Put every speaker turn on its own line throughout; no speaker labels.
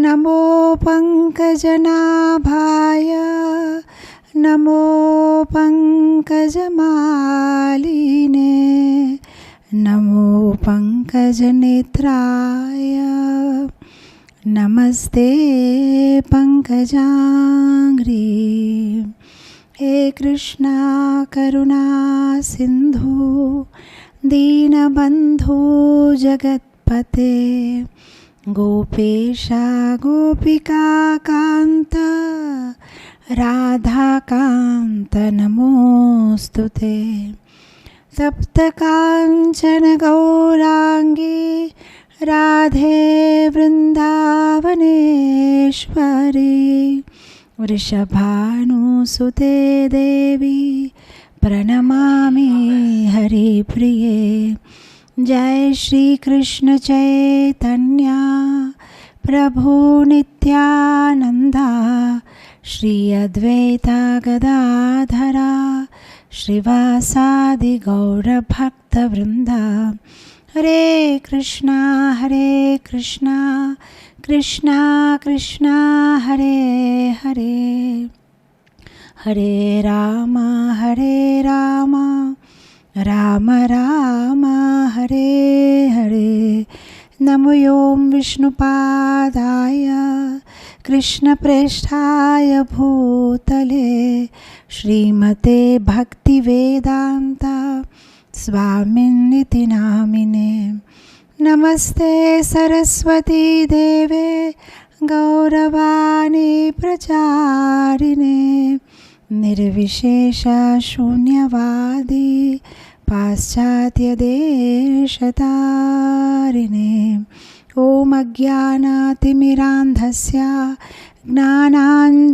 नमो पंकजनाभाय नमो पंकजमालिने नमो पंकजनेत्राय नमस्ते पंकजांघ्रि। हे कृष्णा करुणा सिंधु दीनबंधु जगत्पते गोपेशा गोपिका कांत राधाकांत नमोस्तुते। तप्त कांचन गौरांगी राधे वृंदावनेश्वरी वृषभानुसुते देवी प्रणमामि हरिप्रिये। जय श्री कृष्ण चैतन्य प्रभु नित्यानंदा श्री अद्वैता गदाधरा श्रीवासादि गौरभक्तवृंदा। हरे कृष्णा कृष्णा कृष्णा हरे हरे हरे राम राम राम हरे हरे। नमो ओं विष्णुपादाय कृष्णप्रेष्ठाय भूतले श्रीमते भक्तिवेदांता स्वामिन्निति नामिने। नमस्ते सरस्वती देवे गौरवाणी प्रचारिणे निर्विशेष शून्यवादी पाश्चात्य देशतारिणे। ओम अज्ञानातिमिरान्धस्य ज्ञानाञ्जनशलाकया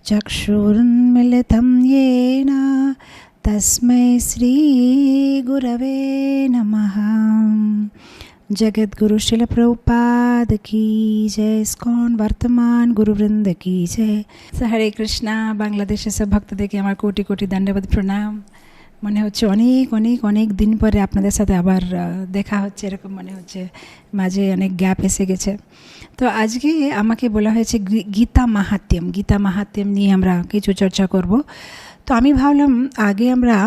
चक्षुरुन्मिलितं येन तस्मै श्री गुरवे नमः। जगद्गुरु शिल प्रभुपाद की जय। इस्कॉन वर्तमान गुरुवृंद की जय। हरे कृष्णा। বাংলাদেশের সব ভক্তদেরকে আমার কোটি কোটি দণ্ডবত প্রণাম। মনে হচ্ছে অনেক অনেক অনেক দিন পরে আপনাদের সাথে আবার দেখা হচ্ছে, এরকম মনে হচ্ছে। মাঝে অনেক গ্যাপ এসে গেছে। তো আজকে আমাকে বলা হয়েছে গীতা মাহাত্ম্যম নিয়ে আমরা কিছু চর্চা করব। তো আমি ভাবলাম আগে আমরা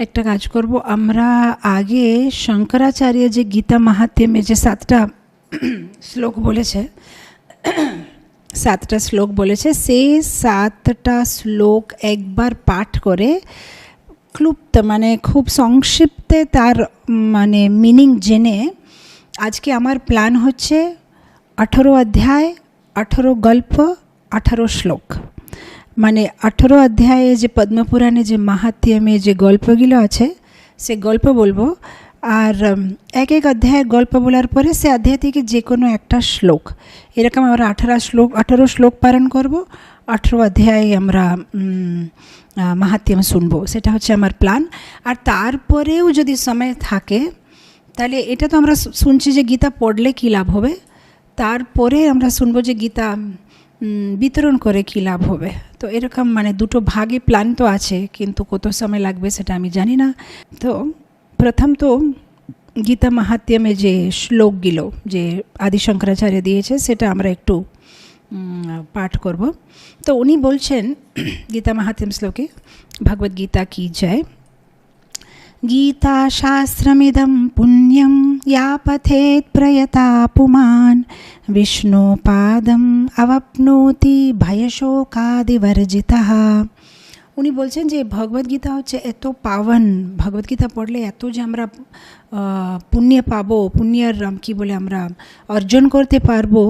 একটা কাজ করব। আমরা আগে শঙ্করাচার্য যে গীতা মাহাত্ম্যে যে 7টা শ্লোক বলেছে, 7টা শ্লোক বলেছে, সেই 7টা শ্লোক একবার পাঠ করে ক্লুপ্ত মানে খুব সংক্ষিপ্তে তার মানে মিনিং জেনে আজকে আমার প্ল্যান হচ্ছে 18 অধ্যায় 18 গল্প 18 শ্লোক, মানে 18 অধ্যায়ে যে পদ্মপুরাণে যে মাহাত্ম্যে যে গল্পগুলো আছে সে গল্প বলবো। আর এক এক অধ্যায়ের গল্প বলার পরে সে অধ্যায় থেকে যে কোনো একটা শ্লোক, এরকম আমরা 18 শ্লোক পালন করব। 18 অধ্যায়ে আমরা মাহাত্ম্য শুনবো, সেটা হচ্ছে আমার প্ল্যান। আর তারপরেও যদি সময় থাকে তাহলে এটা তো আমরা শুনছি যে গীতা পড়লে কী লাভ হবে, তারপরে আমরা শুনবো যে গীতা বিতরণ করে কী লাভ হবে। তো এরকম মানে দুটো ভাগে প্ল্যান তো আছে, কিন্তু কত সময় লাগবে সেটা আমি জানি না। তো প্রথম তো গীতা মাহাত্ম্যে যে শ্লোকগুলো যে আদি শঙ্করাচার্য দিয়েছে সেটা আমরা একটু পাঠ করব। তো উনি বলছেন গীতা মাহাত্ম্য শ্লোকে, ভগবদ্গীতা কি জয়। গীতা শাস্ত্রমিদং পুণ্যম या पठेत प्रयता पुमान् विष्णुपादम अवाप्नोति भयशोकादिवर्जितः। উনি বলছেন যে ভগবদ্গীতা হচ্ছে এত পাওয়ান, ভগবদ্গীতা পড়লে এত যে আমরা পুণ্য পাবো, পুণ্যের কী বলে আমরা অর্জন করতে পারবো,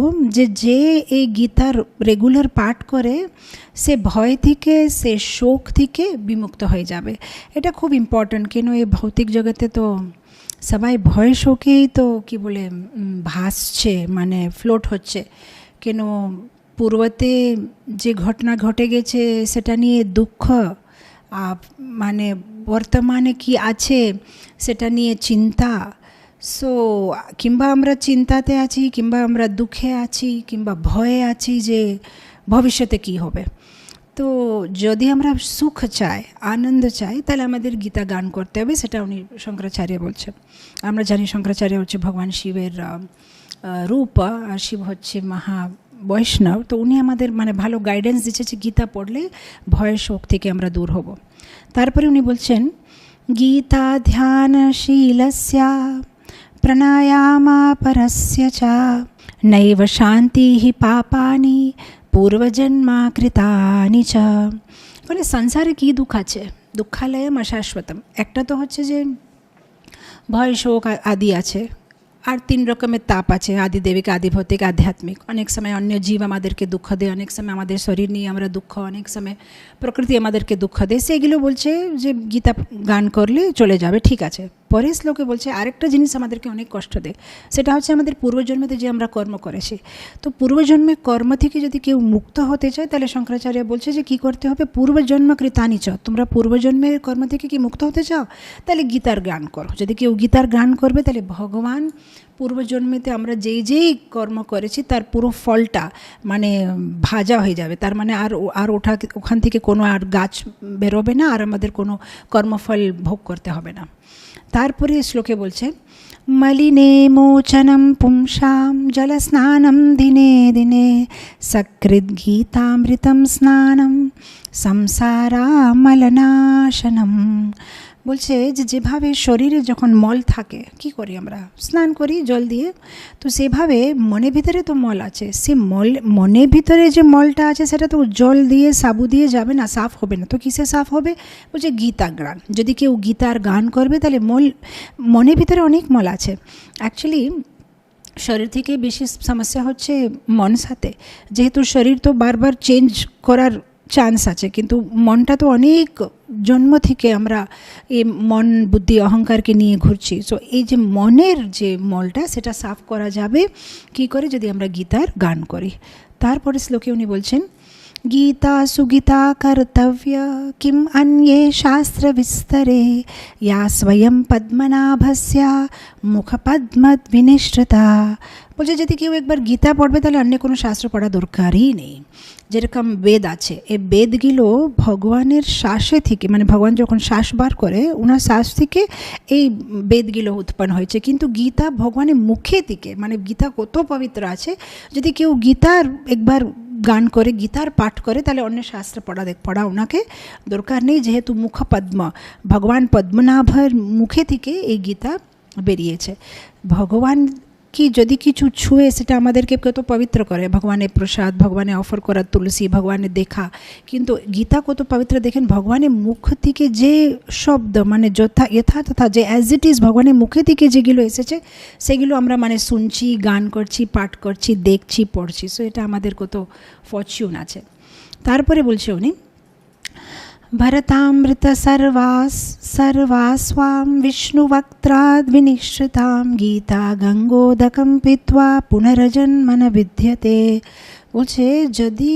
যে এই গীতার রেগুলার পাঠ করে সে ভয় থেকে, সে শোক থেকে বিমুক্ত হয়ে যাবে। এটা খুব ইম্পর্ট্যান্ট। কেন এই ভৌতিক জগতে তো সবাই ভয় শোকেই তো কী বলে ভাসছে, মানে ফ্লোট হচ্ছে। কেন পূর্বতে যে ঘটনা ঘটে গেছে সেটা নিয়ে দুঃখ, মানে বর্তমানে কি আছে সেটা নিয়ে চিন্তা। সো কিংবা আমরা চিন্তাতে আছি, কিংবা আমরা দুঃখে আছি, কিংবা ভয়ে আছি যে ভবিষ্যতে কি হবে। তো যদি আমরা সুখ চাই, আনন্দ চাই, তাহলে আমাদের গীতা গান করতে হবে, সেটা উনি শঙ্করাচার্য বলছেন। আমরা জানি শঙ্করাচার্য হচ্ছে ভগবান শিবের রূপ, আর শিব হচ্ছে মহা বৈষ্ণব। তো উনি আমাদের মানে ভালো গাইডেন্স দিচ্ছে যে গীতা পড়লে ভয় শোক থেকে আমরা দূর হব। তারপরে উনি বলছেন গীতা ধ্যানশীলস্য প্রাণায়ামা পরস্য চ নৈব শান্তি পাপানি পূর্বজন্মা কৃতানি চ। মানে সংসারে কী দুঃখ আছে, দুঃখালয়ম অশাশ্বতম। একটা তো হচ্ছে যে ভয় শোক আদি আছে, আর 3 রকমের তাপ আছে, আদিদেবিক, আদিভৌতিক, আধ্যাত্মিক। অনেক সময় অন্য জীব আমাদেরকে দুঃখ দেয়, অনেক সময় আমাদের শরীর নিয়ে আমরা দুঃখ, অনেক সময় প্রকৃতি আমাদেরকে দুঃখ দেয়। সেগুলো বলছে যে গীতা গান করলে চলে যাবে, ঠিক আছে। পরের শ্লোকে বলছে আরেকটা জিনিস আমাদেরকে অনেক কষ্ট দেয়, সেটা হচ্ছে আমাদের পূর্বজন্মেতে যে আমরা কর্ম করেছি। তো পূর্বজন্মের কর্ম থেকে যদি কেউ মুক্ত হতে চায়, তাহলে শঙ্করাচার্য বলছে যে কী করতে হবে, পূর্বজন্ম কৃতানি চ। তোমরা পূর্বজন্মের কর্ম থেকে কি মুক্ত হতে চাও, তাহলে গীতার গান করো। যদি কেউ গীতার গান করবে, তাহলে ভগবান পূর্বজন্মেতে আমরা যেই কর্ম করেছি তার পুরো ফলটা মানে ভাজা হয়ে যাবে। তার মানে আর ওখান থেকে কোনো আর গাছ বেরোবে না, আর আমাদের কোনো কর্মফল ভোগ করতে হবে না। তারপরে শ্লোকে বলছে মলিনে মোচনম পুংসাম জলস্নানম দিনে দিনে সকৃদ গীতামৃতম স্নানম সংসারামলনাশনম। বলছে যে যেভাবে শরীরে যখন মল থাকে কি করি আমরা, স্নান করি জল দিয়ে। তো সেভাবে মনের ভিতরে তো মল আছে, সে মনের ভিতরে যে মলটা আছে সেটা তো জল দিয়ে সাবু দিয়ে যাবে না, সাফ হবে না। তো কিসে সাফ হবে, বলছে গীতা গান। যদি কেউ গীতার গান করবে, তাহলে মনের ভিতরে অনেক মল আছে। অ্যাকচুয়ালি শরীর থেকে বেশি সমস্যা হচ্ছে মন সাথে, যেহেতু শরীর তো বারবার চেঞ্জ করার চান্স আছে, কিন্তু মনটা তো অনেক জন্ম থেকে আমরা এই মন বুদ্ধি অহংকারকে নিয়ে ঘুরছি। সো এই যে মনের যে মলটা, সেটা সাফ করা যাবে কি করে, যদি আমরা গীতার গান করি। তারপরে শ্লোকে উনি বলছেন গীতা সুগীতা কর্তব্য কিম অন্যে শাস্ত্র বিস্তরে ইয়া স্বয়ং পদ্মনাভস্য মুখপদ্মদ বিনিষ্টতা। বলছে যদি কেউ একবার গীতা পড়বে, তাহলে অন্য কোনো শাস্ত্র পড়া দরকারই নেই। যেরকম বেদ আছে, এই বেদগুলো ভগবানের শ্বাসে থেকে, মানে ভগবান যখন শ্বাস বার করে, ওনার শ্বাস থেকে এই বেদগুলো উৎপন্ন হয়েছে। কিন্তু গীতা ভগবানের মুখে থেকে, মানে গীতা কত পবিত্র আছে। যদি কেউ গীতার একবার গান করে, গীতার পাঠ করে, তাহলে অন্য শাস্ত্র পড়া ওনাকে দরকার নেই, যেহেতু মুখ পদ্ম, ভগবান পদ্মনাভের মুখে থেকে এই গীতা বেরিয়েছে। ভগবান কি যদি কিছু ছুঁয়ে, সেটা আমাদেরকে কত পবিত্র করে, ভগবানের প্রসাদ, ভগবানের অফার করা তুলসী, ভগবানের দেখা। কিন্তু গীতা কত পবিত্র দেখেন, ভগবানের মুখ থেকে যে শব্দ, মানে যথা তথা যে অ্যাজ ইট ইজ ভগবানের মুখে থেকে যেগুলো এসেছে, সেগুলো আমরা মানে শুনছি, গান করছি, পাঠ করছি, দেখছি, পড়ছি। সো এটা আমাদের কত ফরচুন আছে। তারপরে বলছে উনি ভরতামৃত सर्वास्वां विष्णुवक्त्राद् विनिश्रितां गीता गंगोदकं पीत्वा पुनर्जन्म न विद्यते। বলছে যদি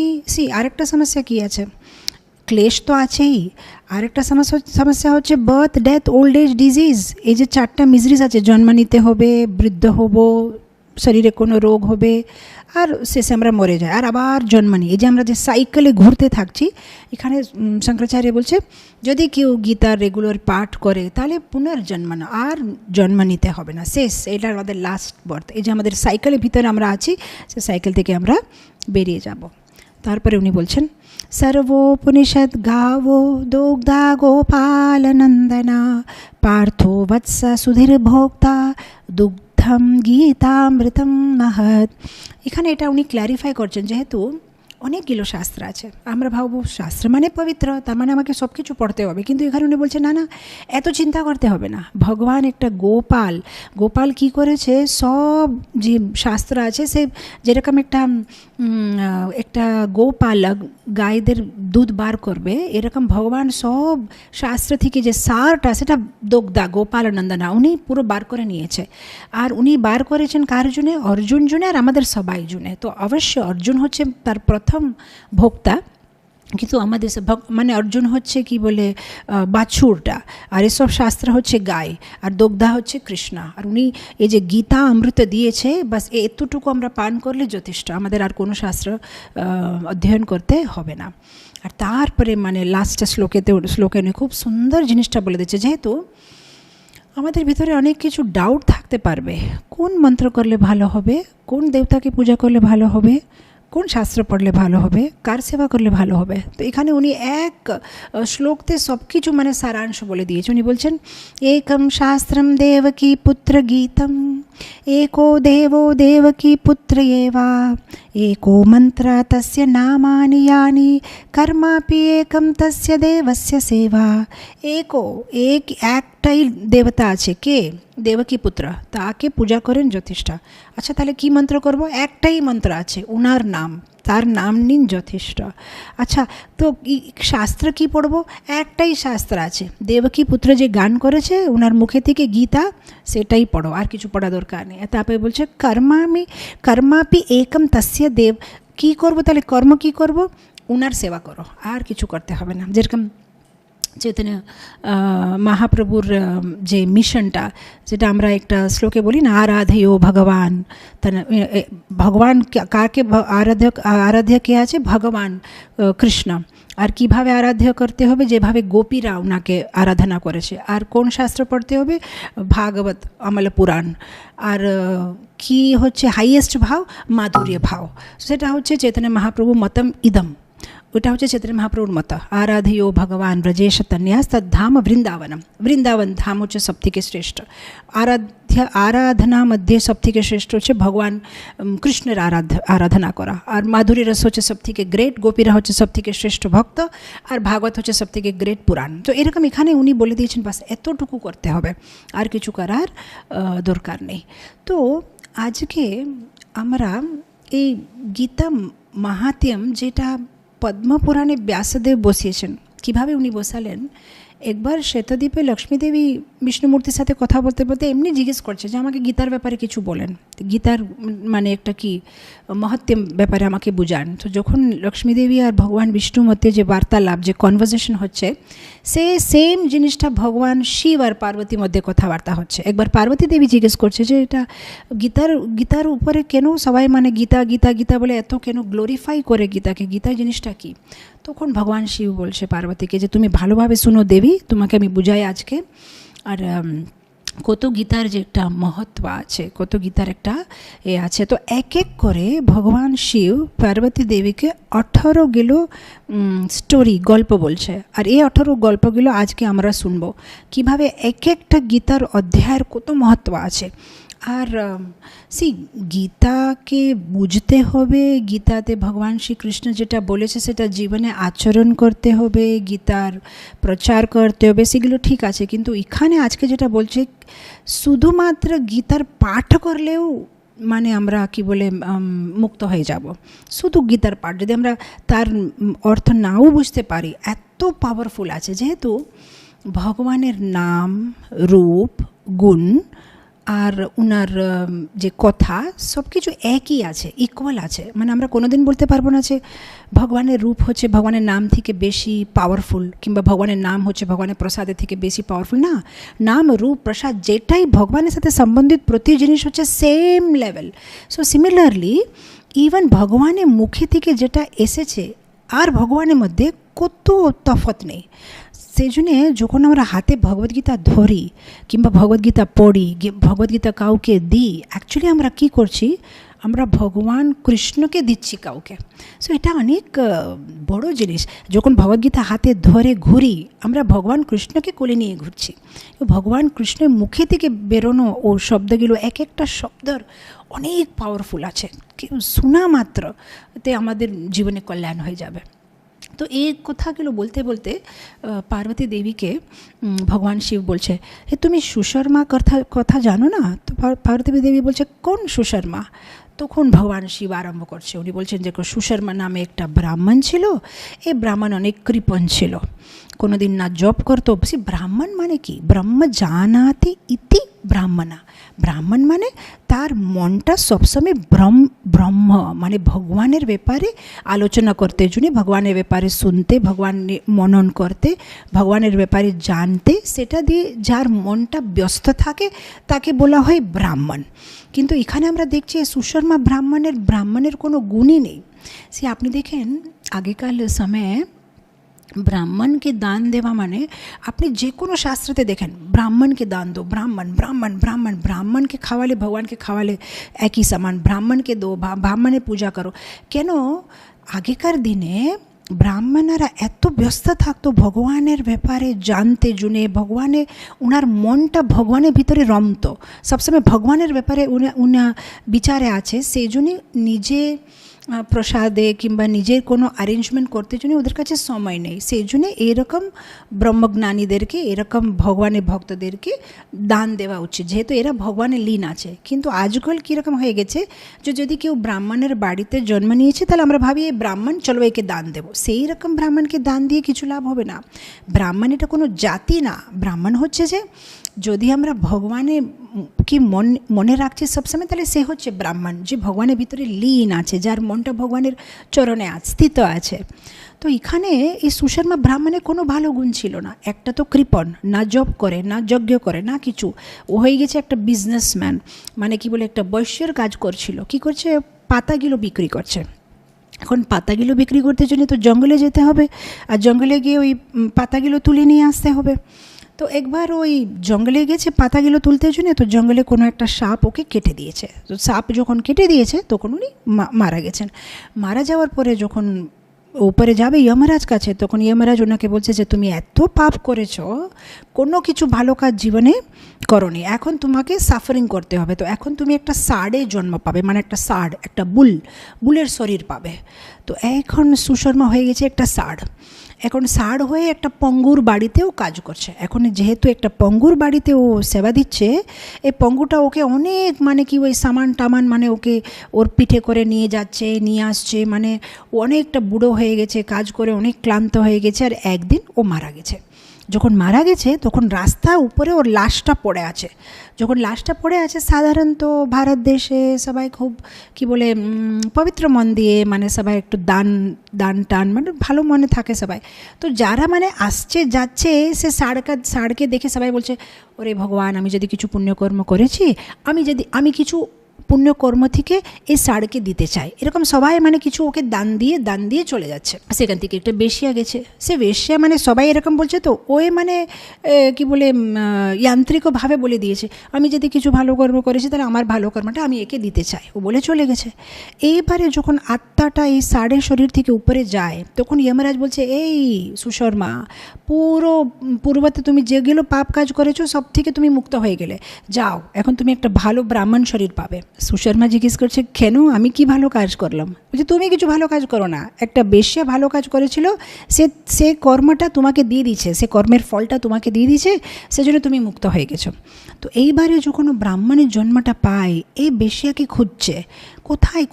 আরেকটা সমস্যা কি আছে, ক্লেশ তো আছেই, আরেকটা সমস্যা হচ্ছে birth, death, old age, disease. এই যে 4টা মিজরিজ আছে, জন্ম নিতে হবে, বৃদ্ধ হব, শরীরে কোনো রোগ হবে, আর শেষে আমরা মরে যাই, আর আবার জন্ম নিই। এই যে আমরা যে সাইকেলে ঘুরতে থাকছি, এখানে শঙ্করাচার্য বলছে যদি কেউ গীতার রেগুলার পাঠ করে, তাহলে পুনর্জন্ম না, আর জন্ম নিতে হবে না, শেষ। এটা আমাদের লাস্ট বার্থ। এই যে আমাদের সাইকেলের ভিতরে আমরা আছি, সে সাইকেল থেকে আমরা বেরিয়ে যাব। তারপরে উনি বলছেন सर्वोपनिषद गावो दोग्धा गोपाल नंदना पार्थो वत्स सुधीर भोक्ता दुग्धम गीतामृतम महत्। এখানে এটা উনি ক্ল্যারিফাই করছেন, যেহেতু অনেকগুলো শাস্ত্র আছে, আমরা ভাববো শাস্ত্র মানে পবিত্র, তার মানে আমাকে সব কিছু পড়তে হবে। কিন্তু এখানে উনি বলছেন না, এত চিন্তা করতে হবে না। ভগবান একটা গোপাল কি করেছে, সব যে শাস্ত্র আছে, সে যেরকম একটা গোপালক গায়েদের দুধ বার করবে, এরকম ভগবান সব শাস্ত্র থেকে যে সারটা, সেটা দোগ্ধা গোপাল নন্দনা উনি পুরো বার করে নিয়েছে। আর উনি বার করেছেন কার জন্যে, অর্জুন জন্যে, আর আমাদের সবাই জন্যে। তো অবশ্য অর্জুন হচ্ছে তার প্রথম ভোক্তা, কিন্তু আমাদের মানে অর্জুন হচ্ছে কি বলে বাছুরটা, আর এসব শাস্ত্র হচ্ছে গায়ে, আর দগ্ধা হচ্ছে কৃষ্ণা। আর উনি এই যে গীতা অমৃত দিয়েছে, বাস এতটুকু আমরা পান করলে যথেষ্ট, আমাদের আর কোনো শাস্ত্র অধ্যয়ন করতে হবে না। আর তারপরে মানে লাস্টটা শ্লোকে উনি খুব সুন্দর জিনিসটা বলে দিচ্ছে, যেহেতু আমাদের ভিতরে অনেক কিছু ডাউট থাকতে পারবে, কোন মন্ত্র করলে ভালো হবে, কোন দেবতাকে পূজা করলে ভালো হবে, কোন শাস্ত্র পড়লে ভালো হবে, কার সেবা করলে ভালো হবে। তো এখানে উনি এক শ্লোকতে সব কিছু মানে সারাংশ বলে দিয়েছে। উনি বলছেন, একম শাস্ত্রম দেবকী পুত্র গীতম, एको देवो देवकी पुत्र एवा, एको मंत्र तस्य नामानि यानि, कर्मापि एकम तस्य देवस्य सेवा। एको एक একটাই দেবতা আছে, কে? দেবকী পুত্র, তাকে পূজা করেন যথেষ্ট। আচ্ছা, তাহলে কি মন্ত্র করব? একটাই মন্ত্র আছে, ওনার নাম, তার নাম নিন যথেষ্ট। আচ্ছা, তো শাস্ত্র কি পড়ব? একটাই শাস্ত্র আছে, দেবকী পুত্র যে গান করেছে ওনার মুখে থেকে গীতা, সেটাই পড়ো, আর কিছু পড়া দরকার নেই। তারপরে বলছে কর্মাপি একম তস্য দেব, কি করব? তাহলে কর্ম কি করব? ওনার সেবা করো, আর কিছু করতে হবে না। যেরকম চৈতন্য মহাপ্রভুর যে মিশনটা, যেটা আমরা একটা শ্লোকে বলি না, আরাধেয় ভগবান, ভগবান কাকে আরাধ্য কে আছে? ভগবান কৃষ্ণ। আর কিভাবে আরাধ্য করতে হবে? যেভাবে গোপীরা ওনাকে আরাধনা করেছে। আর কোন শাস্ত্র পড়তে হবে? ভাগবত, আমল পুরাণ। আর কি হচ্ছে হাইয়েস্ট ভাব? মাধুর্য ভাব। সেটা হচ্ছে চৈতন্য মহাপ্রভু মতম ইদম, ওটা হচ্ছে চৈতন্য মহাপ্রভুর মত। আরাধেয় ভগবান ব্রজেশ তন্যাস তদ্ধাম বৃন্দাবনম, বৃন্দাবন ধাম হচ্ছে সব থেকে শ্রেষ্ঠ। আরাধনা মধ্যে সব থেকে শ্রেষ্ঠ হচ্ছে ভগবান কৃষ্ণের আরাধনা করা। আর মাধুরী রস হচ্ছে সব থেকে গ্রেট, গোপীরা হচ্ছে সব থেকে শ্রেষ্ঠ ভক্ত, আর ভাগবত হচ্ছে সব থেকে গ্রেট পুরাণ। তো এরকম এখানে উনি বলে দিয়েছেন, বাস এতটুকু করতে হবে, আর কিছু করার দরকার নেই। তো আজকে আমরা এই গীতা মাহাত্ম্যম, যেটা পদ্মপুরাণে ব্যাসদেব বসিয়েছেন, কিভাবে উনি বসালেন, একবার শ্বেতদ্বীপে লক্ষ্মীদেবী বিষ্ণুমূর্তির সাথে কথা বলতে বলতে এমনি জিজ্ঞেস করছে যে আমাকে গীতার ব্যাপারে কিছু বলেন, গীতার মানে একটা কি মহত্ত্বের ব্যাপারে আমাকে বুঝান। তো যখন লক্ষ্মীদেবী আর ভগবান বিষ্ণুর মধ্যে যে বার্তালাপ, যে কনভারসেশন হচ্ছে, সে সেম জিনিসটা ভগবান শিব আর পার্বতীর মধ্যে কথাবার্তা হচ্ছে। একবার পার্বতী দেবী জিজ্ঞেস করছে যে এটা গীতার উপরে কেন সবাই মানে গীতা গীতা গীতা বলে এত কেন গ্লোরিফাই করে গীতাকে, গীতা জিনিসটা কি? তখন ভগবান শিব বলছে পার্বতীকে যে তুমি ভালোভাবে শুনো দেবী, তোমাকে আমি বুঝাই আজকে। আর কত গীতার যে একটা মহত্ব আছে, কত গীতার একটা আছে। তো এক এক করে ভগবান শিব পার্বতী দেবীকে 18 গেলো স্টোরি, গল্প বলছে। আর এই 18 গল্পগুলো আজকে আমরা শুনবো, কিভাবে এক একটা গীতার অধ্যায়ের কত মহত্ব আছে। আর গীতাকে বুঝতে হবে, গীতাতে ভগবান শ্রীকৃষ্ণ যেটা বলেছে সেটা জীবনে আচরণ করতে হবে, গীতার প্রচার করতে হবে, সেগুলো ঠিক আছে। কিন্তু এখানে আজকে যেটা বলছে, শুধুমাত্র গীতার পাঠ করলেও মানে আমরা কি বলে মুক্ত হয়ে যাব। শুধু গীতার পাঠ যদি আমরা তার অর্থ নাও বুঝতে পারি, এত পাওয়ারফুল আছে। যেহেতু ভগবানের নাম, রূপ, গুণ আর ওনার যে কথা সব কিছু একই আছে, ইকুয়াল আছে। মানে আমরা কোনোদিন বলতে পারবো না যে ভগবানের রূপ হচ্ছে ভগবানের নাম থেকে বেশি পাওয়ারফুল, কিংবা ভগবানের নাম হচ্ছে ভগবানের প্রসাদের থেকে বেশি পাওয়ারফুল। না, নাম, রূপ, প্রসাদ যেটাই ভগবানের সাথে সম্বন্ধিত প্রতি জিনিস হচ্ছে same level. So similarly even ভগবানের মুখে থেকে যেটা এসেছে আর ভগবানের মধ্যে কত তফাৎ নেই। সেই জন্যে যখন আমরা হাতে ভগবদ্গীতা ধরি কিংবা ভগবদ্গীতা পড়ি, ভগবদ্গীতা কাউকে দিই, অ্যাকচুয়ালি আমরা কি করছি, আমরা ভগবান কৃষ্ণকে দিচ্ছি কাউকে। সো এটা অনেক বড় জিনিস। যখন ভগবদ্গীতা হাতে ধরে ঘুরি, আমরা ভগবান কৃষ্ণকে কোলে নিয়ে ঘুরছি। ভগবান কৃষ্ণের মুখে থেকে বেরোনো ও শব্দগুলো, এক একটা শব্দর অনেক পাওয়ারফুল আছে। শোনা মাত্রতে আমাদের জীবনে কল্যাণ হয়ে যাবে। তো এই কথাগুলো বলতে বলতে পার্বতী দেবীকে ভগবান শিব বলছে, তুমি সুশর্মা কথা জানো না? তো পার্বতী দেবী বলছে, কোন সুশর্মা? তখন ভগবান শিব আরম্ভ করছে। উনি বলছেন যে সুশর্মা নামে একটা ব্রাহ্মণ ছিল, এই ব্রাহ্মণ অনেক কৃপণ ছিল, কোনোদিন না জপ করতো। সে ব্রাহ্মণ মানে কি? ব্রহ্ম জানাতি ইতি ব্রাহ্মণা। ব্রাহ্মণ মানে তার মনটা সবসময় ব্রহ্ম মানে ভগবানের ব্যাপারে আলোচনা করতে জন্য, ভগবানের ব্যাপারে শুনতে, ভগবান মনন করতে, ভগবানের ব্যাপারে জানতে, সেটা দিয়ে যার মনটা ব্যস্ত থাকে তাকে বলা হয় ব্রাহ্মণ। কিন্তু এখানে আমরা দেখছি সুশর্মা ব্রাহ্মণের কোনো গুণই নেই। সে আপনি দেখেন আগেকার সময়ে ব্রাহ্মণকে দান দেওয়া মানে, আপনি যে কোনো শাস্ত্রতে দেখেন ব্রাহ্মণকে দান দো, ব্রাহ্মণকে খাওয়ালে ভগবানকে খাওয়ালে একই সমান, ব্রাহ্মণকে দো, ব্রাহ্মণের পূজা করো। কেন আগেকার দিনে ব্রাহ্মণরা এত ব্যস্ত থাকতো ভগবানের ব্যাপারে জানতে জুনে, ওনার মনটা ভগবানের ভিতরে রমতো, সবসময় ভগবানের ব্যাপারে উনা বিচারে আছে, সেই জন্যে নিজে প্রসাদে কিংবা নিজের কোনো অ্যারেঞ্জমেন্ট করতে জন্য ওদের কাছে সময় নেই। সেই জন্যে এরকম ব্রহ্মজ্ঞানীদেরকে, এরকম ভগবানের ভক্তদেরকে দান দেওয়া উচিত, যেহেতু এরা ভগবানের লীন আছে। কিন্তু আজকাল কীরকম হয়ে গেছে যে যদি কেউ ব্রাহ্মণের বাড়িতে জন্ম নিয়েছে তাহলে আমরা ভাবি এই ব্রাহ্মণ, চলো একে দান দেবো। সেই রকম ব্রাহ্মণকে দান দিয়ে কিছু লাভ হবে না। ব্রাহ্মণ এটা কোনো জাতি না। ব্রাহ্মণ হচ্ছে যে যদি আমরা ভগবানের কি মনে রাখছি সবসময়, তাহলে সে হচ্ছে ব্রাহ্মণ, যে ভগবানের ভিতরে লীন আছে, যার মনটা ভগবানের চরণে স্থিত আছে। তো এখানে এই সুশর্মা ব্রাহ্মণের কোনো ভালো গুণ ছিল না। একটা তো কৃপণ, না জপ করে, না যজ্ঞ করে, না কিছু। ও হয়ে গেছে একটা বিজনেসম্যান, মানে কি বলে একটা বৈশ্যের কাজ করছিল। কি করছে? পাতাগুলো বিক্রি করছে। এখন পাতাগুলো বিক্রি করতে জন্য তো জঙ্গলে যেতে হবে, আর জঙ্গলে গিয়ে ওই পাতাগুলো তুলে নিয়ে আসতে হবে। তো একবার ওই জঙ্গলে গেছে পাতাগুলো তুলতে জন্য, তো জঙ্গলে কোনো একটা সাপ ওকে কেটে দিয়েছে। তো সাপ যখন কেটে দিয়েছে তখন উনি মারা গেছেন। মারা যাওয়ার পরে যখন উপরে যাবে যমরাজ কাছে, তখন যমরাজ ওনাকে বলছে যে তুমি এত পাপ করেছ, কোনো কিছু ভালো কাজ জীবনে করনি, এখন তোমাকে সাফারিং করতে হবে। তো এখন তুমি একটা ষাঁড়ে জন্ম পাবে, মানে একটা ষাঁড়, একটা বুলের শরীর পাবে। তো এখন সুশর্মা হয়ে গেছে একটা ষাঁড়। এখন ষাঁড় হয়ে একটা পঙ্গুর বাড়িতেও কাজ করছে। এখন যেহেতু একটা পঙ্গুর বাড়িতে ও সেবা দিচ্ছে, এই পঙ্গুটা ওকে অনেক মানে কি ওই সামান টামান মানে ওকে ওর পিঠে করে নিয়ে যাচ্ছে, নিয়ে আসছে, মানে অনেকটা বুড়ো হয়ে গেছে, কাজ করে অনেক ক্লান্ত হয়ে গেছে। আর একদিন ও মারা গেছে। যখন মারা গেছে তখন রাস্তার উপরে ওর লাশটা পড়ে আছে। যখন লাশটা পড়ে আছে, সাধারণত ভারত দেশে সবাই খুব কি বলে পবিত্র মন দিয়ে, মানে সবাই একটু দান মানে ভালো মনে থাকে সবাই। তো যারা মানে আসছে যাচ্ছে, সে ষাঁড়কে দেখে সবাই বলছে, ওরে ভগবান, আমি যদি কিছু পুণ্যকর্ম করেছি, আমি কিছু পুণ্যকর্ম থেকে এই ষাঁড়কে দিতে চাই, এরকম সবাই মানে কিছু ওকে দান দিয়ে চলে যাচ্ছে। সেখান থেকে একটা বেশ্যা গেছে। সে বেশ্যা মানে সবাই এরকম বলছে, তো ওই মানে কি বলে যান্ত্রিকভাবে বলে দিয়েছে, আমি যদি কিছু ভালো কর্ম করেছি তাহলে আমার ভালো কর্মটা আমি একে দিতে চাই, ও বলে চলে গেছে। এইবারে যখন আত্মাটা এই ষাঁড়ের শরীর থেকে উপরে যায়, তখন যমরাজ বলছে, এই সুশর্মা, পূর্বতে তুমি যেগুলো পাপ কাজ করেছো সব থেকে তুমি মুক্ত হয়ে গেলে, যাও এখন তুমি একটা ভালো ব্রাহ্মণ শরীর পাবে। সুশর্মা জিজ্ঞেস করছে, কেন, আমি কি ভালো কাজ করলাম? বলছে, তুমি কিছু ভালো কাজ করো না, একটা বেশ্যা ভালো কাজ করেছিল, সে কর্মটা তোমাকে দিয়ে দিচ্ছে, সে কর্মের ফলটা তোমাকে দিয়ে দিচ্ছে, সেজন্য তুমি মুক্ত হয়ে গেছো। তো এইবারে যখন ব্রাহ্মণের জন্মটা পায়, এই বেশ্যাকে খুঁজছে,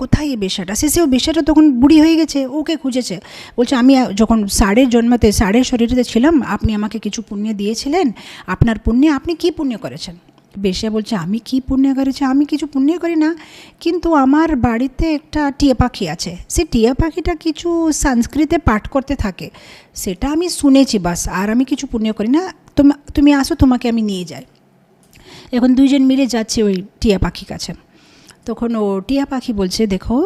কোথায় এই বেশ্যাটা। সেও বেশ্যাটা তখন বুড়ি হয়ে গেছে, ওকে খুঁজেছে। বলছে, আমি যখন ষাঁড়ের শরীরে ছিলাম, আপনি আমাকে কিছু পুণ্য দিয়েছিলেন, আপনার পুণ্যে আপনি কি পুণ্য করেছেন? বেশ্যা বলছে, আমি কি পুণ্য করেছি? আমি কিছু পুণ্য করি না, কিন্তু আমার বাড়িতে একটা টিয়া পাখি আছে, সে টিয়া পাখিটা কিছু সংস্কৃতে পাঠ করতে থাকে, সেটা আমি শুনেছি বাস, আর আমি কিছু পুণ্য করি না। তুমি আসো, তোমাকে আমি নিয়ে যাই। এখন দুইজন মিলে যাচ্ছে ওই টিয়া পাখি কাছে। তখন ও টিয়া পাখি বলছে, দেখো,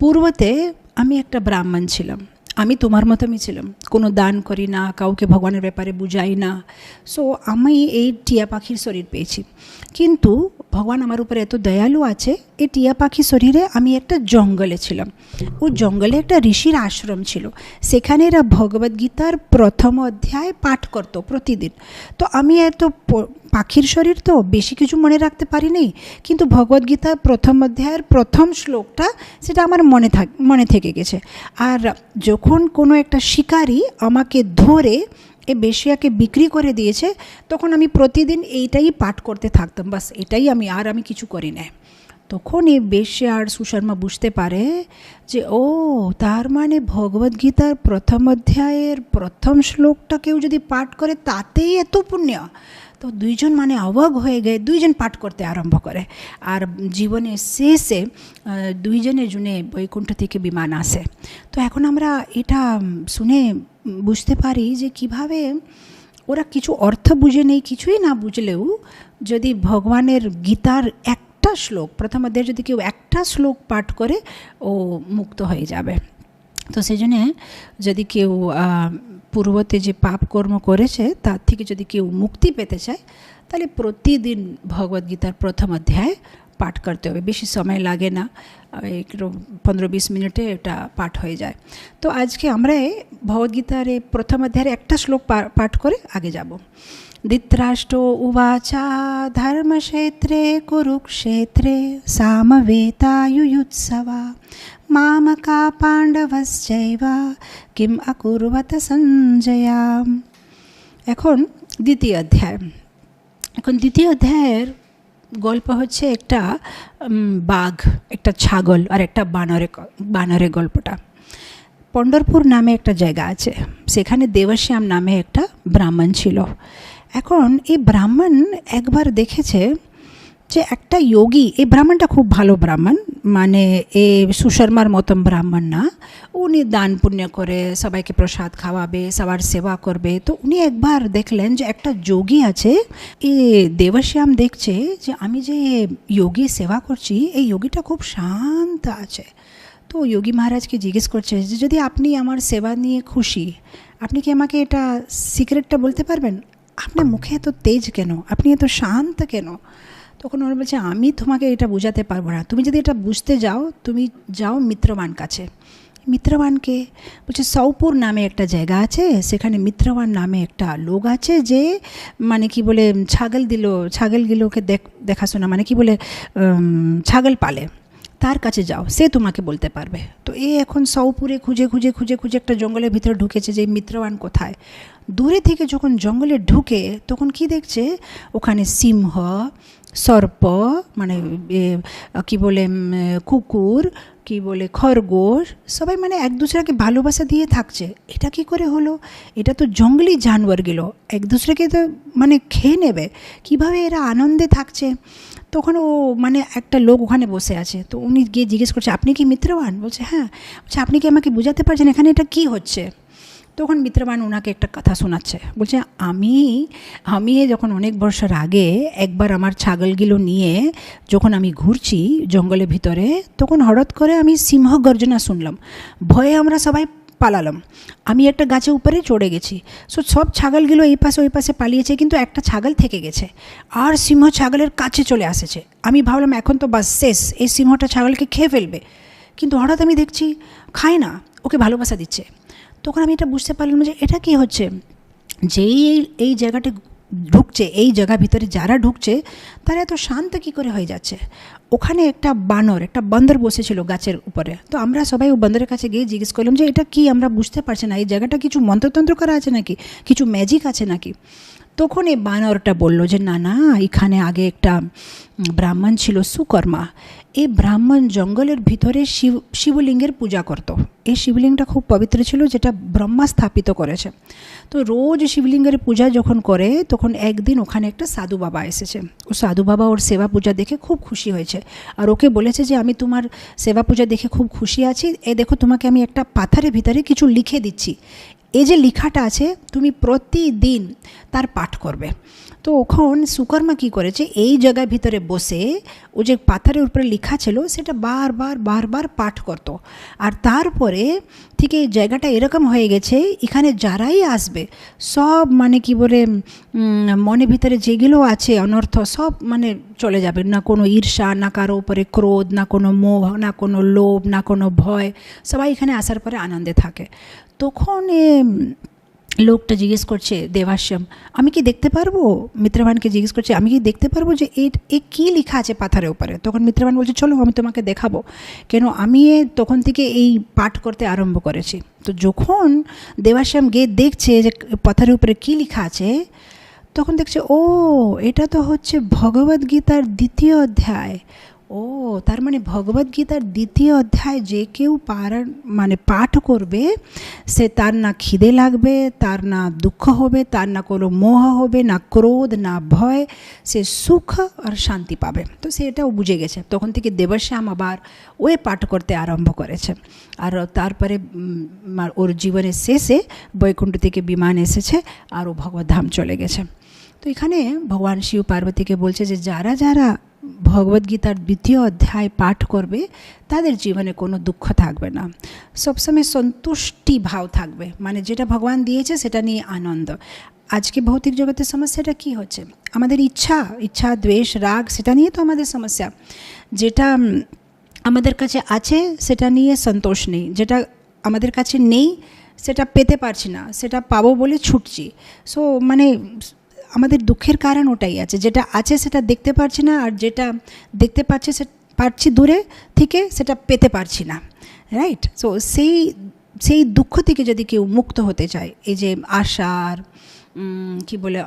পূর্বতে আমি একটা ব্রাহ্মণ ছিলাম, আমি তোমার মতনই ছিলাম, কোনো দান করি না, কাউকে ভগবানের ব্যাপারে বুঝাই না। সো আমি এই টিয়া পাখির শরীর পেয়েছি, কিন্তু ভগবান আমার উপরে এত দয়ালু আছে, এই টিয়া পাখি শরীরে আমি একটা জঙ্গলে ছিলাম। ও জঙ্গলে একটা ঋষির আশ্রম ছিল, সেখানে এরা ভগবদ্গীতার প্রথম অধ্যায় পাঠ করতো প্রতিদিন। তো আমি এত পাখির শরীর তো বেশি কিছু মনে রাখতে পারিনি, কিন্তু ভগবদ্গীতার প্রথম অধ্যায়ের প্রথম শ্লোকটা সেটা আমার মনে থেকে গেছে। আর যখন কোনো একটা শিকারী আমাকে ধরে এই বেশ্যাকে বিক্রি করে দিয়েছে, তখন আমি প্রতিদিন এইটাই পাঠ করতে থাকতাম, বাস এটাই আমি কিছু করি না। তখন এই বেশ্যা আর সুশর্মা বুঝতে পারে যে ও, তার মানে ভগবদ্গীতার প্রথম অধ্যায়ের প্রথম শ্লোকটা কেউ যদি পাঠ করে তাতেই এত পুণ্য, তো দুইজন মানে অবাক হয়ে গিয়ে দুইজন পাঠ করতে আরম্ভ করে, আর জীবনের শেষে দুইজনের জন্য বৈকুণ্ঠ থেকে বিমান আসে। তো এখন আমরা এটা শুনে বুঝতে পারি যে কিভাবে ওরা কিছু অর্থ বুঝে নেই, কিছুই না বুঝলেও যদি ভগবানের গীতার একটা শ্লোক, প্রথম অধ্যায়ে যদি কেউ একটা শ্লোক পাঠ করে ও মুক্ত হয়ে যাবে। তো সেই জন্যে যদি কেউ পূর্বতে যে পাপ কর্ম করেছে তার থেকে যদি কেউ মুক্তি পেতে চায় তাহলে প্রতিদিন ভগবদ্গীতার প্রথম অধ্যায় পাঠ করতে হবে। বেশি সময় লাগে না, 15-20 মিনিটে এটা পাঠ হয়ে যায়। তো আজকে আমরা ভগবদ্গীতার প্রথম অধ্যায়ের একটা শ্লোক পাঠ করে আগে যাব। ধৃতরাষ্ট্র উবাচা ধর্মক্ষেত্রে কুরুক্ষেত্রে সামবেতায়ুয়ুৎসবা মামকা পাণ্ডবশ্চৈব কিম অকুর্বত সঞ্জয়া। এখন দ্বিতীয় অধ্যায়। এখন দ্বিতীয় অধ্যায়ের গল্প হচ্ছে একটা বাঘ, একটা ছাগল আর একটা বানরের গল্পটা। পণ্ডরপুর নামে একটা জায়গা আছে, সেখানে দেবশ্যাম নামে একটা ব্রাহ্মণ ছিল। এখন এই ব্রাহ্মণ একবার দেখেছে যে একটা যোগী, এই ব্রাহ্মণটা খুব ভালো ব্রাহ্মণ, মানে এ সুশর্মার মতন ব্রাহ্মণ না, উনি দান পুণ্য করে সবাইকে প্রসাদ খাওয়াবে, সবার সেবা করবে। তো উনি একবার দেখলেন যে একটা যোগী আছে, এই দেবশ্যাম দেখছে যে আমি যে যোগী সেবা করছি এই যোগীটা খুব শান্ত আছে। তো যোগী মহারাজকে জিজ্ঞেস করছে যে যদি আপনি আমার সেবা নিয়ে খুশি, আপনি কি আমাকে এটা সিক্রেটটা বলতে পারবেন? আপনার মুখে এত তেজ কেন, আপনি এত শান্ত কেন? তখন ওরা বলছে আমি তোমাকে এটা বোঝাতে পারবো না, তুমি যদি এটা বুঝতে যাও তুমি যাও মিত্রবান কাছে। মিত্রবানকে বলছে সৌপুর নামে একটা জায়গা আছে, সেখানে মিত্রবান নামে একটা লোক আছে যে মানে কি বলে ছাগলগুলোকে দেখাশোনা, মানে কি বলে ছাগল পালে, তার কাছে যাও, সে তোমাকে বলতে পারবে। তো এখন সৌপুরে খুঁজে খুঁজে খুঁজে খুঁজে একটা জঙ্গলের ভিতরে ঢুকেছে যে মিত্রবান কোথায়। দূরে থেকে যখন জঙ্গলে ঢুকে তখন কি দেখছে, ওখানে সিংহ, সর্প, মানে কি বলে কুকুর, কি বলে খরগোশ, সবাই মানে এক দুসরাকে ভালোবাসা দিয়ে থাকছে। এটা কি করে হলো? এটা তো জঙ্গলি জানোয়ারগুলো এক দুসরাকে তো মানে খেয়ে নেবে, কিভাবে এরা আনন্দে থাকছে। তখন ও মানে একটা লোক ওখানে বসে আছে, তো উনি গিয়ে জিজ্ঞেস করছে আপনি কি মিত্রবান? বলছে হ্যাঁ। বলছে আপনি কি আমাকে বোঝাতে পারছেন এখানে এটা কি হচ্ছে? তখন মিত্রবান ওনাকে একটা কথা শোনাচ্ছে, বলছে আমি যখন অনেক বছর আগে একবার আমার ছাগলগুলো নিয়ে যখন আমি ঘুরছি জঙ্গলের ভিতরে, তখন হঠাৎ করে আমি সিংহ গর্জনা শুনলাম, ভয়ে আমরা সবাই পালালাম। আমি একটা গাছের উপরে চড়ে গেছি, সব ছাগলগুলো এই পাশে ওই পাশে পালিয়েছে, কিন্তু একটা ছাগল থেকে গেছে আর সিংহ ছাগলের কাছে চলে আসেছে। আমি ভাবলাম এখন তো বাস শেষ, এই সিংহটা ছাগলকে খেয়ে ফেলবে, কিন্তু হঠাৎ আমি দেখছি খায় না, ওকে ভালোবাসা দিচ্ছে। তখন আমি এটা বুঝতে পারলাম যে এটা কি হচ্ছে, যেই এই জায়গাটা ঢুকছে, এই জায়গার ভিতরে যারা ঢুকছে তারা এত শান্ত কী করে হয়ে যাচ্ছে। ওখানে একটা বান্দর বসেছিল গাছের উপরে। তো আমরা সবাই ও বান্দরের কাছে গিয়ে জিজ্ঞেস করলাম যে এটা কি, আমরা বুঝতে পারছি না, এই জায়গাটা কিছু মন্ত্রতন্ত্র করা আছে নাকি, কিছু ম্যাজিক আছে নাকি? তখন এই বানরটা বললো যে না না, এখানে আগে একটা ব্রাহ্মণ ছিল সুকর্মা, এই ব্রাহ্মণ জঙ্গলের ভিতরে শিবলিঙ্গের পূজা করত। এই শিবলিঙ্গটা খুব পবিত্র ছিল, যেটা ব্রহ্মা স্থাপিত করেছে। তো রোজ শিবলিঙ্গের পূজা যখন করে তখন একদিন ওখানে একটা সাধু বাবা এসেছে। ও সাধু বাবা ওর সেবা পূজা দেখে খুব খুশি হয়েছে, আর ওকে বলেছে যে আমি তোমার সেবা পূজা দেখে খুব খুশি আছি, দেখো তোমাকে আমি একটা পাথরের ভিতরে কিছু লিখে দিচ্ছি, এই যে লেখাটা আছে তুমি প্রতিদিন তার পাঠ করবে। তো ওখন সুকর্মা কী করেছে, এই জায়গার ভিতরে বসে ও যে পাথরের উপরে লেখা ছিল সেটা বারবার পাঠ করত। আর তারপরে ঠিক এই জায়গাটা এরকম হয়ে গেছে, এখানে যারাই আসবে সব মানে কি বলে মনের ভিতরে যেগুলো আছে অনর্থ সব মানে চলে যাবে, না কোনো ঈর্ষা, না কারো উপরে ক্রোধ, না কোনো মোহ, না কোনো লোভ, না কোনো ভয়, সবাই এখানে আসার পরে আনন্দে থাকে। তখন লোকটা জিজ্ঞেস করছে দেবাশ্যাম, আমি কি দেখতে পারবো? মিত্রবানকে জিজ্ঞেস করছে আমি কি দেখতে পারবো যে এ কী লেখা আছে পাথরের উপরে? তখন মিত্রবান বলছে চলো আমি তোমাকে দেখাবো, কেন আমি তখন থেকে এই পাঠ করতে আরম্ভ করেছি। তো যখন দেবাশ্যাম গিয়ে দেখছে যে পাথরের উপরে কী লেখা আছে, তখন দেখছে ও এটা তো হচ্ছে ভগবদ্গীতার দ্বিতীয় অধ্যায়। ও ও তার মানে ভগবদ্গীতার দ্বিতীয় অধ্যায় যে কেউ পাঠ করবে, সে তার না খিদে লাগবে, তার না দুঃখ হবে, তার না কোনো মোহ হবে, না ক্রোধ, না ভয়, সে সুখ আর শান্তি পাবে। তো সে এটাও বুঝে গেছে। তখন থেকে দেবশ্যাম আবার ওই পাঠ করতে আরম্ভ করেছে। আর তারপরে ওর জীবনের শেষে বৈকুণ্ঠ থেকে বিমান এসেছে আর ও ভগবদ্ধাম চলে গেছে। তো এখানে ভগবান শিব পার্বতীকে বলছে যে যারা যারা ভগবদ্গীতার দ্বিতীয় অধ্যায় পাঠ করবে তাদের জীবনে কোনো দুঃখ থাকবে না, সবসময় সন্তুষ্টি ভাব থাকবে, মানে যেটা ভগবান দিয়েছে সেটা নিয়ে আনন্দ। আজকে ভৌতিক জগতের সমস্যাটা কি হচ্ছে? আমাদের ইচ্ছা, দ্বেষ, রাগ, সেটা নিয়ে তো আমাদের সমস্যা। যেটা আমাদের কাছে আছে সেটা নিয়ে সন্তোষ নেই, যেটা আমাদের কাছে নেই সেটা পেতে পারছি না, সেটা পাবো বলে ছুটছি। সো মানে আমাদের দুঃখের কারণ ওটাই আছে, যেটা আছে সেটা দেখতে পারছি না, আর যেটা দেখতে পারছি দূরে থেকে সেটা পেতে পারছি না, রাইট? সো সেই দুঃখ থেকে যদি কেউ মুক্ত হতে চায়, এই যে আশার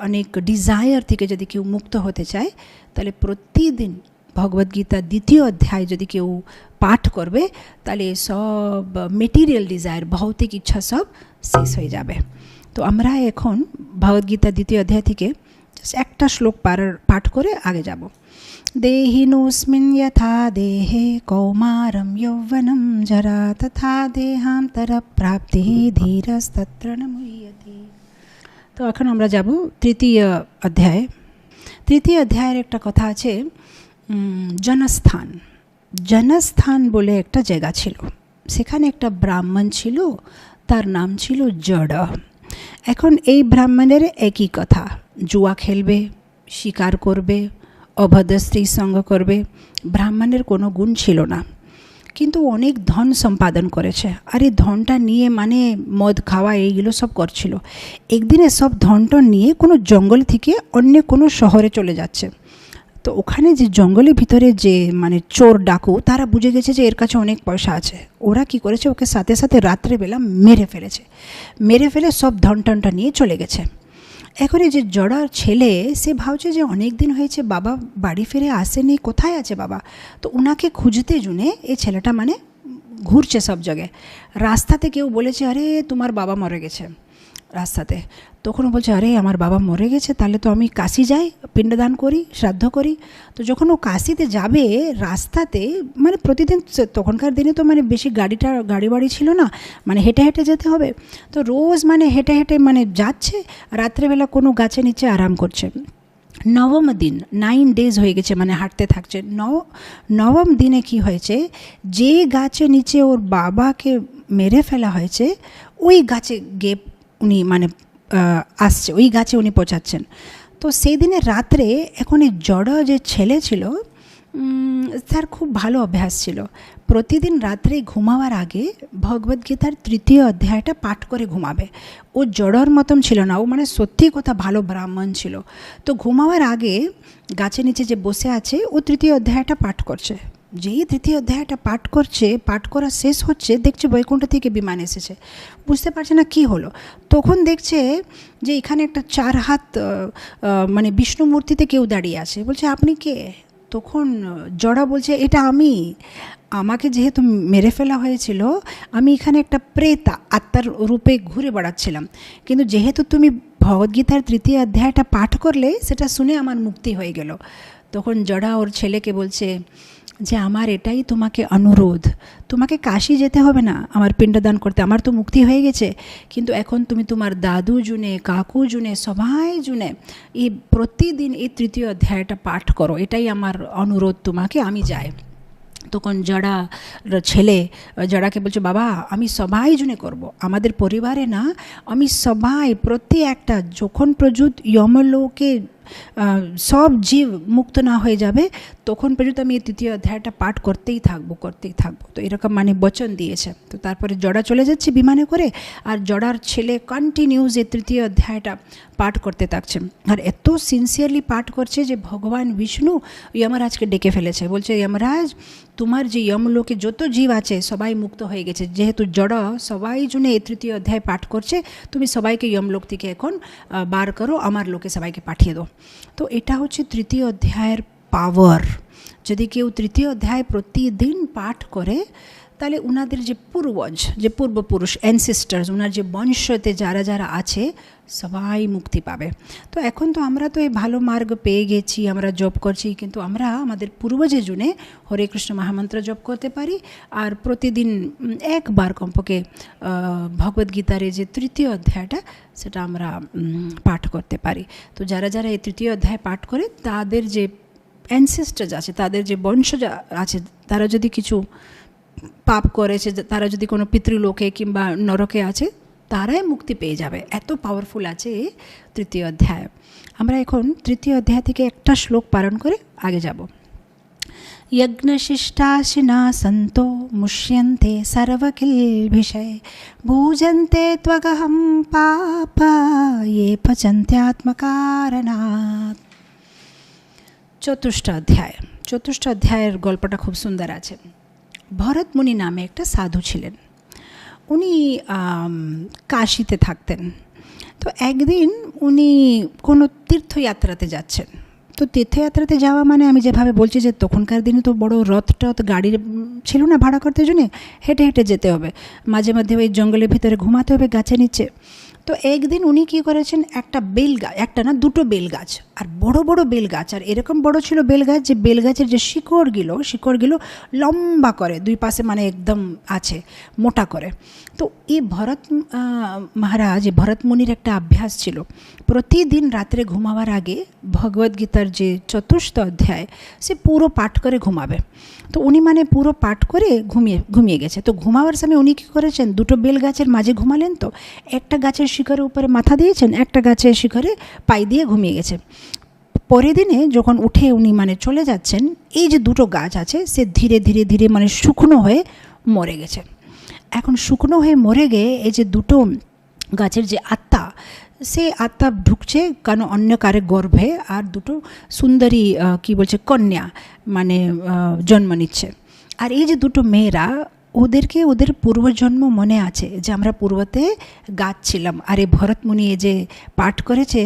অনেক ডিজায়ার থেকে যদি কেউ মুক্ত হতে চায়, তাহলে প্রতিদিন ভগবদ্গীতা দ্বিতীয় অধ্যায় যদি কেউ পাঠ করবে, তাহলে সব মেটেরিয়াল ডিজায়ার, ভৌতিক ইচ্ছা সব শেষ হয়ে যাবে। তো আমরা এখন ভগবদ্গীতা দ্বিতীয় অধ্যায় থেকে একটা শ্লোক পাঠ করে আগে যাব। দেহিনোস্মিন যথা দেহে কৌমারম যৌবনম জরা তথা দেহান্তর প্রাপ্তি ধীরস্তত্র ন মুহ্যতি। তো এখন আমরা যাব তৃতীয় অধ্যায়ে। তৃতীয় অধ্যায়ের একটা কথা আছে, জনস্থান বলে একটা জায়গা ছিল। সেখানে একটা ব্রাহ্মণ ছিল, তার নাম ছিল জড়। এখন এই ব্রাহ্মণের একই কথা, জুয়া খেলবে, শিকার করবে, অভদ্র স্ত্রীর সঙ্গ করবে। ব্রাহ্মণের কোনো গুণ ছিল না, কিন্তু অনেক ধন সম্পাদন করেছে। আর এই ধনটা নিয়ে মানে মদ খাওয়া এইগুলো সব করছিল। একদিনে সব ধনটা নিয়ে কোনো জঙ্গল থেকে অন্য কোনো শহরে চলে যাচ্ছে। তো ওখানে যে জঙ্গলের ভিতরে যে মানে চোর ডাকু, তারা বুঝে গেছে যে এর কাছে অনেক পয়সা আছে। ওরা কি করেছে, ওকে সাথে সাথে রাত্রেবেলা মেরে ফেলে সব ধনটনটা নিয়ে চলে গেছে। এখন এই যে জড়ার ছেলে, সে ভাবছে যে অনেক দিন হয়েছে বাবা বাড়ি ফিরে আসেনি, কোথায় আছে বাবা। তো ওনাকে খুঁজতে জুনে এই ছেলেটা মানে ঘুরছে সব জায়গায়। রাস্তাতে কেউ বলেছে, আরে তোমার বাবা মরে গেছে রাস্তাতে। তখন বলছে, আরে আমার বাবা মরে গেছে, তাহলে তো আমি কাশি যাই, পিণ্ডদান করি, শ্রাদ্ধ করি। তো যখন ও কাশিতে যাবে, রাস্তাতে মানে প্রতিদিন, তখনকার দিনে তো মানে বেশি গাড়ি বাড়ি ছিল না, মানে হেঁটে হেঁটে যেতে হবে। তো রোজ মানে হেঁটে হেঁটে মানে যাচ্ছে, রাত্রেবেলা কোনো গাছের নিচে আরাম করছে। নবম দিন, 9 days হয়ে গেছে মানে হাঁটতে থাকছে। নবম দিনে কি হয়েছে, যে গাছের নিচে ওর বাবাকে মেরে ফেলা হয়েছে, ওই গাছে গিয়ে উনি মানে আসছে, ওই গাছে উনি পৌঁছাচ্ছেন। তো সেই দিনের রাত্রে এখন এই জড় যে ছেলে ছিল, তার খুব ভালো অভ্যাস ছিল, প্রতিদিন রাত্রে ঘুমাবার আগে ভগবদ্গীতার তৃতীয় অধ্যায়টা পাঠ করে ঘুমাবে। ও জড়র মতন ছিল না, ও মানে সত্যি কথা ভালো ব্রাহ্মণ ছিল। তো ঘুমাবার আগে গাছের নিচে যে বসে আছে, ও তৃতীয় অধ্যায়টা পাঠ করছে। যেই তৃতীয় অধ্যায়টা পাঠ করা শেষ হচ্ছে, দেখছে বৈকুণ্ঠ থেকে বিমান এসেছে। বুঝতে পারছে না কি হলো। তখন দেখছে যে এখানে একটা 4 হাত মানে বিষ্ণু মূর্তিতে কেউ দাঁড়িয়ে আছে। বলছে, আপনি কে? তখন জড়া বলছে, এটা আমাকে যেহেতু মেরে ফেলা হয়েছিল, আমি এখানে একটা প্রেতা আত্মার রূপে ঘুরে বেড়াচ্ছিলাম, কিন্তু যেহেতু তুমি ভগবদ্গীতার তৃতীয় অধ্যায়টা পাঠ করলে, সেটা শুনে আমার মুক্তি হয়ে গেল। তখন জড়া ওর ছেলেকে বলছে যে আমার এটাই তোমাকে অনুরোধ, তোমাকে কাশি যেতে হবে না আমার পিণ্ডদান করতে, আমার তো মুক্তি হয়ে গেছে। কিন্তু এখন তুমি তোমার দাদু জুনে, কাকু জুনে, সবাই জুনে এই প্রতিদিন এই তৃতীয় অধ্যায়টা পাঠ করো, এটাই আমার অনুরোধ তোমাকে, আমি যাই। তখন ছেলে জড়াকে বলছে, বাবা আমি সবাই জুনে করব, আমাদের পরিবারে না, আমি সবাই প্রতি একটা, যখন প্রযুক্ত যমলোকে সব জীব মুক্ত না হয়ে যাবে, তখন পর্যন্ত আমি এই তৃতীয় অধ্যায়টা পাঠ করতেই থাকবো। তো এরকম মানে বচন দিয়েছে। তো তারপরে জড়া চলে যাচ্ছে বিমানে করে, আর জড়ার ছেলে কন্টিনিউজ এই তৃতীয় অধ্যায়টা পাঠ করতে থাকছে। আর এত সিনসিয়ারলি পাঠ করছে যে ভগবান বিষ্ণু যমরাজকে ডেকে ফেলেছে। বলছে, যমরাজ তোমার যে যমলোকে যত জীব আছে সবাই মুক্ত হয়ে গেছে, যেহেতু জড় সবাই জন্য এই তৃতীয় অধ্যায় পাঠ করছে, তুমি সবাইকে যমলোক থেকে এখন বার করো, আমার লোকে সবাইকে পাঠিয়ে দাও। তো এটা হচ্ছে তৃতীয় অধ্যায়ের পাওয়ার। যদি কেউ তৃতীয় অধ্যায় প্রতিদিন পাঠ করে তাহলে ওনাদের যে পূর্বজ, যে পূর্বপুরুষ, অ্যানসেস্টার্স, ওনার যে বংশতে যারা যারা আছে সবাই মুক্তি পাবে। তো এখন তো আমরা তো এই ভালো মার্গ পেয়ে গেছি, আমরা জপ করছি, কিন্তু আমরা আমাদের পূর্বজের জন্যে হরে কৃষ্ণ মহামন্ত্র জপ করতে পারি। আর প্রতিদিন একবার কমপক্ষে ভগবদ্গীতার এই যে তৃতীয় অধ্যায়টা সেটা আমরা পাঠ করতে পারি। তো যারা যারা এই তৃতীয় অধ্যায় পাঠ করে তাদের যে অ্যানসেস্টার্স আছে, তাদের যে বংশজ আছে, তারা যদি কিছু পাপ করেছে, তারা যদি কোনো পিতৃলোকে কিংবা নরকে আছে, তারাই মুক্তি পেয়ে যাবে। এত পাওয়ারফুল আছে এই তৃতীয় অধ্যায়। আমরা এখন তৃতীয় অধ্যায় থেকে একটা শ্লোক পালন করে আগে যাব। यज्ञशिष्टाशिना सन्तो मुष्यन्ते सर्वकिल्बिषये भूजन्ते त्वगहं पापा ये पचन्त्यात्मकारणात्। চতুর্থ অধ্যায়ের গল্পটা খুব সুন্দর আছে। ভরত মুনি নামে একটা সাধু ছিলেন। উনি কাশীতে থাকতেন। তো একদিন উনি কোনো তীর্থযাত্রাতে যাচ্ছেন। তো তীর্থযাত্রাতে যাওয়া মানে আমি যেভাবে বলছি যে তখনকার দিনে তো বড় রথ গাড়ির ছিল না ভাড়া করতে জন্য, হেঁটে হেঁটে যেতে হবে, মাঝে মাঝে ওই জঙ্গলের ভিতরে ঘুমাতে হবে গাছের নিচে। তো একদিন উনি কী করেছেন, একটা বেল গাছ, একটা না দুটো বেল গাছ, আর বড় বড় বেল গাছ, আর এরকম বড় ছিল বেল গাছ যে বেল গাছের যে শিকড়গুলো লম্বা করে, দুই পাশে মানে একদম আছে মোটা করে। তো এই ভরত মহারাজ, ভরত মুনির একটা অভ্যাস ছিল, প্রতিদিন রাত্রে ঘুমাবার আগে ভগবদ্গীতার যে চতুর্থ অধ্যায় সে পুরো পাঠ করে ঘুমাবে। তো উনি মানে পুরো পাঠ করে ঘুমিয়ে গেছে। তো ঘুমাবার সময় উনি কী করেছেন, দুটো বেল গাছের মাঝে ঘুমালেন। তো একটা গাছের শিখরের উপরে মাথা দিয়েছেন, একটা গাছের শিখরে পাই দিয়ে ঘুমিয়ে গেছে। পরের দিনে যখন উঠে উনি মানে চলে যাচ্ছেন, এই যে দুটো গাছ আছে সে ধীরে ধীরে ধীরে মানে শুকনো হয়ে মরে গেছে। এখন শুকনো হয়ে মরে গিয়ে এই যে দুটো গাছের যে আত্মা, সে আত্মা ঢুকছে কারণ অন্য কারে গর্ভে, আর দুটো সুন্দরী কি বলছে কন্যা মানে জন্ম নিচ্ছে। আর এই যে দুটো মেয়েরা, ওদেরকে ওদের পূর্বজন্ম মনে আছে যে আমরা পূর্বতে গাছ ছিলাম, আর এই ভরত মুনি যে পাঠ করেছে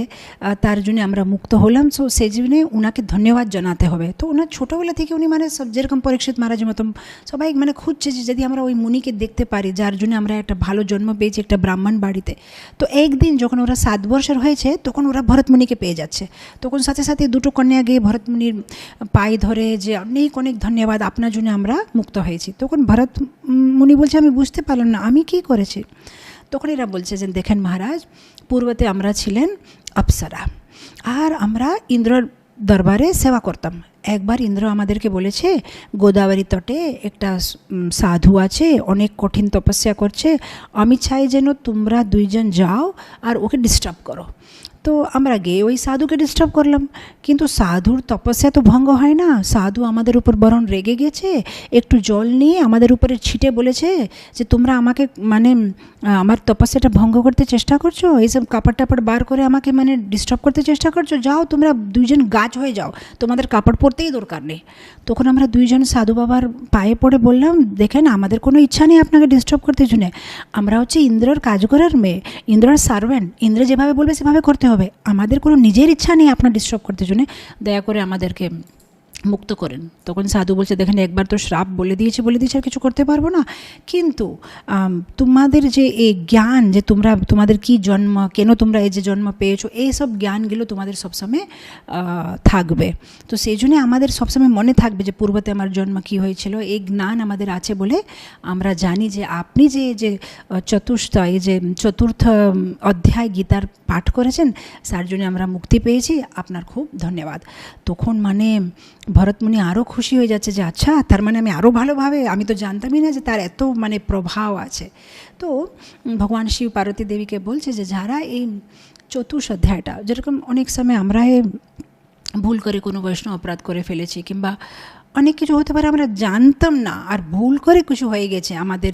তার জন্য আমরা মুক্ত হলাম। সো সেই জন্য ওনাকে ধন্যবাদ জানাতে হবে। তো ওনার ছোটোবেলা থেকে উনি মানে সব যেরকম পরীক্ষিত মহারাজের মতন সবাই মানে খুঁজছে যে যদি আমরা ওই মুনিকে দেখতে পারি যার জন্য আমরা একটা ভালো জন্ম পেয়েছি একটা ব্রাহ্মণ বাড়িতে। তো একদিন যখন ওরা 7 বছর হয়েছে তখন ওরা ভরত মুনিকে পেয়ে যাচ্ছে। তখন সাথে সাথে দুটো কন্যা গিয়ে ভরত মুনির পায়ে ধরে যে অনেক অনেক ধন্যবাদ, আপনার জন্য আমরা মুক্ত হয়েছি। তখন ভরত মুনি বলছে আমি বুঝতে পারলাম না আমি কি করেছি। তখন এরা বলছে যে দেখেন মহারাজ, পূর্বতে আমরা ছিলেন অপ্সরা, আর আমরা ইন্দ্রর দরবারে সেবা করতাম। একবার ইন্দ্র আমাদেরকে বলেছে গোদাবরী তটে একটা সাধু আছে, অনেক কঠিন তপস্যা করছে, আমি চাই যেন তোমরা দুইজন যাও আর ওকে ডিস্টার্ব করো। তো আমরা গিয়ে ওই সাধুকে ডিস্টার্ব করলাম, কিন্তু সাধুর তপস্যা তো ভঙ্গ হয় না। সাধু আমাদের উপর বরং রেগে গেছে, একটু জল নিয়ে আমাদের উপরে ছিটে বলেছে যে তোমরা আমাকে মানে আমার তপস্যাটা ভঙ্গ করতে চেষ্টা করছো, এইসব কাপড় টাপড় বার করে আমাকে মানে ডিস্টার্ব করতে চেষ্টা করছো, যাও তোমরা দুইজন গাছ হয়ে যাও, তোমাদের কাপড় পরতেই দরকার নেই। তখন আমরা দুইজন সাধু বাবার পায়ে পড়ে বললাম দেখেন আমাদের কোনো ইচ্ছা নেই আপনাকে ডিস্টার্ব করতে জন্য, আমরা হচ্ছে ইন্দ্রর কাজ করার মেয়ে, ইন্দ্রর সার্ভেন্ট, ইন্দ্র যেভাবে বলবে সেভাবে করতে হবে, আমাদের কোনো নিজের ইচ্ছা নেই আপনার ডিস্টার্ব করতে জন্য, দয়া করে আমাদেরকে মুক্ত করেন। তখন সাধু বলছে দেখেন একবার তো শ্রাপ বলে দিয়েছে আর কিছু করতে পারবো না, কিন্তু তোমাদের যে এই জ্ঞান যে তোমাদের কি জন্ম, কেন তোমরা এই যে জন্ম পেয়েছো, এই সব জ্ঞানগুলো তোমাদের সবসময় থাকবে। তো সেই জন্য আমাদের সবসময় মনে থাকবে যে পূর্বতে আমার জন্ম কী হয়েছিল, এই জ্ঞান আমাদের আছে বলে আমরা জানি যে আপনি যে চতুর্থ অধ্যায় গীতার পাঠ করেছেন তার জন্য আমরা মুক্তি পেয়েছি, আপনার খুব ধন্যবাদ। তখন মানে ভরতমুনি আরও খুশি হয়ে যাচ্ছে যে আচ্ছা তার মানে আমি আরও ভালোভাবে, আমি তো জানতামই না যে তার এত মানে প্রভাব আছে। তো ভগবান শিব পার্বতী দেবীকে বলছে যে যারা এই চতুর্থ অধ্যায়টা, যেরকম অনেক সময় আমরা ভুল করে কোনো বৈষ্ণব অপরাধ করে ফেলেছি কিংবা অনেক কিছু হতে পারে আমরা জানতাম না আর ভুল করে কিছু হয়ে গেছে, আমাদের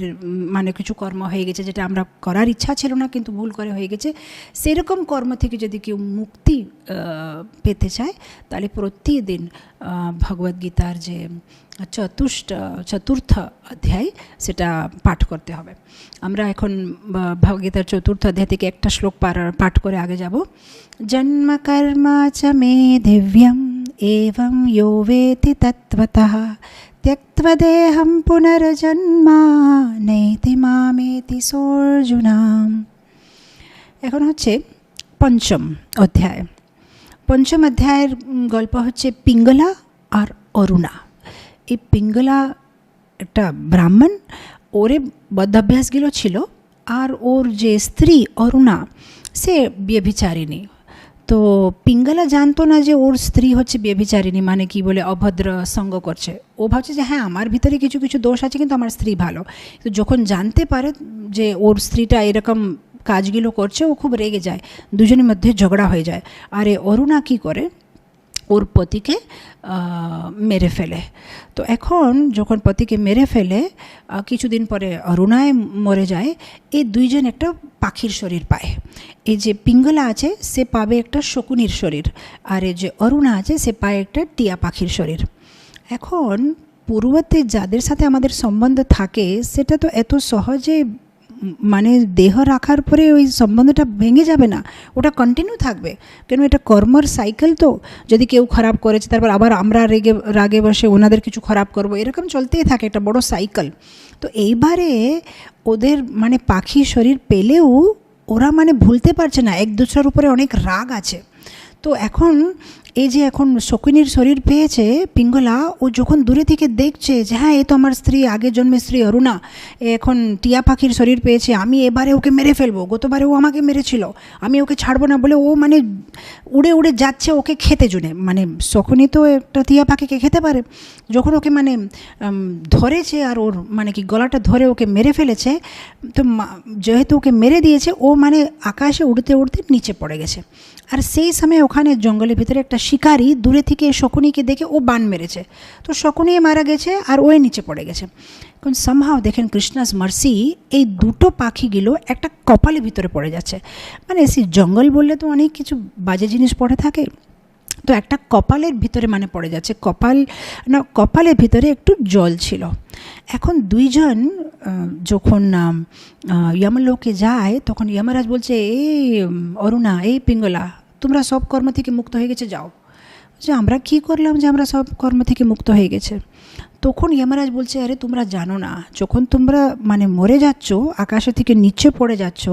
মানে কিছু কর্ম হয়ে গেছে যেটা আমরা করার ইচ্ছা ছিল না কিন্তু ভুল করে হয়ে গেছে, সেরকম কর্ম থেকে যদি কেউ মুক্তি পেতে চায় তাহলে প্রতিদিন ভগবদ্গীতার যে চতুর্থ অধ্যায় সেটা পাঠ করতে হবে। আমরা এখন ভগবদ্গীতার চতুর্থ অধ্যায় থেকে একটা শ্লোক পাঠ করে আগে যাব। জন্ম কর্ম চ মে দিব্যম एवं यो वेति तत्त्वतः त्यक्त्वा देहं पुनर्जन्मा नैति मामेति सोऽर्जुनाम्। এখন হচ্ছে পঞ্চম অধ্যায়। পঞ্চম অধ্যায়ের গল্প হচ্ছে পিঙ্গলা আর অরুণা। এই পিঙ্গলা একটা ব্রাহ্মণ, ওরে বদ্ধাভ্যাসগুলো ছিল, আর ওর যে স্ত্রী অরুণা সে ব্যভিচারিণী। তো পিঙ্গলা জানতো না যে ওর স্ত্রী হচ্ছে ব্যভিচারিণী, মানে কি বলে অভদ্র সঙ্গ করছে। ও ভাবছে যে হ্যাঁ আমার ভিতরে কিছু কিছু দোষ আছে, কিন্তু আমার স্ত্রী ভালো। তো যখন জানতে পারে যে ওর স্ত্রীটা এরকম কাজগুলো করছে, ও খুব রেগে যায়, দুজনের মধ্যে ঝগড়া হয়ে যায়। আর অরুণা কী করে, ওর পতিকে মেরে ফেলে। তো এখন যখন পতিকে মেরে ফেলে, কিছুদিন পরে অরুণায় মরে যায়। এই দুইজন একটা পাখির শরীর পায়। এই যে পিঙ্গলা আছে সে পাবে একটা শকুনির শরীর, আর এই যে অরুণা আছে সে পায় একটা টিয়া পাখির শরীর। এখন পূর্বতে যাদের সাথে আমাদের সম্বন্ধ থাকে সেটা তো এত সহজে মানে দেহ রাখার পরে ওই সম্বন্ধটা ভেঙে যাবে না, ওটা কন্টিনিউ থাকবে। কেন এটা কর্মর সাইকেল। তো যদি কেউ খারাপ করেছে তারপর আবার আমরা রাগে বসে ওনাদের কিছু খারাপ করব, এরকম চলতেই থাকে, একটা বড় সাইকেল। তো এইবারে ওদের মানে পাখি শরীর পেলেও ওরা মানে ভুলতে পারছে না, এক দুসরার উপরে অনেক রাগ আছে। তো এখন এই যে এখন শকুনির শরীর পেয়েছে পিঙ্গলা, ও যখন দূরে থেকে দেখছে যে হ্যাঁ এ তো আমার স্ত্রী, আগের জন্মের স্ত্রী অরুণা, এখন টিয়া পাখির শরীর পেয়েছে, আমি এবারে ওকে মেরে ফেলবো, গতবারে ও আমাকে মেরেছিল, আমি ওকে ছাড়বো না বলে ও মানে উড়ে উড়ে যাচ্ছে ওকে খেতে জন্য। মানে শকুনি তো একটা টিয়া পাখিকে খেতে পারে। যখন ওকে মানে ধরেছে আর ওর মানে কি গলাটা ধরে ওকে মেরে ফেলেছে, তো যেহেতু ওকে মেরে দিয়েছে, ও মানে আকাশে উড়তে উড়তে নিচে পড়ে গেছে। আর সেই সময় ওখানে জঙ্গলের ভিতরে একটা শিকারি দূরে থেকে শকুনিকে দেখে ও বান মেরেছে, তো শকুনি মারা গেছে আর ওই নিচে পড়ে গেছে। কারণ সামহাও দেখেন কৃষ্ণাস মার্সি, এই দুটো পাখিগুলো একটা কপালের ভিতরে পড়ে যাচ্ছে। মানে সেই জঙ্গল বললে তো অনেক কিছু বাজে জিনিস পড়ে থাকে, তো একটা কপালের ভিতরে মানে পড়ে যাচ্ছে। কপালের ভিতরে একটু জল ছিল। এখন দুইজন যখন যমলোকে যায় তখন যমরাজ বলছে, এই অরুণা, এই পিঙ্গলা, তোমরা সব কর্ম থেকে মুক্ত হয়ে গেছে, যাও। যে আমরা কি করলাম যে আমরা সব কর্ম থেকে মুক্ত হয়ে গেছে? তখন যমরাজ বলছে, আরে তোমরা জানো না, যখন তোমরা মানে মরে যাচ্ছ, আকাশে থেকে নিচে পড়ে যাচ্ছ,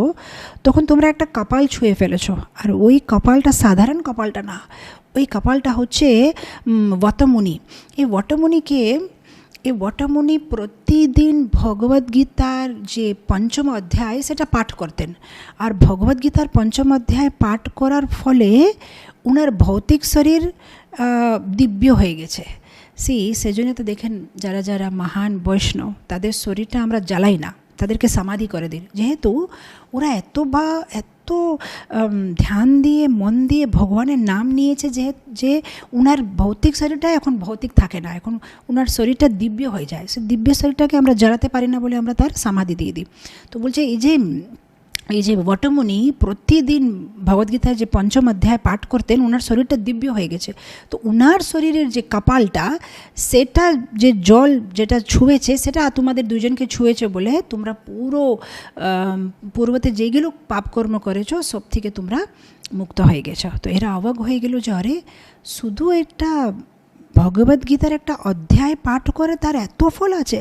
তখন তোমরা একটা কপাল ছুঁয়ে ফেলেছো। আর ওই কপালটা সাধারণ কপালটা না, ওই কপালটা হচ্ছে বটমুনি। এই বটমুনি প্রতিদিন ভগবদ্গীতার যে পঞ্চম অধ্যায় সেটা পাঠ করতেন। আর ভগবদ্গীতার পঞ্চম অধ্যায় পাঠ করার ফলে ওনার ভৌতিক শরীর দিব্য হয়ে গেছে। সেজন্য তো দেখেন যারা যারা মহান বৈষ্ণব তাদের শরীরটা আমরা জ্বালাই না, তাদেরকে সমাধি করে দিন, যেহেতু ওরা এত ধ্যান দিয়ে মন দিয়ে ভগবানের নাম নিয়েছে যে ওনার ভৌতিক শরীরটা এখন ভৌতিক থাকে না, এখন ওনার শরীরটা দিব্য হয়ে যায়। সে দিব্য শরীরটাকে আমরা জ্বালাতে পারি না বলে আমরা তার সমাধি দিয়ে দিই। তো বলছে এই যে বটমুনি প্রতিদিন ভগবদ্গীতার যে পঞ্চম অধ্যায় পাঠ করতেন, ওনার শরীরটা দিব্য হয়ে গেছে। তো ওনার শরীরের যে কপালটা, সেটা যে জল যেটা ছুঁয়েছে, সেটা তোমাদের দুজনকে ছুঁয়েছে বলে তোমরা পুরো পূর্বতে যেগুলো পাপকর্ম করেছো সব থেকে তোমরা মুক্ত হয়ে গেছো। তো এরা অবাক হয়ে গেল যে আরে শুধু একটা ভগবদ্গীতার একটা অধ্যায় পাঠ করে তার এত ফল আছে।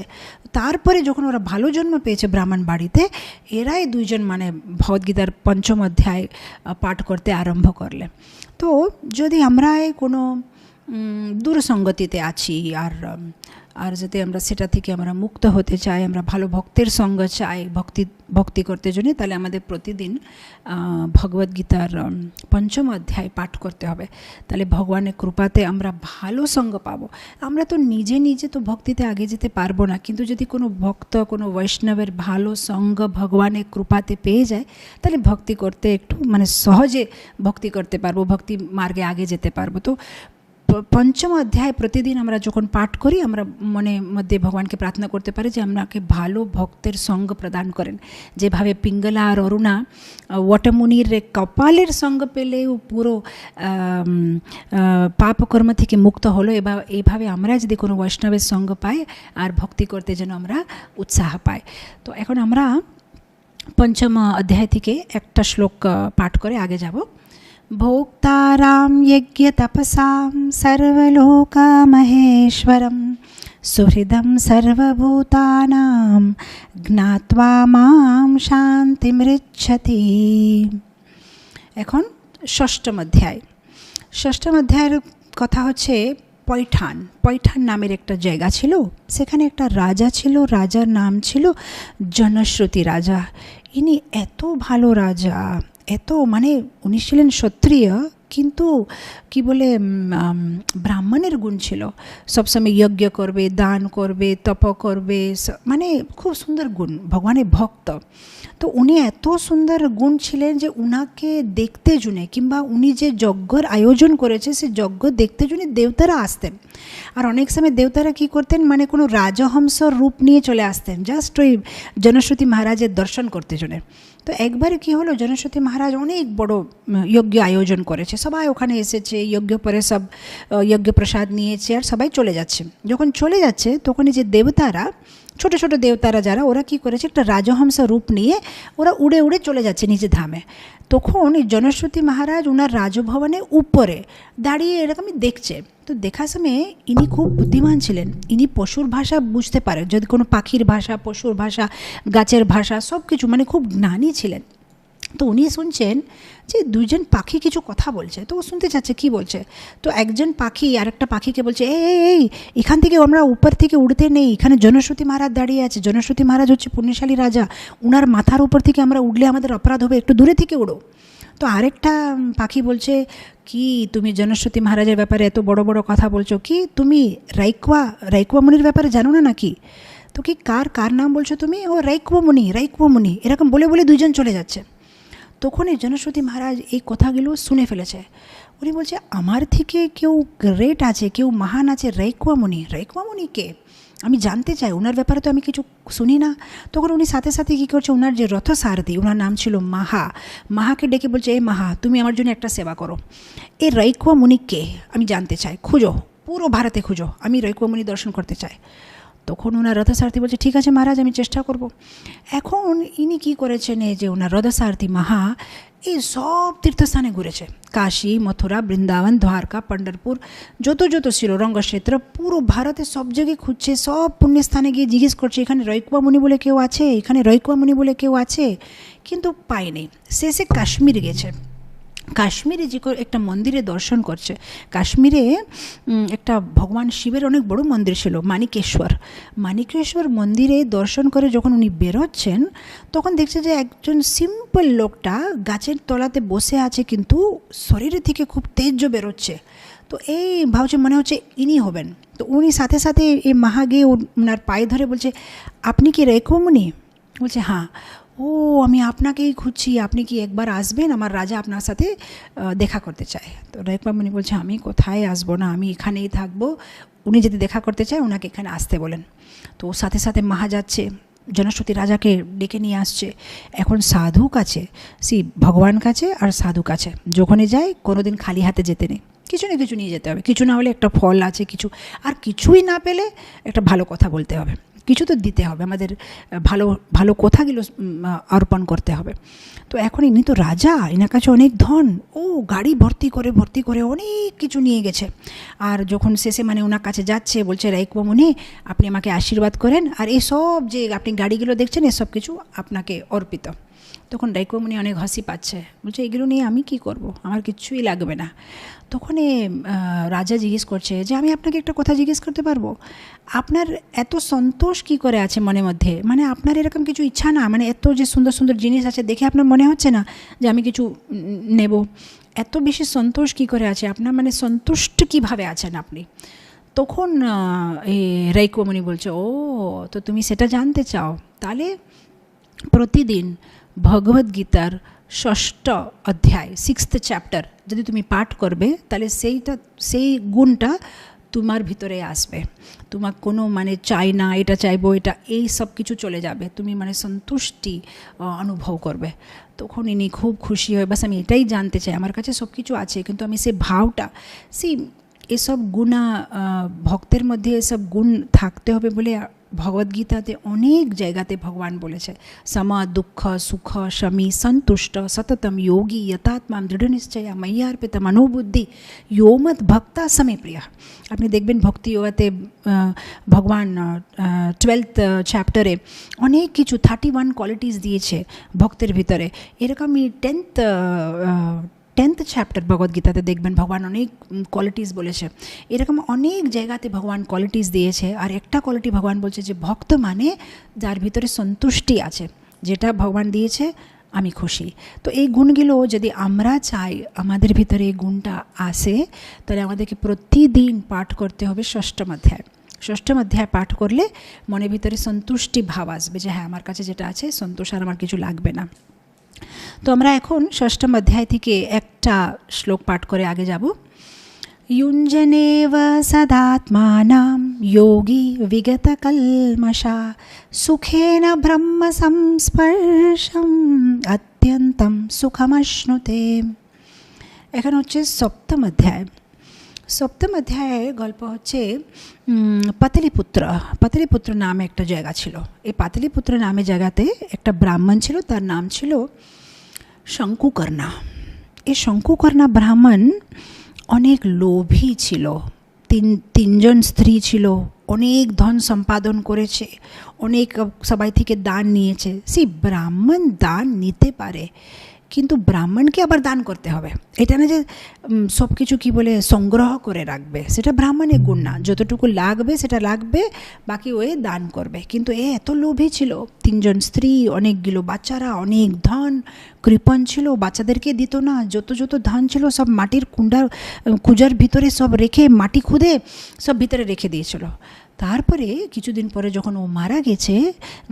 তারপরে যখন ওরা ভালো জন্ম পেয়েছে ব্রাহ্মণ বাড়িতে, এরাই দুইজন মানে ভগবদ্গীতার পঞ্চম অধ্যায় পাঠ করতে আরম্ভ করলে। তো যদি আমরা কোনো দূরসঙ্গতিতে আছি আর যাতে আমরা সেটা থেকে আমরা মুক্ত হতে চাই, আমরা ভালো ভক্তের সঙ্গ চাই ভক্তি করতে জন্য, তাহলে আমাদের প্রতিদিন ভগবদ্গীতার পঞ্চম অধ্যায় পাঠ করতে হবে। তাহলে ভগবানের কৃপাতে আমরা ভালো সঙ্গ পাবো। আমরা তো নিজে তো ভক্তিতে আগে যেতে পারবো না, কিন্তু যদি কোনো ভক্ত কোনো বৈষ্ণবের ভালো সঙ্গ ভগবানের কৃপাতে পেয়ে যায়, তাহলে ভক্তি করতে একটু মানে সহজে ভক্তি করতে পারবো, ভক্তি মার্গে আগে যেতে পারবো। তো পঞ্চম অধ্যায় প্রতিদিন আমরা যখন পাঠ করি, আমরা মনে মধ্যে ভগবানকে প্রার্থনা করতে পারি যে আমাকে ভালো ভক্তের সঙ্গ প্রদান করেন। যেভাবে পিঙ্গলা আর অরুণা ওয়াটামুনির কপালের সঙ্গ পেলেও পুরো পাপকর্ম থেকে মুক্ত হলো, এইভাবে আমরা যদি কোনো বৈষ্ণবের সঙ্গ পাই আর ভক্তি করতে যেন আমরা উৎসাহ পাই। তো এখন আমরা পঞ্চম অধ্যায় থেকে একটা শ্লোক পাঠ করে আগে যাব। भोक्तारां यज्ञतपसां सर्वलोकमहेश्वरं सुहृदं सर्वभूतानां ज्ञात्वा मां शान्तिमृच्छति। এখন ষষ্ঠম অধ্যায়। ষষ্ঠম অধ্যায়ের কথা হচ্ছে পৈঠান। পৈঠান নামের একটা জায়গা ছিল, সেখানে একটা রাজা ছিল, রাজার নাম ছিল জনশ্রুতি রাজা। ইনি এত ভালো রাজা, এত মানে উনি ছিলেন ক্ষত্রিয়, কিন্তু কি বলে ব্রাহ্মণের গুণ ছিল, সবসময় যজ্ঞ করবে, দান করবে, তপ করবে, মানে খুব সুন্দর গুণ, ভগবানের ভক্ত। তো উনি এত সুন্দর গুণ ছিলেন যে উনাকে দেখতে জুনে কিংবা উনি যে যজ্ঞর আয়োজন করেছে সে যজ্ঞ দেখতে জুনে দেবতারা আসতেন। আর অনেক সময় দেবতারা কি করতেন, মানে কোনো রাজহংসর রূপ নিয়ে চলে আসতেন জাস্ট ওই জনশ্রুতি মহারাজের দর্শন করতে জন্য। তো একবারে কি হলো, জনশ্রুতি মহারাজ অনেক বড় যজ্ঞ আয়োজন করেছে, সবাই ওখানে এসেছে, যজ্ঞ পরে সব যজ্ঞ প্রসাদ নিয়েছে আর সবাই চলে যাচ্ছে। যখন চলে যাচ্ছে তখন এই যে দেবতারা, ছোটো ছোটো দেবতারা যারা, ওরা কি করেছে, একটা রাজহংস রূপ নিয়ে ওরা উড়ে উড়ে চলে যাচ্ছে নিজের ধামে। তখন এই জনশ্রুতি মহারাজ ওনার রাজভবনের উপরে দাঁড়িয়ে এরকমই দেখছে। তো দেখার সময় ইনি খুব বুদ্ধিমান ছিলেন, ইনি পশুর ভাষা বুঝতে পারেন, যদি কোনো পাখির ভাষা, পশুর ভাষা, গাছের ভাষা, সব কিছু, মানে খুব জ্ঞানী ছিলেন। তো উনি শুনছেন যে দুইজন পাখি কিছু কথা বলছে, তো ও শুনতে চাচ্ছে কী বলছে। তো একজন পাখি আরেকটা পাখিকে বলছে, এই এখান থেকে আমরা উপর থেকে উড়তে নেই, এখানে জনশ্রুতি মহারাজ দাঁড়িয়ে আছে, জনশ্রুতি মহারাজ হচ্ছে পুণ্যশালী রাজা, উনার মাথার উপর থেকে আমরা উঠলে আমাদের অপরাধ হবে, একটু দূরে থেকে উড়ো। তো আরেকটা পাখি বলছে, কি তুমি জনশ্রুতি মহারাজের ব্যাপারে এত বড় বড় কথা বলছো, কি তুমি রাইকুয়া মুনির ব্যাপারে জানো না নাকি? তো কি কার নাম বলছো তুমি? ও রাইকুয়া মুনি, এরকম বলে বলে দুইজন চলে যাচ্ছে। তখন এই জনশ্রুতি মহারাজ এই কথাগুলো শুনে ফেলেছে। উনি বলছে, আমার থেকে কেউ গ্রেট আছে, কেউ মহান আছে, রাইকুয়া মুনি কে? আমি জানতে চাই, ওনার ব্যাপারে তো আমি কিছু শুনি না। তখন উনি সাথে সাথে কী করছে, ওনার যে রথসারথি, ওনার নাম ছিল মাহাকে ডেকে বলছে, এই মাহা, তুমি আমার জন্য একটা সেবা করো, এই রাইকুয়া মুনি কে আমি জানতে চাই, খুঁজো, পুরো ভারতে খুঁজো, আমি রাইকুয়া মুনি দর্শন করতে চাই। তখন ওনার রথসারথি বলছে, ঠিক আছে মহারাজ, আমি চেষ্টা করব। এখন ইনি কী করেছেন, এই যে ওনার রথসারথি মাহা এই সব তীর্থস্থানে ঘুরেছে, কাশী, মথুরা, বৃন্দাবন, দ্বারকা, পণ্ঢরপুর, যত ছিল রঙ্গক্ষেত্র, পুরো ভারতে সব জায়গায় খুঁজছে, সব পুণ্যস্থানে গিয়ে জিজ্ঞেস করছে, এখানে রাইকুয়া মুনি বলে কেউ আছে, এখানে রাইকুয়া মুনি বলে কেউ আছে, কিন্তু পায়নি। শেষে কাশ্মীর গেছে। কাশ্মীরে যে একটা মন্দিরে দর্শন করছে, কাশ্মীরে একটা ভগবান শিবের অনেক বড় মন্দির ছিল, মানিকেশ্বর মন্দিরে দর্শন করে যখন উনি বেরোচ্ছেন, তখন দেখছে যে একজন সিম্পল লোকটা গাছের তলাতে বসে আছে, কিন্তু শরীরে থেকে খুব তেজ বেরোচ্ছে। তো এই ভাবছে, মনে হচ্ছে ইনি হবেন। তো উনি সাথে সাথে এই মাহা গিয়ে ওনার পায়ে ধরে বলছে, আপনি কি রাইকুয়া মুনি? বলছে, হ্যাঁ। ও, আমি আপনাকেই খুঁজছি, আপনি কি একবার আসবেন, আমার রাজা আপনার সাথে দেখা করতে চায়। তো রাইকুয়া মুনি বলছে, আমি কোথায় আসবো না, আমি এখানেই থাকবো, উনি যদি দেখা করতে চায় ওনাকে এখানে আসতে বলেন। তো সাথে সাথে মাহা যাচ্ছে, জনশ্রুতি রাজাকে ডেকে নিয়ে আসছে। এখন সাধু কাছে, ভগবান কাছে আর সাধু কাছে যখনই যায়, কোনোদিন খালি হাতে যেতে নেই, কিছু না কিছু নিয়ে যেতে হবে, কিছু না হলে একটা ফল আছে কিছু, আর কিছুই না পেলে একটা ভালো কথা বলতে হবে, কিছু তো দিতে হবে, আমাদের ভালো ভালো কথাগুলো অর্পণ করতে হবে। তো এখন ইনি তো রাজা, এনার কাছে অনেক ধন, ও গাড়ি ভর্তি করে অনেক কিছু নিয়ে গেছে। আর যখন শেষে মানে ওনার কাছে যাচ্ছে, বলছে, রাইকুয়া মুনি, আপনি আমাকে আশীর্বাদ করেন, আর এসব যে আপনি গাড়িগুলো দেখছেন এসব কিছু আপনাকে অর্পিত। তখন রাইকুয়া মুনি অনেক হাসি পাচ্ছে, বলছে, এগুলো নিয়ে আমি কি করব, আমার কিচ্ছুই লাগবে না। তখন রাজা জিজ্ঞেস করছে যে, আমি আপনাকে একটা কথা জিজ্ঞেস করতে পারবো, আপনার এত সন্তোষ কি করে আছে মনের মধ্যে, মানে আপনার এরকম কিছু ইচ্ছা না, মানে এত যে সুন্দর সুন্দর জিনিস আছে দেখে আপনার মনে হচ্ছে না যে আমি কিছু নেব, এত বেশি সন্তোষ কি করে আছে আপনার, মানে সন্তুষ্ট কিভাবে আছেন আপনি? তখন এই রাইকুয়া মুনি বলছে, ও, তো তুমি সেটা জানতে চাও, তাহলে প্রতিদিন ভগবদ্গীতার 6ষ্ঠ অধ্যায় 6th চ্যাপ্টার যদি তুমি পাঠ করবে, তাহলে সেই গুণটা তোমার ভিতরে আসবে, তোমার কোনো মানে চাই না, এটা চাইবো, এটা এই সব কিছু চলে যাবে, তুমি মানে সন্তুষ্টি অনুভব করবে। তখন ইনি খুব খুশি হয়, বাস আমি এটাই জানতে চাই, আমার কাছে সব কিছু আছে, কিন্তু আমি সে ভাবটা, এসব গুণা ভক্তের মধ্যে এসব গুণ থাকতে হবে বলে ভগবদ্গীতাতে অনেক জায়গাতে ভগবান বলেছে সম দুঃখ সুখ শমী সন্তুষ্ট সততম যোগী যথাত্মাম দৃঢ় নিশ্চয়া ময়্যার্পিত মনোবুদ্ধি योमत भक्ता समय प्रिय। আপনি দেখবেন ভক্তি যোগাতে ভগবান 12th চ্যাপ্টারে অনেক কিছু 31 কোয়ালিটিস দিয়েছে ভক্তের ভিতরে। এরকমই 10th চ্যাপ্টার ভগবদ্গীতাতে দেখবেন ভগবান অনেক কোয়ালিটিস বলেছে। এরকম অনেক জায়গাতে ভগবান কোয়ালিটিস দিয়েছে। আর একটা কোয়ালিটি ভগবান বলছে যে ভক্ত মানে যার ভিতরে সন্তুষ্টি আছে, যেটা ভগবান দিয়েছে আমি খুশি। তো এই গুণগুলো যদি আমরা চাই আমাদের ভিতরে এই গুণটা আসে, তাহলে আমাদেরকে প্রতিদিন পাঠ করতে হবে ষষ্ঠম অধ্যায়। ষষ্ঠম অধ্যায় পাঠ করলে মনের ভিতরে সন্তুষ্টি ভাব আসবে যে হ্যাঁ আমার কাছে যেটা আছে সন্তোষ, আর আমার কিছু লাগবে না। তো আমরা এখন ষষ্ঠম অধ্যায় থেকে একটা শ্লোক পাঠ করে আগে যাব। युञ्जनेव सदात्मानं योगी विगतकल्मषा सुखेन ब्रह्मसंस्पर्शम् अत्यन्तं सुखमश्नुते। এখন হচ্ছে সপ্তম অধ্যায়। সপ্তম অধ্যায়ে গল্প হচ্ছে পাতলিপুত্র। পাতলিপুত্র নামে একটা জায়গা ছিল। এই পাতলিপুত্র নামে জায়গাতে একটা ব্রাহ্মণ ছিল, তার নাম ছিল শঙ্কুকর্ণা। এই শঙ্কুকর্ণা ব্রাহ্মণ অনেক লোভী ছিল। তিনজন স্ত্রী ছিল, অনেক ধন সম্পাদন করেছে, অনেক সবাই থেকে দান নিয়েছে। সেই ব্রাহ্মণ দান নিতে পারে, কিন্তু ব্রাহ্মণকে আবার দান করতে হবে। এটা না যে সব কিছু কী বলে সংগ্রহ করে রাখবে, সেটা ব্রাহ্মণের গুণ না। যতটুকু লাগবে সেটা লাগবে, বাকি ওই দান করবে। কিন্তু এত লোভী ছিল, তিনজন স্ত্রী, অনেকগুলো বাচ্চারা, অনেক ধন, কৃপণ ছিল, বাচ্চাদেরকে দিত না। যত ধন ছিল সব মাটির কুজার ভিতরে সব রেখে, মাটি খুদে সব ভিতরে রেখে দিয়েছিল। তারপরে কিছুদিন পরে যখন ও মারা গেছে,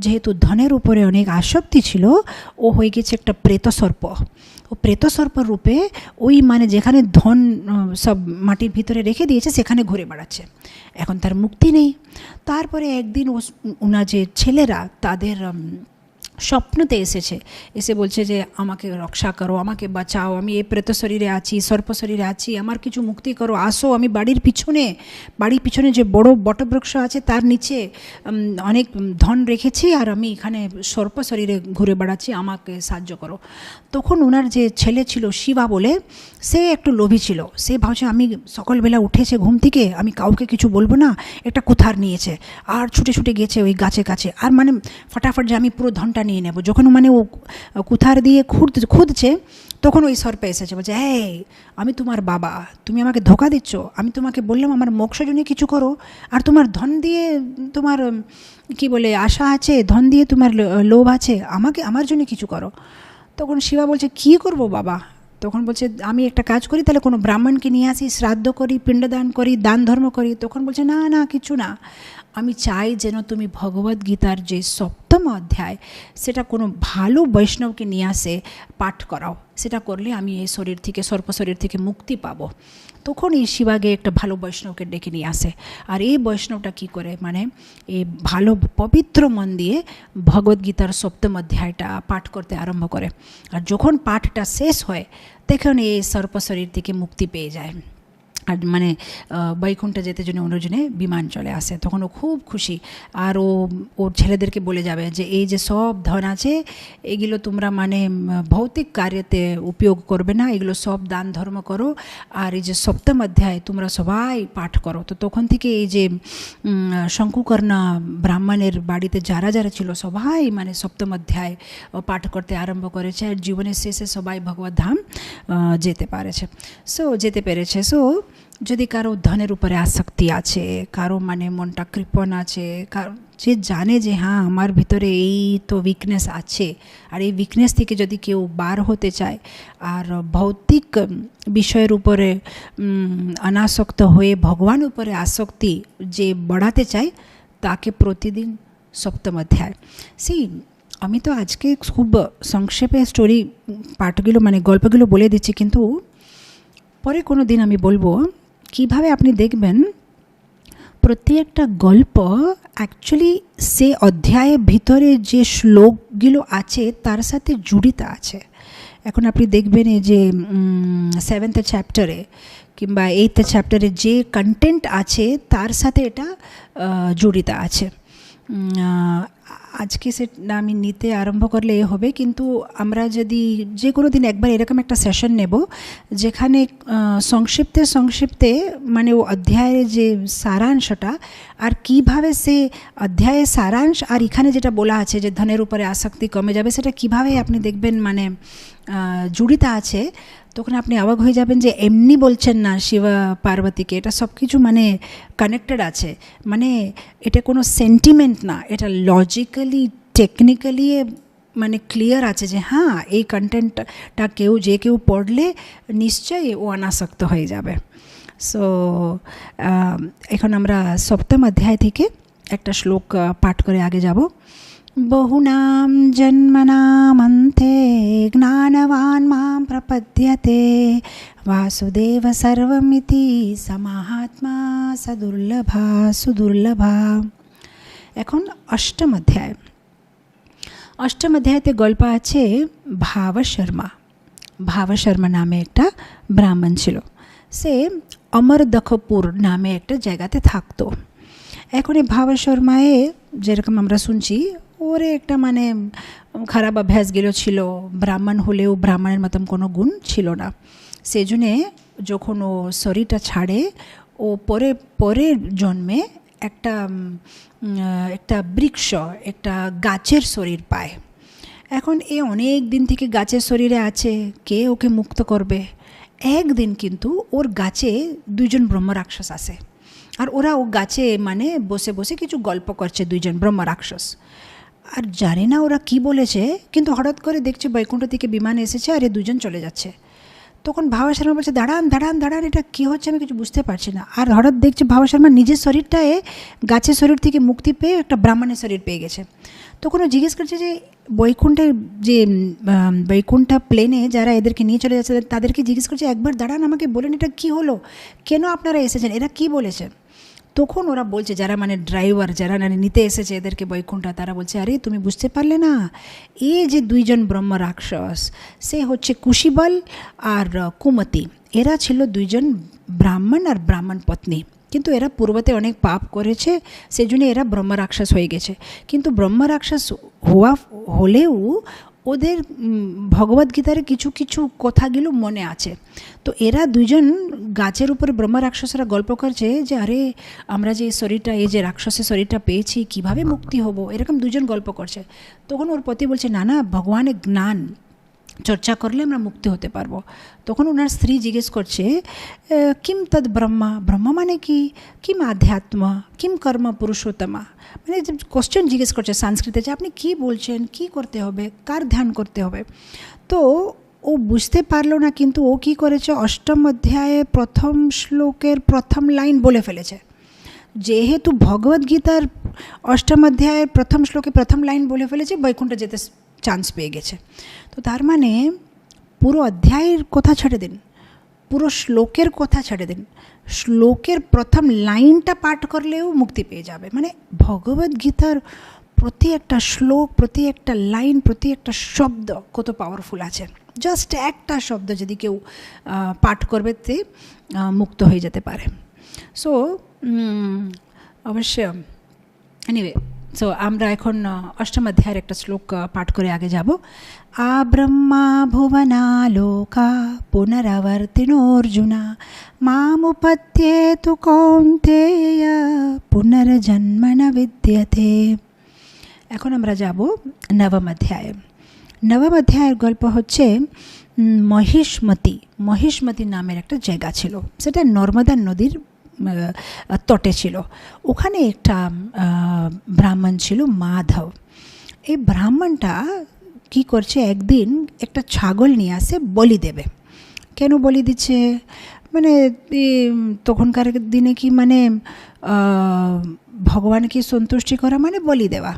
যেহেতু ধনের উপরে অনেক আসক্তি ছিল, ও হয়ে গেছে একটা প্রেতসর্প। ও প্রেতসর্প রূপে ওই মানে যেখানে ধন সব মাটির ভিতরে রেখে দিয়েছে সেখানে ঘুরে বেড়াচ্ছে। এখন তার মুক্তি নেই। তারপরে একদিন ওনার যে ছেলেরা তাদের স্বপ্নতে এসে বলছে যে আমাকে রক্ষা করো, আমাকে বাঁচাও, আমি এই প্রেত শরীরে আছি, সর্প শরীরে আছি, আমার কিছু মুক্তি করো, আসো। আমি বাড়ির পিছনে যে বড় বটবৃক্ষ আছে তার নিচে অনেক ধন রেখেছি, আর আমি এখানে সর্প শরীরে ঘুরে বেড়াচ্ছি, আমাকে সাহায্য করো। তখন ওনার যে ছেলে ছিল শিবা বলে, সে একটু লোভী ছিল। সে ভাবছে আমি সকালবেলা উঠেছে ঘুম থেকে, আমি কাউকে কিছু বলবো না, একটা কুঠার নিয়েছে আর ছুটে গেছে ওই গাছে কাছে, আর মানে ফটাফট যে আমি পুরো ধনটা নিয়ে নেব। যখন মানে ও কুঠার দিয়ে খুঁজছে, তখন ওই সর্পে এসেছে, বলছে এই আমি তোমার বাবা, তুমি আমাকে ধোকা দিচ্ছ। আমি তোমাকে বললাম আমার মোক্ষের জন্য কিছু করো, আর তোমার ধন দিয়ে তোমার কি বলে আশা আছে, ধন দিয়ে তোমার লোভ আছে, আমার জন্য কিছু করো। তখন শিবা বলছে কী করবো বাবা? তখন বলছে আমি একটা কাজ করি, তাহলে কোনো ব্রাহ্মণকে নিয়ে আসি, শ্রাদ্ধ করি, পিণ্ডদান করি, দান ধর্ম করি। তখন বলছে না কিছু না, আমি চাই যেন তুমি ভগবদ্গীতার যে সপ্তম অধ্যায় সেটা কোনো ভালো বৈষ্ণবকে নিয়ে আসে পাঠ করাও। সেটা করলে আমি এই শরীর থেকে, সর্প শরীর থেকে মুক্তি পাবো। তখন এই শিবাগে একটা ভালো বৈষ্ণবকে ডেকে নিয়ে আসে। আর এই বৈষ্ণবটা কী করে, মানে এই ভালো পবিত্র মন দিয়ে ভগবদ্গীতার সপ্তম অধ্যায়টা পাঠ করতে আরম্ভ করে। আর যখন পাঠটা শেষ হয় তখন এই সর্প শরীর থেকে মুক্তি পেয়ে যায়। আর মানে বৈকুণ্ঠে যেতে জন্য অন্যজনে বিমান চলে আসে। তখন ও খুব খুশি। আর ওর ছেলেদেরকে বলে যাবে যে এই যে সব ধন আছে এগুলো তোমরা মানে ভৌতিক কার্যতে উপয়োগ করবে না, এগুলো সব দান ধর্ম করো, আর এই যে সপ্তম অধ্যায় তোমরা সবাই পাঠ করো। তো তখন থেকে এই যে শঙ্কুকর্ণা ব্রাহ্মণের বাড়িতে যারা ছিল সবাই মানে সপ্তম অধ্যায় পাঠ করতে আরম্ভ করেছে। আর জীবনের শেষে সবাই ভগবত ধাম যেতে পেরেছে। সো যদি কারো ধনের উপরে আসক্তি আছে, কারো মানে মনটা কৃপণ আছে, যে জানে যে হ্যাঁ আমার ভিতরে এই তো উইকনেস আছে, আর এই উইকনেস থেকে যদি কেউ বার হতে চায় আর ভৌতিক বিষয়ের উপরে অনাসক্ত হয়ে ভগবান উপরে আসক্তি যে বাড়াতে চায়, তাকে প্রতিদিন সপ্তম অধ্যায়। আমি তো আজকে খুব সংক্ষেপে স্টোরি পাঠগুলো মানে গল্পগুলো বলে দিচ্ছি, কিন্তু পরে কোনো দিন আমি বলবো কিভাবে আপনি দেখবেন প্রত্যেকটা গল্প অ্যাকচুয়ালি সে অধ্যায়ের ভিতরে যে শ্লোকগুলো আছে তার সাথে জড়িত আছে। এখন আপনি দেখবেন এই যে 7th চ্যাপ্টারে কিংবা 8th চ্যাপ্টারে যে কন্টেন্ট আছে তার সাথে এটা জড়িত আছে। আজকে সেটা আমি নিতে আরম্ভ করলে হবে, কিন্তু আমরা যদি যে কোনো দিন একবার এরকম একটা সেশন নেব যেখানে সংক্ষিপ্তে মানে ও অধ্যায়ের যে সারাংশটা আর কিভাবে সে অধ্যায়ের সারাংশ আর এখানে যেটা বলা আছে যে ধনের উপরে আসক্তি কমে যাবে, সেটা কিভাবে আপনি দেখবেন মানে জড়িত আছে, তখন আপনি অবাক হয়ে যাবেন যে এমনি বলছেন না শিব পার্বতীকে, এটা সব কিছু মানে কানেক্টেড আছে, মানে এটা কোনো সেন্টিমেন্ট না, এটা লজিক্যালি টেকনিক্যালি মানে ক্লিয়ার আছে যে হ্যাঁ এই কন্টেন্টটা যে কেউ পড়লে নিশ্চয়ই ও অনাসক্ত হয়ে যাবে। সো এখন আমরা সপ্তম অধ্যায় থেকে একটা শ্লোক পাঠ করে আগে যাব। বহুনাম জন্মনামন্তে জ্ঞানবান মাম প্রপদ্যতে বাসুদেব সর্বমিতি সমাহাত্মা সদুর্লভা সুদুর্লভা। এখন অষ্টম অধ্যায়তে গল্প আছে ভাব শর্মা নামে একটা ব্রাহ্মণ ছিল। সে অমরদখপুর নামে একটা জায়গাতে থাকতো। এখন এই ভাব শর্মায় যেরকম আমরা শুনছি ওর একটা মানে খারাপ অভ্যাসগুলো ছিল, ব্রাহ্মণ হলেও ব্রাহ্মণের মতন কোনো গুণ ছিল না। সেই জন্যে যখন ও শরীরটা ছাড়ে ও পরের জন্মে একটা বৃক্ষ, একটা গাছের শরীর পায়। এখন এ অনেক দিন থেকে গাছের শরীরে আছে, কে ওকে মুক্ত করবে? একদিন কিন্তু ওর গাছে দুইজন ব্রহ্ম রাক্ষস আসে, আর ওরা ও গাছে মানে বসে বসে কিছু গল্প করছে, দুইজন ব্রহ্ম রাক্ষস। আর জানি না ওরা কি বলেছে, কিন্তু হঠাৎ করে দেখছে বৈকুণ্ঠ থেকে বিমান এসেছে আর এ দুজন চলে যাচ্ছে। তখন ভাবা শর্মা বলছে দাঁড়ান, এটা কী হচ্ছে আমি কিছু বুঝতে পারছি না। আর হঠাৎ দেখছে ভাবা শর্মা নিজের শরীরটায় গাছের শরীর থেকে মুক্তি পেয়ে একটা ব্রাহ্মণের শরীর পেয়ে গেছে। তখন ও জিজ্ঞেস করছে যে বৈকুণ্ঠ প্লেনে যারা এদেরকে নিয়ে চলে যাচ্ছে তাদেরকে জিজ্ঞেস করছে একবার দাঁড়ান, আমাকে বলেন এটা কী হলো, কেন আপনারা এসেছেন, এরা কী বলেছে? তখন ওরা বলছে, যারা মানে ড্রাইভার যারা নিতে এসেছে এদেরকে বৈকুণ্ঠ, তারা বলছে আরে তুমি বুঝতে পারলে না, এই যে দুইজন ব্রহ্ম রাক্ষস সে হচ্ছে কুশীবল আর কুমতি, এরা ছিল দুইজন ব্রাহ্মণ আর ব্রাহ্মণ পত্নী, কিন্তু এরা পূর্বতে অনেক পাপ করেছে, সেজন্য এরা ব্রহ্ম রাক্ষস হয়ে গেছে। কিন্তু ব্রহ্ম রাক্ষস হলেও ওদের ভগবদ্গীতার কিছু কিছু কথাগুলো মনে আছে। তো এরা দুজন গাছের উপরে ব্রহ্ম রাক্ষসরা গল্প করছে যে আরে আমরা যে শরীরটা, এই যে রাক্ষসের শরীরটা পেয়েছি, কিভাবে মুক্তি হব, এরকম দুজন গল্প করছে। তখন ওর পতি বলছে না ভগবানের জ্ঞান চর্চা করলে আমরা মুক্তি হতে পারবো। তখন ওনার স্ত্রী জিজ্ঞেস করছে কিম তদ ব্রহ্মা মানে কি, কিম আধ্যাত্ম, কিম কর্ম পুরুষোত্তমা, মানে কোশ্চেন জিজ্ঞেস করছে সংস্কৃতে যে আপনি কি বলছেন, কি করতে হবে, কার ধ্যান করতে হবে। তো ও বুঝতে পারলো না, কিন্তু ও কি করেছে, অষ্টম অধ্যায়ে প্রথম শ্লোকের প্রথম লাইন বলে ফেলেছে। যেহেতু ভগবদ্গীতার অষ্টম অধ্যায়ের প্রথম শ্লোকে প্রথম লাইন বলে ফেলেছে, বৈকুণ্ঠ যেতে চান্স পেয়ে গেছে। তো তার মানে পুরো অধ্যায়ের কথা ছেড়ে দিন, পুরো শ্লোকের কথা ছেড়ে দিন, শ্লোকের প্রথম লাইনটা পাঠ করলেও মুক্তি পেয়ে যাবে। মানে ভগবদ্গীতার প্রতি একটা শ্লোক, প্রতি একটা লাইন, প্রতি একটা শব্দ কত পাওয়ারফুল আছে। জাস্ট একটা শব্দ যদি কেউ পাঠ করবে তে মুক্ত হয়ে যেতে পারে। সো অবশ্যই এনিওয়ে, সো আমরা এখন অষ্টম অধ্যায়ের একটা শ্লোক পাঠ করে আগে যাব। আব্রহ্মা ভুবনালোকা পুনরাবর্তিনোর্জুনা মামুপত্যেতু কৌন্তেয় পুনর্জন্ম ন বিদ্যতে। এখন আমরা যাব নবম অধ্যায়ে। নবম অধ্যায়ের গল্প হচ্ছে মহিষ্মতি নামের একটা জায়গা ছিল, সেটা নর্মদা নদীর তটে ছিল। ওখানে একটা ব্রাহ্মণ ছিল মাধব। এই ব্রাহ্মণটা কি করছে, একদিন একটা ছাগল নিয়ে আসে বলি দেবে। কেন বলি দিচ্ছে, মানে তখনকার দিনে কি মানে ভগবানকে সন্তুষ্টি করা মানে বলি দেওয়া।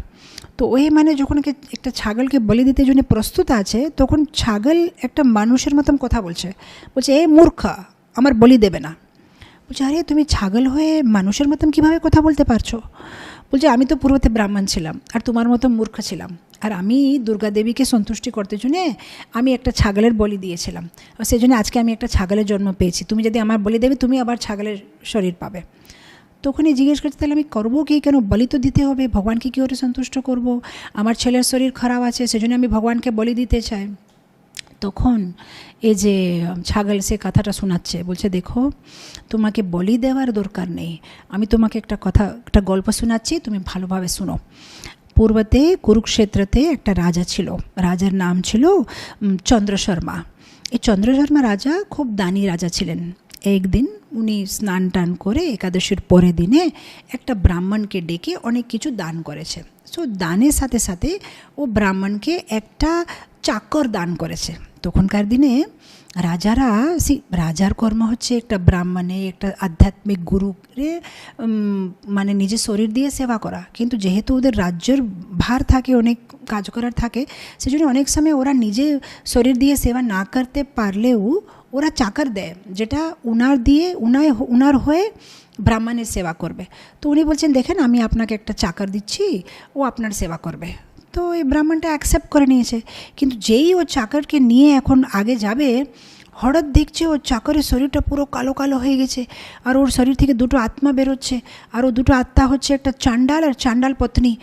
তো ওই মানে যখন একটা ছাগলকে বলি দিতে জন্য প্রস্তুত আছে, তখন ছাগল একটা মানুষের মতন কথা বলছে এ মূর্খ, আমার বলি দেবে না। বলছে আরে তুমি ছাগল হয়ে মানুষের মতন কীভাবে কথা বলতে পারছো? বলছে আমি তো পূর্বতে ব্রাহ্মণ ছিলাম আর তোমার মতো মূর্খ ছিলাম, আর আমি দুর্গা দেবীকে সন্তুষ্টি করতে জন্যে আমি একটা ছাগলের বলি দিয়েছিলাম, সেই জন্য আজকে আমি একটা ছাগলের জন্ম পেয়েছি, তুমি যদি আমার বলি দেবে তুমি আবার ছাগলের শরীর পাবে। তখনই জিজ্ঞেস করছে তাহলে আমি করবো কি, কেন বলি তো দিতে হবে, ভগবানকে কী করে সন্তুষ্ট করব, আমার ছেলের শরীর খারাপ আছে সেজন্য আমি ভগবানকে বলি দিতে চাই। তখন এই যে ছাগল সে কথাটা শোনাচ্ছে, বলছে দেখো তোমাকে বলি দেওয়ার দরকার নেই, আমি তোমাকে একটা গল্প শোনাচ্ছি, তুমি ভালোভাবে শুনো। পূর্বতে কুরুক্ষেত্রতে একটা রাজা ছিল, রাজার নাম ছিল চন্দ্রশর্মা। এই চন্দ্রশর্মা রাজা খুব দানি রাজা ছিলেন। একদিন উনি স্নান টান করে একাদশীর পরের দিনে একটা ব্রাহ্মণকে ডেকে অনেক কিছু দান করেছে। সো দানের সাথে সাথে ও ব্রাহ্মণকে একটা চাকর দান করেছে। তখনকার দিনে রাজার কর্ম হচ্ছে একটা ব্রাহ্মণে একটা আধ্যাত্মিক গুরুকে মানে নিজের শরীর দিয়ে সেবা করা, কিন্তু যেহেতু ওদের রাজ্যের ভার থাকে, অনেক কাজ করার থাকে, সেজন্য অনেক সময় ওরা নিজে শরীর দিয়ে সেবা না করতে পারলেও ওরা চাকর দেয়, যেটা উনার হয়ে ব্রাহ্মণের সেবা করবে। তো উনি বলছেন দেখেন আমি আপনাকে একটা চাকর দিচ্ছি, ও আপনার সেবা করবে। তো এই ব্রাহ্মণটা অ্যাকসেপ্ট করে নিয়েছে। কিন্তু যেই ও চাকরকে নিয়ে এখন আগে যাবে, হঠাৎ দেখছে ওর চাকরের শরীরটা পুরো কালো কালো হয়ে গেছে, আর ওর শরীর থেকে দুটো আত্মা বেরোচ্ছে, আর ও দুটো আত্মা হচ্ছে একটা চাণ্ডাল আর চাণ্ডাল পত্নী।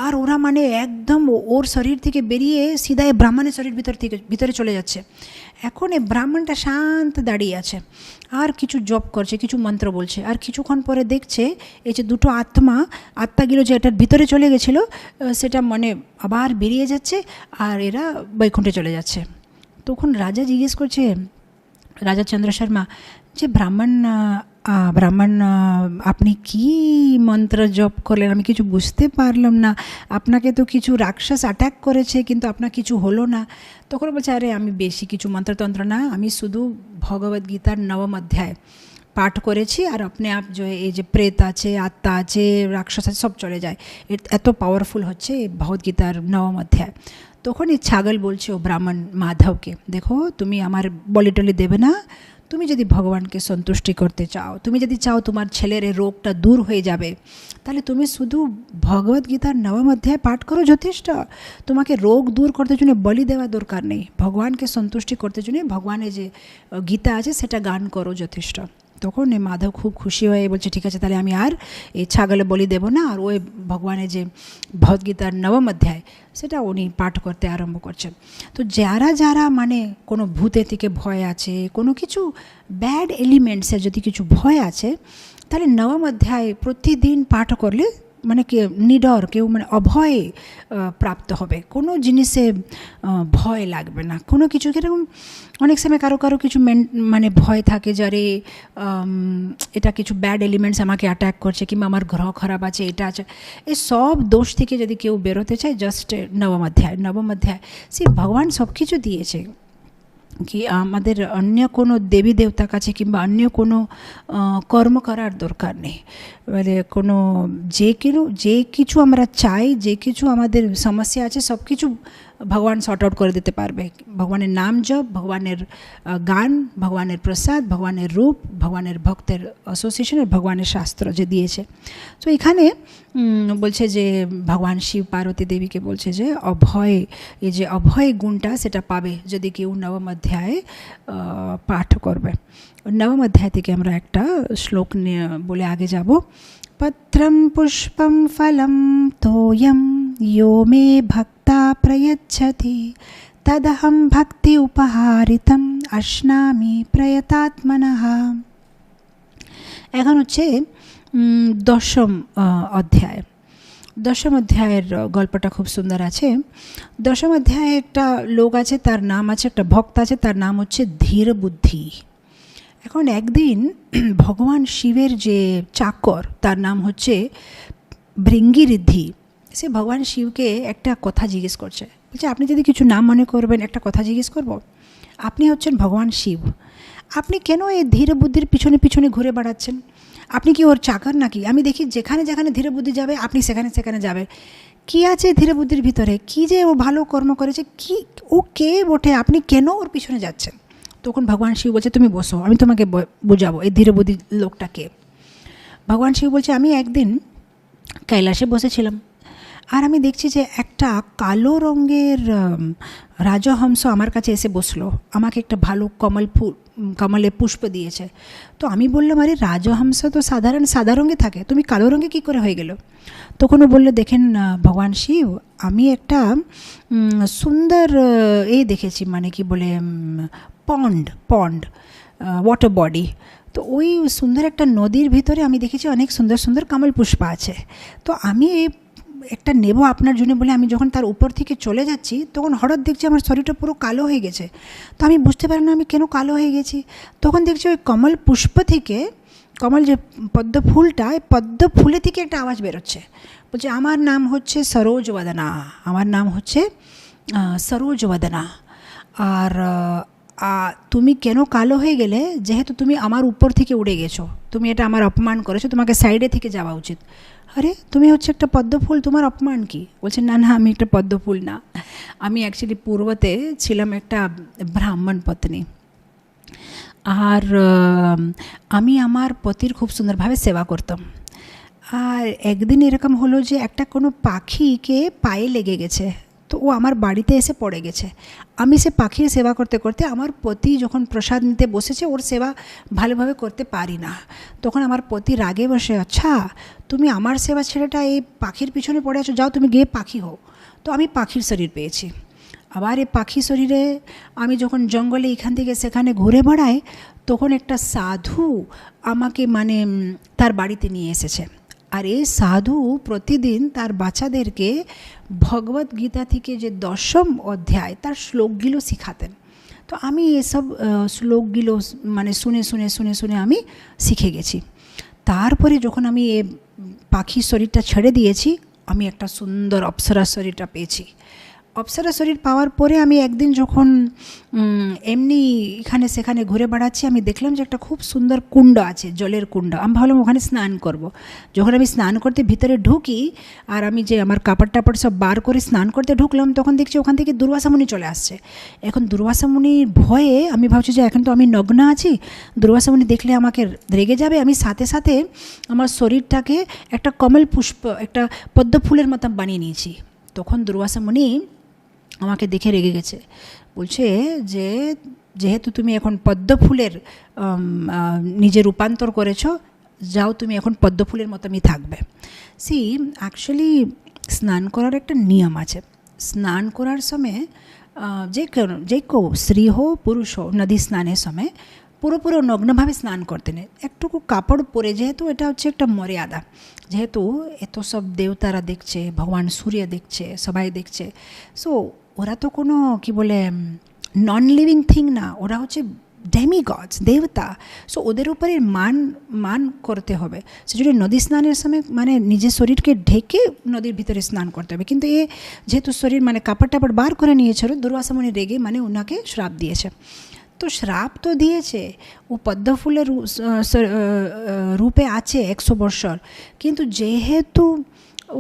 আর ওরা মানে একদম ওর শরীর থেকে বেরিয়ে সিধা এই ব্রাহ্মণের শরীর ভিতরে চলে যাচ্ছে। এখন এই ব্রাহ্মণটা শান্ত দাঁড়িয়ে আছে আর কিছু জপ করছে, কিছু মন্ত্র বলছে, আর কিছুক্ষণ পরে দেখছে এই যে দুটো আত্মাগুলো যে এটার ভিতরে চলে গেছিলো সেটা মানে আবার বেরিয়ে যাচ্ছে, আর এরা বৈকুণ্ঠে চলে যাচ্ছে। তখন রাজা জিজ্ঞেস করছে, রাজা চন্দ্রশর্মা, যে ব্রাহ্মণ আপনি কি মন্ত্র জপ করলেন, আমি কিছু বুঝতে পারলাম না, আপনাকে তো কিছু রাক্ষস অ্যাটাক করেছে কিন্তু আপনার কিছু হলো না। তখন বলছে আরে আমি বেশি কিছু মন্ত্রতন্ত্র না, আমি শুধু ভগবদ্গীতার 9ম অধ্যায় পাঠ করেছি, আর আপনি এই যে প্রেত আছে, আত্মা আছে, রাক্ষস আছে, সব চলে যায়, এত পাওয়ারফুল হচ্ছে ভগবদ্গীতার 9ম অধ্যায়। তখন এই ছাগল বলছে ও ব্রাহ্মণ মাধবকে, দেখো তুমি আমার বলি টলি দেবে না, তুমি যদি ভগবানকে সন্তুষ্টি করতে চাও, তুমি যদি চাও তোমার ছেলের এই রোগটা দূর হয়ে যাবে, তাহলে তুমি শুধু ভগবদ্গীতার 9ম অধ্যায় পাঠ করো, যথেষ্ট। তোমাকে রোগ দূর করতে জন্য বলি দেওয়া দরকার নেই, ভগবানকে সন্তুষ্টি করতে জন্য ভগবানের যে গীতা আছে সেটা গান করো, যথেষ্ট। তখন এই মাধব খুব খুশি হয়ে বলছে ঠিক আছে তাহলে আমি আর এই ছাগলে বলি দেবো না, আর ওই ভগবানের যে ভগবদ্গীতার 9ম অধ্যায় সেটা উনি পাঠ করতে আরম্ভ করছেন। তো যারা মানে কোনো ভূতের থেকে ভয় আছে, কোনো কিছু ব্যাড এলিমেন্টসের যদি কিছু ভয় আছে, তাহলে 9ম অধ্যায় প্রতিদিন পাঠ করলে মানে নিডর কেউ মানে অভয় প্রাপ্ত হবে, কোনো জিনিসে ভয় লাগবে না, কোনো কিছু। কিরকম অনেক সময় কারো কিছু মানে ভয় থাকে, যারে এটা কিছু ব্যাড এলিমেন্টস আমাকে অ্যাটাক করছে, কিংবা আমার গ্রহ খারাপ আছে, এটা আছে, এই সব দোষ থেকে যদি কেউ বেরোতে চায়, জাস্ট 9ম অধ্যায় সে ভগবান সব কিছু দিয়েছে। কি আমাদের অন্য কোনো দেবী দেবতার কাছে কিংবা অন্য কোনো কর্ম করার দরকার নেই, মানে কোনো যে কিছু আমরা চাই, যে কিছু আমাদের সমস্যা আছে, সব কিছু ভগবান সর্ট আউট করে দিতে পারবে। ভগবানের নাম জপ, ভগবানের গান, ভগবানের প্রসাদ, ভগবানের রূপ, ভগবানের ভক্তের অ্যাসোসিয়েশন, ভগবানের শাস্ত্র যে দিয়েছে। তো এখানে বলছে যে ভগবান শিব পার্বতী দেবীকে বলছে যে এই যে অভয় গুণটা সেটা পাবে যদি কেউ 9ম অধ্যায় পাঠ করবে। 9ম অধ্যায় থেকে আমরা একটা শ্লোক বলে আগে যাব। পত্রম পুষ্পম ফলম তোয়ম यो मे भक्ता प्रयच्छति तदहं भक्ति उपहारितम अश्नामि प्रयतात्मनः। এখন হচ্ছে 10ম অধ্যায়। 10ম অধ্যায়ের গল্পটা খুব সুন্দর আছে। 10ম অধ্যায়ে একটা লোক আছে, তার নাম আছে, একটা ভক্ত আছে, তার নাম হচ্ছে ধীর বুদ্ধি। এখন একদিন ভগবান শিবের যে চাকর, তার নাম হচ্ছে ভৃঙ্গিরিদ্ধি, সে ভগবান শিবকে একটা কথা জিজ্ঞেস করছে। বলছে আপনি যদি কিছু না মনে করবেন একটা কথা জিজ্ঞেস করব। আপনি হচ্ছেন ভগবান শিব, আপনি কেন এই ধীর বুদ্ধির পিছনে পিছনে ঘুরে বেড়াচ্ছেন? আপনি কি ওর চাকর নাকি? আমি দেখি যেখানে যেখানে ধীর বুদ্ধি যাবে আপনি সেখানে সেখানে যাবে। কী আছে ধীর বুদ্ধির ভিতরে? কী যে ও ভালো কর্ম করেছে, কি ও কে বটে, আপনি কেন ওর পিছনে যাচ্ছেন? তখন ভগবান শিব বলছে তুমি বসো, আমি তোমাকে বোঝাবো এই ধীর বুদ্ধির লোকটাকে। ভগবান শিব বলছে আমি একদিন কৈলাসে বসেছিলাম, আর আমি দেখছি যে একটা কালো রঙের রাজহংস আমার কাছে এসে বসলো, আমাকে একটা ভালো কমল ফুল কমলে পুষ্প দিয়েছে। তো আমি বললাম, আরে রাজহংস তো সাধারণ সাদা রঙে থাকে, তুমি কালো রঙে কী করে হয়ে গেল? তখন ও বললো, দেখেন ভগবান শিব, আমি একটা সুন্দর দেখেছি, মানে কি বলে পন্ড ওয়াটার বডি। তো ওই সুন্দর একটা নদীর ভিতরে আমি দেখেছি অনেক সুন্দর সুন্দর কমল পুষ্প আছে। তো আমি একটা নেব আপনার জন্য বলে আমি যখন তার উপর থেকে চলে যাচ্ছি, তখন হঠাৎ দেখছি আমার শরীরটা পুরো কালো হয়ে গেছে। তো আমি বুঝতে পারি না আমি কেন কালো হয়ে গেছি। তখন দেখছি ওই কমল পুষ্প থেকে, কমল যে পদ্ম ফুলটা, পদ্ম ফুলে থেকে একটা আওয়াজ বেরোচ্ছে, বলছে আমার নাম হচ্ছে সরোজবদনা, আমার নাম হচ্ছে সরোজবদনা, আর তুমি কেন কালো হয়ে গেলে? যেহেতু তুমি আমার উপর থেকে উড়ে গেছো, তুমি এটা আমার অপমান করেছো, তোমাকে সাইডে থেকে যাওয়া উচিত। আরে তুমি হচ্ছে একটা পদ্মফুল, তোমার অপমান কি? বলছে না না, আমি একটা পদ্মফুল না, আমি অ্যাকচুয়ালি পূর্বতে ছিলাম একটা ব্রাহ্মণ পত্নী, আর আমি আমার পতির খুব সুন্দরভাবে সেবা করতাম। আর একদিন এরকম হলো যে একটা কোনো পাখিকে পায়ে লেগে গেছে, তো ও আমার বাড়িতে এসে পড়ে গেছে। আমি সে পাখির সেবা করতে করতে আমার পতি যখন প্রসাদ নিতে বসেছে, ওর সেবা ভালোভাবে করতে পারি না। তখন আমার পতি রাগে বসে, আচ্ছা তুমি আমার সেবা ছেড়েটা এই পাখির পিছনে পড়ে আছো, যাও তুমি গিয়ে পাখি হও। তো আমি পাখির শরীর পেয়েছি। আবার এই পাখি শরীরে আমি যখন জঙ্গলে এখান থেকে সেখানে ঘুরে বেড়াই, তখন একটা সাধু আমাকে মানে তার বাড়িতে নিয়ে এসেছে। আর এই সাধু প্রতিদিন তার বাচ্চাদেরকে ভগবত গীতা থেকে যে 10ম অধ্যায় তার শ্লোকগুলো শিখাতেন। তো আমি এসব শ্লোকগুলো মানে শুনে শুনে শুনে শুনে আমি শিখে গেছি। তারপরে যখন আমি এ পাখির শরীরটা ছেড়ে দিয়েছি, আমি একটা সুন্দর অপ্সরার শরীরটা পেয়েছি। অপ্সরা শরীর পাওয়ার পরে আমি একদিন যখন এমনি এখানে সেখানে ঘুরে বেড়াচ্ছি, আমি দেখলাম যে একটা খুব সুন্দর কুণ্ড আছে, জলের কুণ্ড। আমি ভাবলাম ওখানে স্নান করব। যখন আমি স্নান করতে ভিতরে ঢুকি, আর আমি যে আমার কাপড় টাপড় সব বার করে স্নান করতে ঢুকলাম, তখন দেখছি ওখান থেকে দুর্বাসা মুনি চলে আসছে। এখন দুর্বাসা মুনির ভয়ে আমি ভাবছি যে এখন তো আমি নগ্ন আছি, দুর্বাসা মুনি দেখলে আমাকে রেগে যাবে। আমি সাথে সাথে আমার শরীরটাকে একটা কমল পুষ্প, একটা পদ্ম ফুলের মতো বানিয়ে নিয়েছি। তখন দুর্বাসা মুনি আমাকে দেখে রেগে গেছে, বলছে যে যেহেতু তুমি এখন পদ্ম ফুলের নিজে রূপান্তর করেছো, যাও তুমি এখন পদ্ম ফুলের মতো আমি থাকবে। অ্যাকচুয়ালি স্নান করার একটা নিয়ম আছে। স্নান করার সময় যে কেউ স্ত্রী হো পুরুষ হো, নদী স্নানের সময় পুরোপুরো নগ্নভাবে স্নান করতে নেই, একটুকু কাপড় পরে, যেহেতু এটা হচ্ছে একটা মর্যাদা, যেহেতু এত সব দেবতারা দেখছে, ভগবান সূর্য দেখছে, সবাই দেখছে। সো ওরা তো কোনো কি বলে নন লিভিং থিং না, ওরা হচ্ছে ডেমিগডস, দেবতা। সো ওদের উপরে মান করতে হবে। সেজন্য নদী স্নানের সময় মানে নিজের শরীরকে ঢেকে নদীর ভিতরে স্নান করতে হবে। কিন্তু এ যেহেতু শরীর মানে কাপড় টাপড় বার করে নিয়েছিল, দুর্বাসা মুনি রেগে মানে ওনাকে শ্রাপ দিয়েছে। তো শ্রাপ তো দিয়েছে, ও পদ্ম ফুলের রূপে আছে 100 বছর, কিন্তু যেহেতু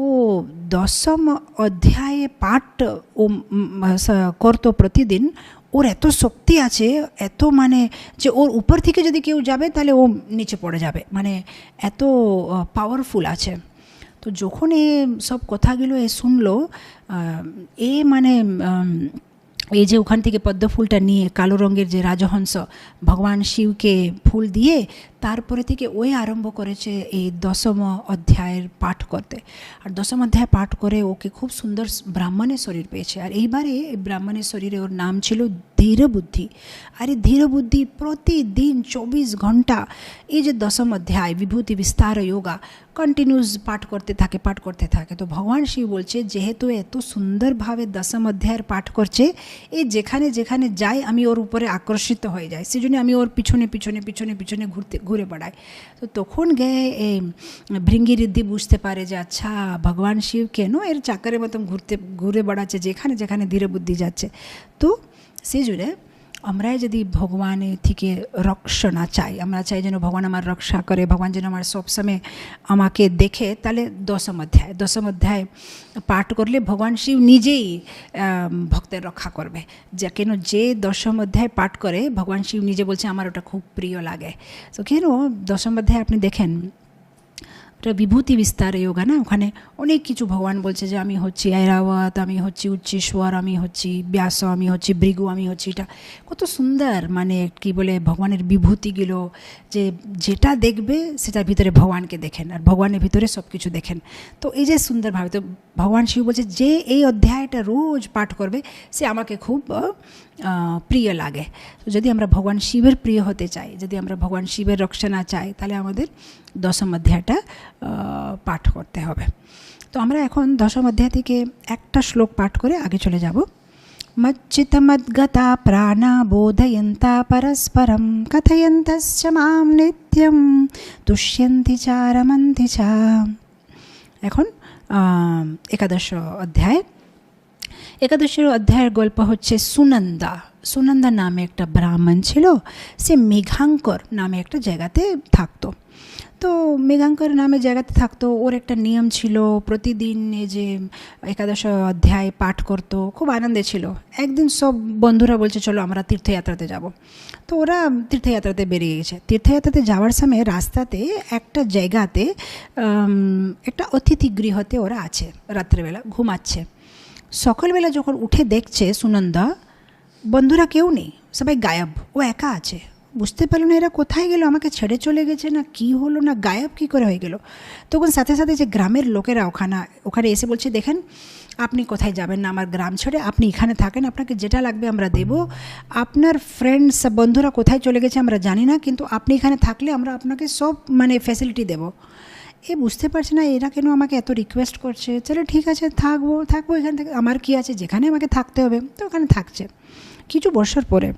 ও 10ম অধ্যায়ে পাঠ ও করতো প্রতিদিন, ওর এত শক্তি আছে, এত মানে যে ওর উপর থেকে যদি কেউ যাবে তাহলে ও নিচে পড়ে যাবে, মানে এত পাওয়ারফুল আছে। তো যখন এ সব কথাগুলো শুনলো, মানে এই যে ওখান থেকে পদ্ম ফুলটা নিয়ে কালো রঙের যে রাজহংস ভগবান শিবকে ফুল দিয়ে, তারপরে থেকে ওই আরম্ভ করেছে এই 10ম অধ্যায়ের পাঠ করতে। আর 10ম অধ্যায় পাঠ করে ওকে খুব সুন্দর ব্রাহ্মণের শরীর পেয়েছে। আর এইবারে এই ব্রাহ্মণের শরীরে ওর নাম ছিল ধীর বুদ্ধি। আর এই ধীর বুদ্ধি প্রতিদিন 24 ঘন্টা এই যে 10ম অধ্যায় বিভূতি বিস্তার যোগা কন্টিনিউস পাঠ করতে থাকে। তো ভগবান শিব বলছে, যেহেতু এত সুন্দরভাবে 10ম অধ্যায়ের পাঠ করছে, এই যেখানে যেখানে যাই আমি ওর উপরে আকর্ষিত হয়ে যাই, সেই জন্য আমি ওর পিছনে পিছনে পিছনে পিছনে ঘুরে বেড়াই। তো তখন গিয়ে এই ভৃঙ্গি ঋদ্ধি বুঝতে পারে যে আচ্ছা ভগবান শিব কেন এর চাকরের মতন ঘুরে বেড়াচ্ছে যেখানে যেখানে ধীরে বুদ্ধি যাচ্ছে। তো সেই জন্য আমরা যদি ভগবানের থেকে রক্ষা চাই, আমরা চাই যেন ভগবান আমার রক্ষা করে, ভগবান যেন আমার সবসময় আমাকে দেখে, তাহলে 10ম অধ্যায় পাঠ করলে ভগবান শিব নিজেই ভক্তের রক্ষা করবে। কেন যে 10ম অধ্যায় পাঠ করে ভগবান শিব নিজে বলছে আমার ওটা খুব প্রিয় লাগে। তো কেন 10ম অধ্যায় আপনি দেখেন এটা বিভূতি বিস্তার যোগা না, ওখানে অনেক কিছু ভগবান বলছে যে আমি হচ্ছি ঐরাবত, আমি হচ্ছি উচ্চেশ্বর, আমি হচ্ছি ব্যাস, আমি হচ্ছি ভৃগু, আমি হচ্ছি এটা। কত সুন্দর মানে কি বলে ভগবানের বিভূতিগুলো, যে যেটা দেখবে সেটার ভিতরে ভগবানকে দেখেন আর ভগবানের ভিতরে সব কিছু দেখেন। তো এই যে সুন্দরভাবে তো ভগবান শিব বলছে যে এই অধ্যায়টা রোজ পাঠ করবে সে আমাকে খুব প্রিয় লাগে। তো যদি আমরা ভগবান শিবের প্রিয় হতে চাই, যদি আমরা ভগবান শিবের রক্ষণা চাই, তাহলে আমাদের দশম অধ্যায়টা পাঠ করতে হবে। তো আমরা এখন দশম অধ্যায় থেকে একটা শ্লোক পাঠ করে আগে চলে যাব। মচ্চিতমদ্গতা প্রাণা বোধয়ন্তা পরস্পরম কথয়ন্তশ্চ মাম নিত্যম তুষ্যন্তি চ রমন্তি চ। এখন একাদশ অধ্যায়। একাদশের অধ্যায়ের গল্প হচ্ছে সুনন্দা। সুনন্দা নামে একটা ব্রাহ্মণ ছিল, সে মেঘাঙ্কর নামে একটা জায়গাতে থাকতো। তো মেঘাঙ্কর নামে জায়গাতে থাকতো, ওর একটা নিয়ম ছিল, প্রতিদিন এই যে একাদশ অধ্যায় পাঠ করতো, খুব আনন্দে ছিল। একদিন সব বন্ধুরা বলছে চলো আমরা তীর্থযাত্রাতে যাব। তো ওরা তীর্থযাত্রাতে বেরিয়ে গেছে। তীর্থযাত্রাতে যাওয়ার সময় রাস্তাতে একটা জায়গাতে একটা অতিথি গৃহতে ওরা আছে, রাত্রেবেলা ঘুমাচ্ছে। সকালবেলা যখন উঠে দেখছে সুনন্দা, বন্ধুরা কেউ নেই, সবাই গায়েব, ও একা আছে। বুঝতে পারলো না এরা কোথায় গেল, আমাকে ছেড়ে চলে গেছে না কি হলো, না গায়েব কী করে হয়ে গেল। তখন সাথে সাথে যে গ্রামের লোকেরা ওখানে এসে বলছে দেখেন আপনি কোথায় যাবেন না আমার গ্রাম ছেড়ে, আপনি এখানে থাকেন, আপনাকে যেটা লাগবে আমরা দেব। আপনার ফ্রেন্ডস বন্ধুরা কোথায় চলে গেছে আমরা জানি না, কিন্তু আপনি এখানে থাকলে আমরা আপনাকে সব মানে ফ্যাসিলিটি দেব। এ বুঝতে পারছে না এরা কেন আমাকে এত রিকোয়েস্ট করছে। চলো ঠিক আছে থাকবো এখান থেকে, আমার কি আছে, যেখানে আমাকে থাকতে হবে তো ওখানে থাকছে। কিছু বছর পরে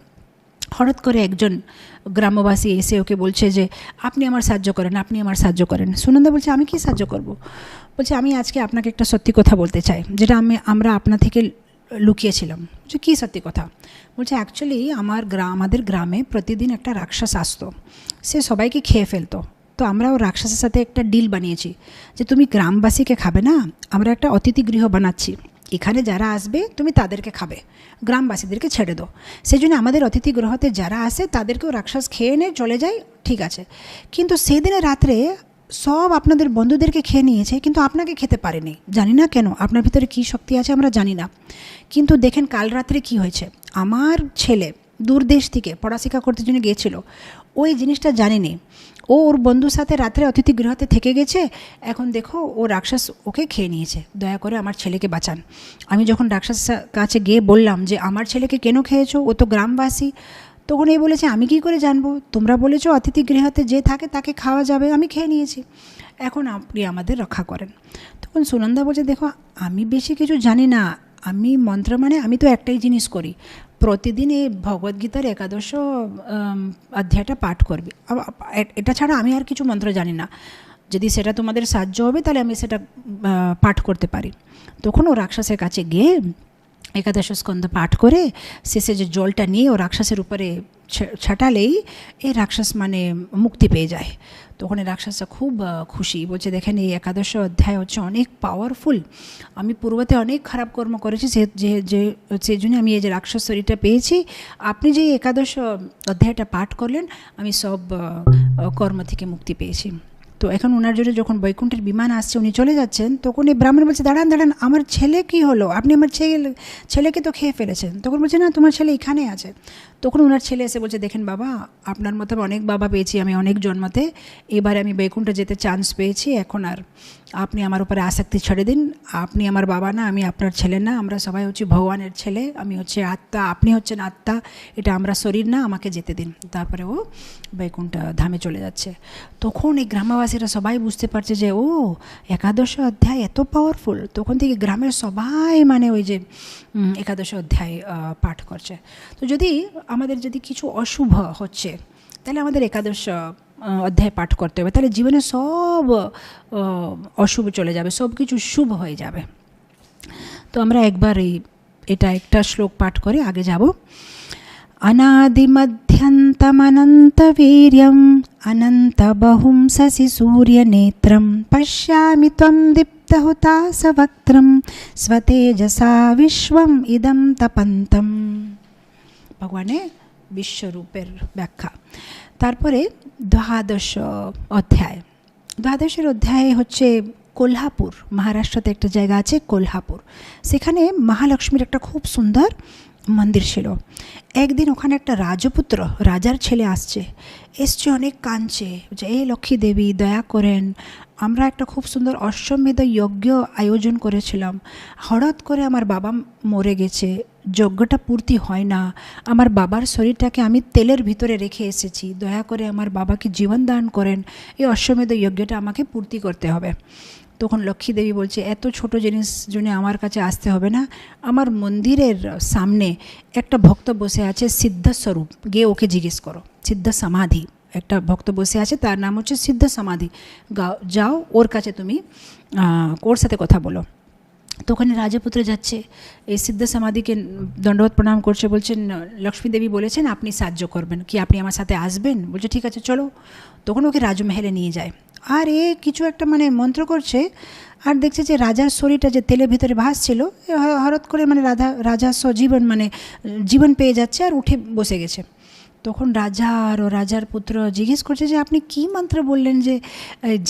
হঠাৎ করে একজন গ্রামবাসী এসে ওকে বলছে যে আপনি আমার সাহায্য করেন, আপনি আমার সাহায্য করেন। সুনন্দা বলছে আমি কি সাহায্য করব? বলছে আমি আজকে আপনাকে একটা সত্যি কথা বলতে চাই, যেটা আমরা আপনা থেকে লুকিয়েছিলাম। যে কী সত্যি কথা? বলছে অ্যাকচুয়ালি আমাদের গ্রামে প্রতিদিন একটা রাক্ষস আসতো, সে সবাইকে খেয়ে ফেলতো। তো আমরা ও রাক্ষসের সাথে একটা ডিল বানিয়েছি যে তুমি গ্রামবাসীকে খাবে না, আমরা একটা অতিথি গৃহ বানাচ্ছি, এখানে যারা আসবে তুমি তাদেরকে খাবে, গ্রামবাসীদেরকে ছেড়ে দাও। সেই জন্য আমাদের অতিথি গৃহতে যারা আসে তাদেরকেও রাক্ষস খেয়ে নিয়ে চলে যায়, ঠিক আছে। কিন্তু সেদিনে রাত্রে সব আপনাদের বন্ধুদেরকে খেয়ে নিয়েছে, কিন্তু আপনাকে খেতে পারেনি, জানি না কেন, আপনার ভিতরে কী শক্তি আছে আমরা জানি না। কিন্তু দেখেন কাল রাত্রে কি হয়েছে, আমার ছেলে দূর দেশ থেকে পড়াশোনা করতে জন্য গিয়েছিল, ওই জিনিসটা জানেনি, ওর বন্ধুর সাথে রাত্রে অতিথি গৃহতে থেকে গেছে, এখন দেখো ও রাক্ষস ওকে খেয়ে নিয়েছে, দয়া করে আমার ছেলেকে বাঁচান। আমি যখন রাক্ষসের কাছে গিয়ে বললাম যে আমার ছেলেকে কেন খেয়েছো, ও তো গ্রামবাসী, তখন এই বলেছে আমি কি করে জানবো, তোমরা বলেছো অতিথি গৃহতে যে থাকে তাকে খাওয়া যাবে, আমি খেয়ে নিয়েছি, এখন আপনি আমাদের রক্ষা করেন। তখন সুনন্দা বলছে দেখো আমি বেশি কিছু জানি না, আমি মন্ত্র মানে আমি তো একটাই জিনিস করি, প্রতিদিন এই ভগবদ্গীতার একাদশ অধ্যায়টা পাঠ করবি, এটা ছাড়া আমি আর কিছু মন্ত্র জানি না, যদি সেটা তোমাদের সাহায্য হবে তাহলে আমি সেটা পাঠ করতে পারি। তখন ও রাক্ষসের কাছে গিয়ে একাদশ স্কন্ধ পাঠ করে শেষে যে জলটা নিয়ে ও রাক্ষসের উপরে ছাটালেই এই রাক্ষস মানে মুক্তি পেয়ে যায়। তখন এই রাক্ষসটা খুব খুশি, বলছে দেখেন এই একাদশ অধ্যায় হচ্ছে অনেক পাওয়ারফুল, আমি পূর্বতে অনেক খারাপ কর্ম করেছি, সেই জন্য আমি এই যে রাক্ষস শরীরটা পেয়েছি, আপনি যে একাদশ অধ্যায়টা পাঠ করলেন আমি সব কর্ম থেকে মুক্তি পেয়েছি। তো এখন ওনার জন্য যখন বৈকুণ্ঠের বিমান আসছে, উনি চলে যাচ্ছেন, তখন এই ব্রাহ্মণ বলছে দাঁড়ান আমার ছেলে কি হলো, আপনি আমার ছেলেকে তো খেয়ে ফেলেছেন। তখন বলছে না তোমার ছেলে এখানে আছে। তখন ওনার ছেলে এসে বলছে দেখেন বাবা, আপনার মতো অনেক বাবা পেয়েছি আমি অনেক জন্মতে, এবারে আমি বৈকুণ্ঠে যেতে চান্স পেয়েছি, এখন আর আপনি আমার উপরে আসক্তি ছেড়ে দিন, আপনি আমার বাবা না, আমি আপনার ছেলে না, আমরা সবাই হচ্ছে ভগবানের ছেলে, আমি হচ্ছে আত্মা, আপনি হচ্ছেন আত্মা, এটা আমরা শরীর না, আমাকে যেতে দিন। তারপরে ও বৈকুণ্ঠ ধামে চলে যাচ্ছে। তখন এই গ্রামবাসীরা সবাই বুঝতে পারছে যে ও একাদশ অধ্যায় এত পাওয়ারফুল, তখন থেকে গ্রামের সবাই মানে ওই যে একাদশ অধ্যায় পাঠ করছে। তো আমাদের যদি কিছু অশুভ হচ্ছে তাহলে আমাদের একাদশ অধ্যায় পাঠ করতে হবে, তাহলে জীবনে সব অশুভ চলে যাবে, সব কিছু শুভ হয়ে যাবে। তো আমরা একবার এটা একটা শ্লোক পাঠ করে আগে যাব। অনাদিমধ্যন্তমনন্তবীর্যম অনন্তবহুম শশি সূর্যনেত্রম পশ্যামি ত্বম দীপ্তহুতাসবক্ত্রম স্বতেজসা বিশ্বম ইদম তপন্তম। ভগবানের বিশ্বরূপের ব্যাখ্যা। তারপরে দ্বাদশ অধ্যায়, দ্বাদশের অধ্যায়ে হচ্ছে কোল্হাপুর, মহারাষ্ট্রতে একটা জায়গা আছে কোল্হাপুর, সেখানে মহালক্ষ্মীর একটা খুব সুন্দর মন্দির ছিল। একদিন ওখানে একটা রাজপুত্র, রাজার ছেলে এসছে অনেক কাঁদছে, যে এই লক্ষ্মী দেবী দয়া করেন, আমরা একটা খুব সুন্দর অশ্বমেধ যজ্ঞ আয়োজন করেছিলাম, হঠাৎ করে আমার বাবা মরে গেছে, যজ্ঞটা পূর্তি হয় না, আমার বাবার শরীরটাকে আমি তেলের ভিতরে রেখে এসেছি, দয়া করে আমার বাবাকে জীবন দান করেন, এই অশ্বমেধ যজ্ঞটা আমাকে পূর্তি করতে হবে। তখন লক্ষ্মী দেবী বলছে, এত ছোট জিনিস জন্য আমার কাছে আসতে হবে না, আমার মন্দিরের সামনে একটা ভক্ত বসে আছে সিদ্ধ স্বরূপ, গিয়ে ওকে জিজ্ঞেস করো। সিদ্ধ সমাধি, একটা ভক্ত বসে আছে, তার নাম হচ্ছে সিদ্ধ সমাধি, যাও ওর কাছে তুমি ওর সাথে কথা বলো। তো ওখানে রাজপুত্র যাচ্ছে, এই সিদ্ধ সমাধিকে দণ্ডবত প্রণাম করছে, বলছেন লক্ষ্মী দেবী বলেছেন আপনি সাহায্য করবেন, কি আপনি আমার সাথে আসবেন? বলছে ঠিক আছে চলো। তখন ওকে রাজমহলে নিয়ে যায়, আর এ কিছু একটা মানে মন্ত্র করছে, আর দেখছে যে রাজার শরীরটা যে তেলের ভিতরে ভাসছিল, হঠাৎ করে মানে রাজা সজীবন মানে জীবন পেয়ে যাচ্ছে আর উঠে বসে গেছে। তখন রাজা আর রাজার পুত্র জিজ্ঞেস করছে যে আপনি কি মন্ত্র বললেন, যে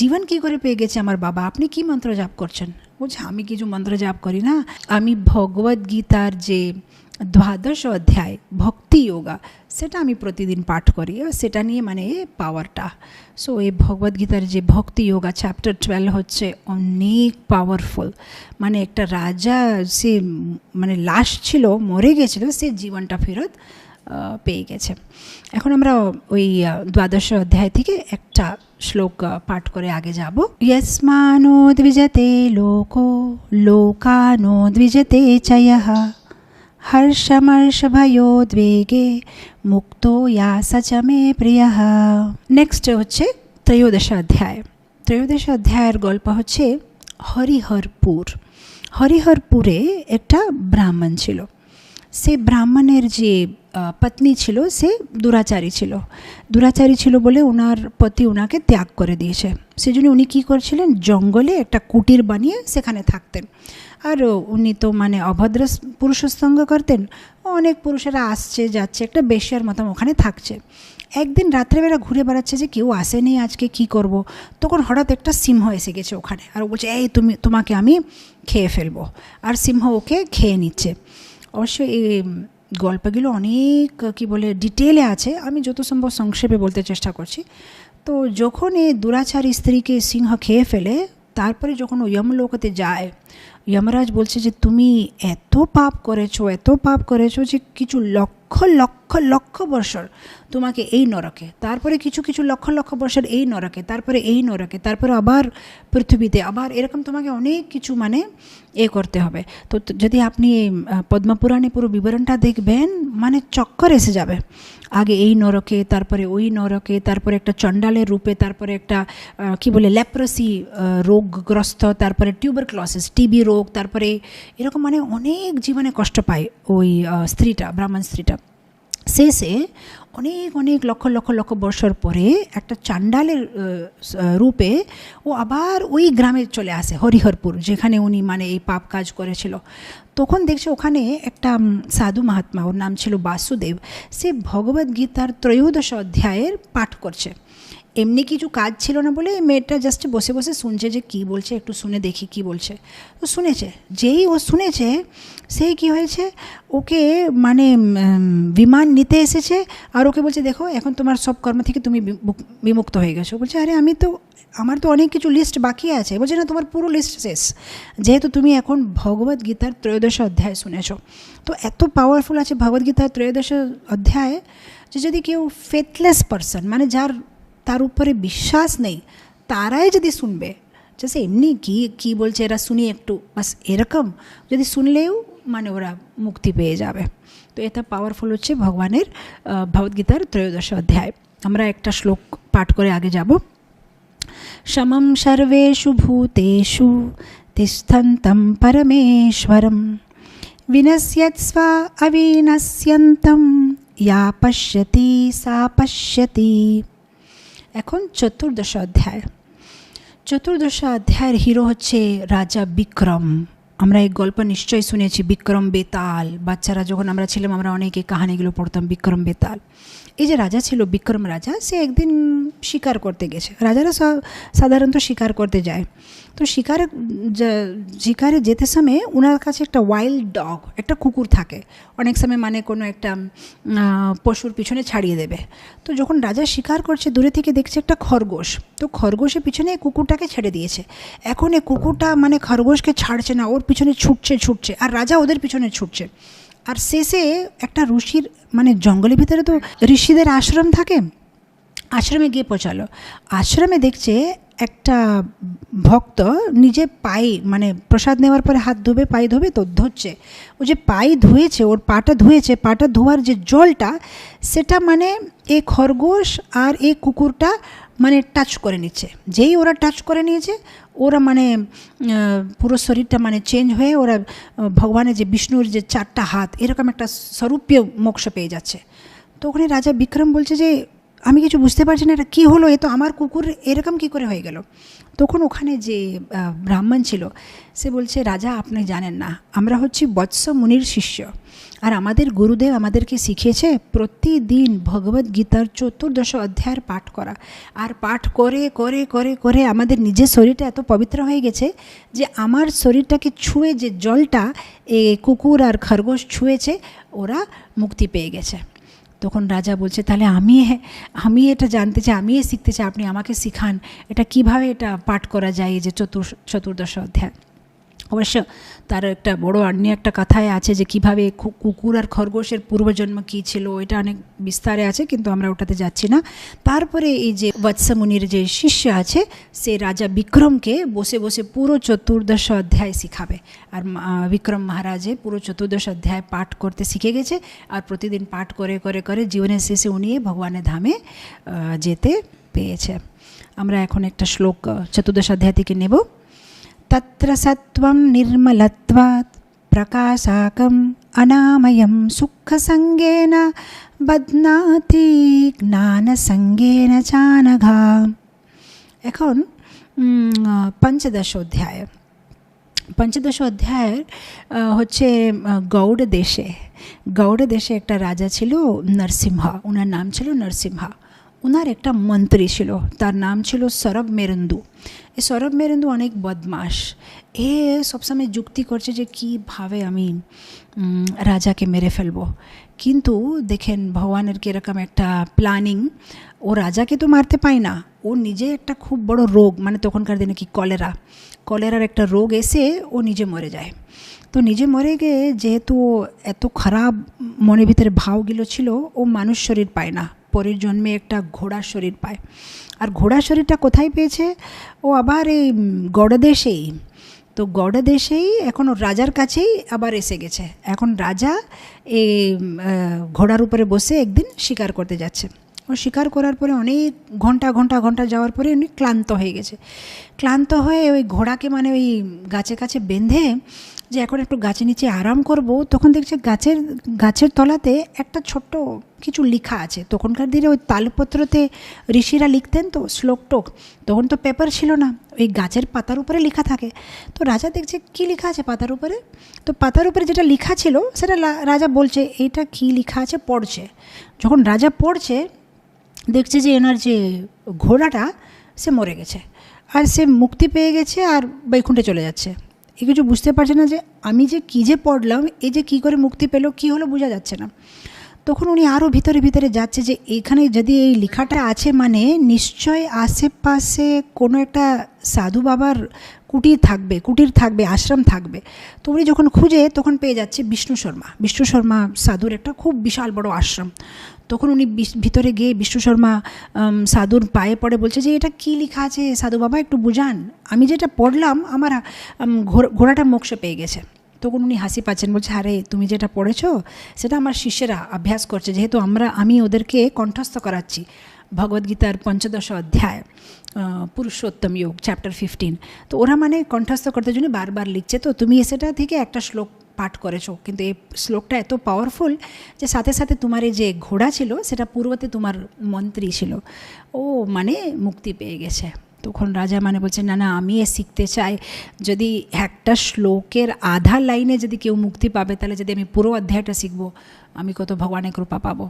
জীবন কি করে পেয়ে গেছে আমার বাবা, আপনি কি মন্ত্র জাপ করছেন? বলছে আমি কিছু মন্ত্র জাপ করি না, আমি ভগবদ গীতার যে 12 অধ্যায় ভক্তি যোগা সেটা আমি প্রতিদিন পাঠ করি, সেটা নিয়ে মানে পাওয়ারটা। সো এই ভগবদ্গীতার যে ভক্তি যোগা চ্যাপ্টার 12 হচ্ছে অনেক পাওয়ারফুল। মানে একটা রাজা, সে মানে লাশ ছিল, মরে গেছিল, সে জীবনটা ফেরত পেয়ে গেছে। এখন আমরা ওই 12 অধ্যায় থেকে একটা শ্লোক পাঠ করে আগে যাব। ইয়স্মানো দ্বিজতে লোকো লোকানো দ্বিজতে চয়ঃ হর্ষমর্ষভয়োদ্বেগে মুক্তো ইয়া সচ মে প্রিয়ঃ। নেক্সট হচ্ছে 13 অধ্যায়। 13 অধ্যায়ের গল্প হচ্ছে হরিহরপুর। হরিহরপুরে একটা ব্রাহ্মণ ছিল, সে ব্রাহ্মণের যে পত্নী ছিল সে দুরাচারী ছিল বলে ওনার পতি ওনাকে ত্যাগ করে দিয়েছে। সেজন্য উনি কী করছিলেন, জঙ্গলে একটা কুটির বানিয়ে সেখানে থাকতেন। আর উনি তো মানে অভদ্র পুরুষের সঙ্গ করতেন, অনেক পুরুষেরা আসছে যাচ্ছে, একটা বেশ্যার মতো ওখানে থাকছে। একদিন রাত্রেবেলা ঘুরে বেড়াচ্ছে যে কেউ আসেনি, আজকে কি করব। তখন হঠাৎ একটা সিংহ এসে গেছে ওখানে, আর ও বলছে এই তোমাকে আমি খেয়ে ফেলবো, আর সিংহ ওকে খেয়ে নিচ্ছে। অবশ্য এই গল্পগুলো অনেক কি বলে ডিটেলে আছে, আমি যত সম্ভব সংক্ষেপে বলতে চেষ্টা করছি। তো যখন এই দুরাচারী স্ত্রীকে সিংহ খেয়ে ফেলে, তারপরে যখন ও যমলোকতে যায়, যমরাজ বলছে যে তুমি এত পাপ করেছো যে কিছু লক্ষ লক্ষ লক্ষ বছর তোমাকে এই নরকে, তারপরে কিছু কিছু লক্ষ লক্ষ বছর এই নরকে, তারপরে এই নরকে, তারপরে আবার পৃথিবীতে, আবার এরকম তোমাকে অনেক কিছু মানে করতে হবে। তো যদি আপনি পদ্মপুরাণে পুরো বিবরণটা দেখবেন, মানে চক্কর এসে যাবে। আগে এই নরকে, তারপরে ওই নরকে, তারপরে একটা চণ্ডালের রূপে, তারপরে একটা কি বলে লেপ্রসি রোগগ্রস্ত, তারপরে টিউবারক্লোসিস টিবি রোগ, তারপরে এরকম মানে অনেক জীবনে কষ্ট পায় ওই স্ত্রীটা, ব্রাহ্মণ স্ত্রীটা। শেষে অনেক অনেক লক্ষ লক্ষ লক্ষ বছর পরে একটা চাণ্ডালের রূপে ও আবার ওই গ্রামে চলে আসে, হরিহরপুর, যেখানে উনি মানে এই পাপ কাজ করেছিল। তখন দেখছে ওখানে একটা সাধু মহাত্মা, ওর নাম ছিল বাসুদেব, সে ভগবদ্গীতার 13 অধ্যায়ের পাঠ করছে। এমনি কিছু কাজ ছিল না বলে মেয়েটা জাস্ট বসে বসে শুনছে যে কী বলছে, একটু শুনে দেখি কী বলছে। তো শুনেছে, যেই ও শুনেছে সেই কী হয়েছে, ওকে মানে বিমান নিতে এসেছে, আর ওকে বলছে দেখো এখন তোমার সব কর্ম থেকে তুমি বিমুক্ত হয়ে গেছো। বলছে আরে আমার তো অনেক কিছু লিস্ট বাকি আছে। বলছে না, তোমার পুরো লিস্ট শেষ, যেহেতু তুমি এখন ভগবদ্গীতার 13 অধ্যায় শুনেছো। তো এত পাওয়ারফুল আছে ভগবদ্গীতার 13 অধ্যায় যে যদি কেউ ফেথলেস পারসন, মানে তার উপরে বিশ্বাস নেই, তারাই যদি শুনবে, যে এমনি কি বলছে এরা, শুনি একটু বাস, এরকম যদি শুনলেও মানে ওরা মুক্তি পেয়ে যাবে। তো এটা পাওয়ারফুল হচ্ছে ভগবানের ভগবদ্গীতার 13 অধ্যায়। আমরা একটা শ্লোক পাঠ করে আগে যাব। সমম সর্বেষু ভূতেষু তিষ্ঠন্তম পরমেশ্বরম বিনশ্যৎস্ব অবিনশ্যন্তম ইয়া পশ্যতি সা পশ্যতি। এখন 14 অধ্যায়। 14 অধ্যায়ের হিরো হচ্ছে রাজা বিক্রম। আমরা এই গল্প নিশ্চয়ই শুনেছি, বিক্রম বেতাল। বাচ্চারা যখন আমরা ছিলাম আমরা অনেকে কাহানিগুলো পড়তাম, বিক্রম বেতাল। এই যে রাজা ছিল বিক্রম রাজা, সে একদিন শিকার করতে গেছে। রাজারা সাধারণত শিকার করতে যায়। তো শিকারে যেতে সময় ওনার কাছে একটা ওয়াইল্ড ডগ, একটা কুকুর থাকে। অনেক সময় মানে কোনো একটা পশুর পিছনে ছাড়িয়ে দেবে। তো যখন রাজা শিকার করছে দূরে থেকে দেখছে একটা খরগোশ। তো খরগোশের পিছনে কুকুরটাকে ছেড়ে দিয়েছে। এখন এই কুকুরটা মানে খরগোশকে ছাড়ছে না, ওর পিছনে ছুটছে, আর রাজা ওদের পিছনে ছুটছে। আর শেষে একটা ঋষির মানে জঙ্গলের ভিতরে তো ঋষিদের আশ্রম থাকে, আশ্রমে গিয়ে পৌঁছালো। আশ্রমে দেখছে একটা ভক্ত নিজে পায়ে মানে প্রসাদ নেওয়ার পরে হাত ধোবে, পায়ে ধোবে, তো ধুচ্ছে। ও যে পায়ে ধুয়েছে, ওর পাটা ধুয়েছে, পাটা ধোয়ার যে জলটা সেটা মানে এই খরগোশ আর এই কুকুরটা মানে টাচ করে নিচ্ছে। যেই ওরা টাচ করে নিয়েছে, ওরা মানে পুরো শরীরটা মানে চেঞ্জ হয়ে ওরা ভগবানের যে বিষ্ণুর যে 4টা হাত এরকম একটা স্বরূপীয় মোক্ষ পেয়ে যাচ্ছে। তো ওখানে রাজা বিক্রম বলছে যে আমি কিছু বুঝতে পারছি না, এটা কী হলো, এ তো আমার কুকুর এরকম কী করে হয়ে গেল। তখন ওখানে যে ব্রাহ্মণ ছিল সে বলছে, রাজা আপনি জানেন না, আমরা হচ্ছি বৎস মুনির শিষ্য, আর আমাদের গুরুদেব আমাদেরকে শিখিয়েছে প্রতিদিন ভগবদ্গীতার 14 অধ্যায়ের পাঠ করা। আর পাঠ করে করে করে করে আমাদের নিজের শরীরটা এত পবিত্র হয়ে গেছে যে আমার শরীরটাকে ছুঁয়ে যে জলটা এ কুকুর আর খরগোশ ছুঁয়েছে, ওরা মুক্তি পেয়ে গেছে। তখন রাজা বলছে, তাহলে আমি এটা জানতে চাই, আমি শিখতে চাই, আপনি আমাকে শিখান এটা কিভাবে এটা পাঠ করা যায়, এই যে 14 অধ্যায়। অবশ্য তার একটা বড় অন্য একটা কথায় আছে যে কিভাবে কুকুর আর খরগোশের পূর্বজন্ম কী ছিল, এটা অনেক বিস্তারে আছে, কিন্তু আমরা ওটাতে যাচ্ছি না। তারপরে এই যে বৎসমুনির যে শিষ্য আছে সে রাজা বিক্রমকে বসে বসে পুরো 14 অধ্যায় শিখাবে। আর বিক্রম মহারাজে পুরো 14 অধ্যায় পাঠ করতে শিখে গেছে, আর প্রতিদিন পাঠ করে করে করে জীবনের শেষে উনি ভগবানের ধামে যেতে পেয়েছে। আমরা এখন একটা শ্লোক 14 অধ্যায় থেকে নেব। তত্র সত্ত্বং নির্মলত্বাৎ প্রকাশাকম অনাময়ম সুখসঙ্গেন বধ্নাতি জ্ঞানসঙ্গেন চানঘা। এখন 15 অধ্যায়। 15 অধ্যায়ের হচ্ছে গৌড় দেশে একটা রাজা ছিল নরসিংহ, ওনার নাম ছিল নরসিংহ। ওনার একটা মন্ত্রী ছিল, তার নাম ছিল সরব মেরুন্দু। এই সরব মেরুন্দু অনেক বদমাস। এ সবসময় যুক্তি করছে যে কীভাবে আমি রাজাকে মেরে ফেলবো। কিন্তু দেখেন ভগবানের কীরকম একটা প্ল্যানিং। ও রাজাকে তো মারতে পায় না, ও নিজে একটা খুব বড় রোগ, মানে তখনকার দিনে কি কলেরার একটা রোগ এসে ও নিজে মরে যায়। তো নিজে মরে গিয়ে যেহেতু এত খারাপ মনের ভিতরে ভাবগুলো ছিল, ও মানুষ শরীর পায় না, পরের জন্মে একটা ঘোড়ার শরীর পায়। আর ঘোড়ার শরীরটা কোথায় পেয়েছে, ও আবার এই গৌড়দেশেই। তো গৌড়দেশেই এখন রাজার কাছেই আবার এসে গেছে। এখন রাজা এই ঘোড়ার উপরে বসে একদিন শিকার করতে যাচ্ছে। ও শিকার করার পরে অনেক ঘন্টা যাওয়ার পরে উনি ক্লান্ত হয়ে গেছে। ক্লান্ত হয়ে ওই ঘোড়াকে মানে ওই গাছে বেঁধে যে এখন একটু গাছের নিচে আরাম করব, তখন দেখছে গাছের তলাতে একটা ছোট্ট কিছু লেখা আছে। তখনকার দিনে ওই তালপত্রতে ঋষিরা লিখতেন তো শ্লোকটোক, তখন তো পেপার ছিল না, ওই গাছের পাতার উপরে লেখা থাকে। তো রাজা দেখছে কি লেখা আছে পাতার উপরে। তো পাতার উপরে যেটা লেখা ছিল সেটা রাজা বলছে এইটা কি লেখা আছে, পড়ছে। যখন রাজা পড়ছে দেখছে যে এনার যে ঘোড়াটা সে মরে গেছে, আর সে মুক্তি পেয়ে গেছে, আর বৈকুণ্ঠে চলে যাচ্ছে। এ কিছু বুঝতে পারছে না যে আমি যে কী যে পড়লাম, এই যে কী করে মুক্তি পেল, কী হলো বোঝা যাচ্ছে না। তখন উনি আরও ভিতরে যাচ্ছে যে এখানে যদি এই লেখাটা আছে মানে নিশ্চয় আশেপাশে কোনো একটা সাধু বাবার কুটির থাকবে, আশ্রম থাকবে। তো উনি যখন খুঁজে তখন পেয়ে যাচ্ছে বিষ্ণু শর্মা সাধুর একটা খুব বিশাল বড় আশ্রম। তখন উনি ভিতরে গিয়ে বিষ্ণু শর্মা সাধুর পায়ে পড়ে বলছে যে এটা কী লেখা আছে সাধু বাবা, একটু বুঝান, আমি যেটা পড়লাম আমার ঘোড়াটা মোক্ষ পেয়ে গেছে। তখন উনি হাসি পাচ্ছেন, বলছে আরে তুমি যেটা পড়েছো সেটা আমার শিষ্যেরা অভ্যাস করছে, যেহেতু আমি ওদেরকে কণ্ঠস্থ করাচ্ছি ভগবদ্গীতার 15 অধ্যায় পুরুষোত্তম যোগ চ্যাপ্টার 15। তো ওরা মানে কণ্ঠস্থ করতে জন্য বারবার লিখছে। তো তুমি সেটা থেকে একটা শ্লোক পাঠ করেছো, কিন্তু এই শ্লোকটা এত পাওয়ারফুল যে সাথে সাথে তোমার এই যে ঘোড়া ছিল সেটা পূর্বতে তোমার মন্ত্রী ছিল, ও মানে মুক্তি পেয়ে গেছে। তখন রাজা মানে বলছে না না আমি এ শিখতে চাই, যদি একটা শ্লোকের আধা লাইনে যদি কেউ মুক্তি পাবে তাহলে যদি আমি পুরো অধ্যায়টা শিখবো আমি কত ভগবানের কৃপা পাবো।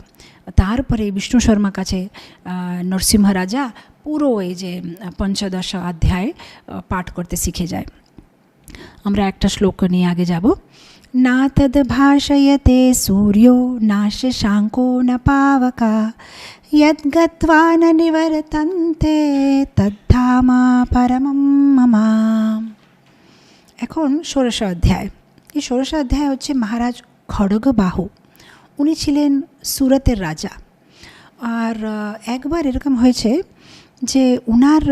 তারপরে বিষ্ণু শর্মা কাছে নরসিংহ রাজা পুরো এই যে পঞ্চদশ অধ্যায় পাঠ করতে শিখে যায়। আমরা একটা শ্লোক নিয়ে আগে যাব। না তদ ভাষয়তে সূর্যো না শশাঙ্কো না পাবকা यद् गत्वा न निवर्तन्ते तद्धामा परमं मम। এখন ষোড়শ অধ্যায়। এই ষোড়শ অধ্যায় হচ্ছে মহারাজ খড়গবাহু, উনি ছিলেন সুরতের রাজা। আর একবার এরকম হয়েছে যে উনার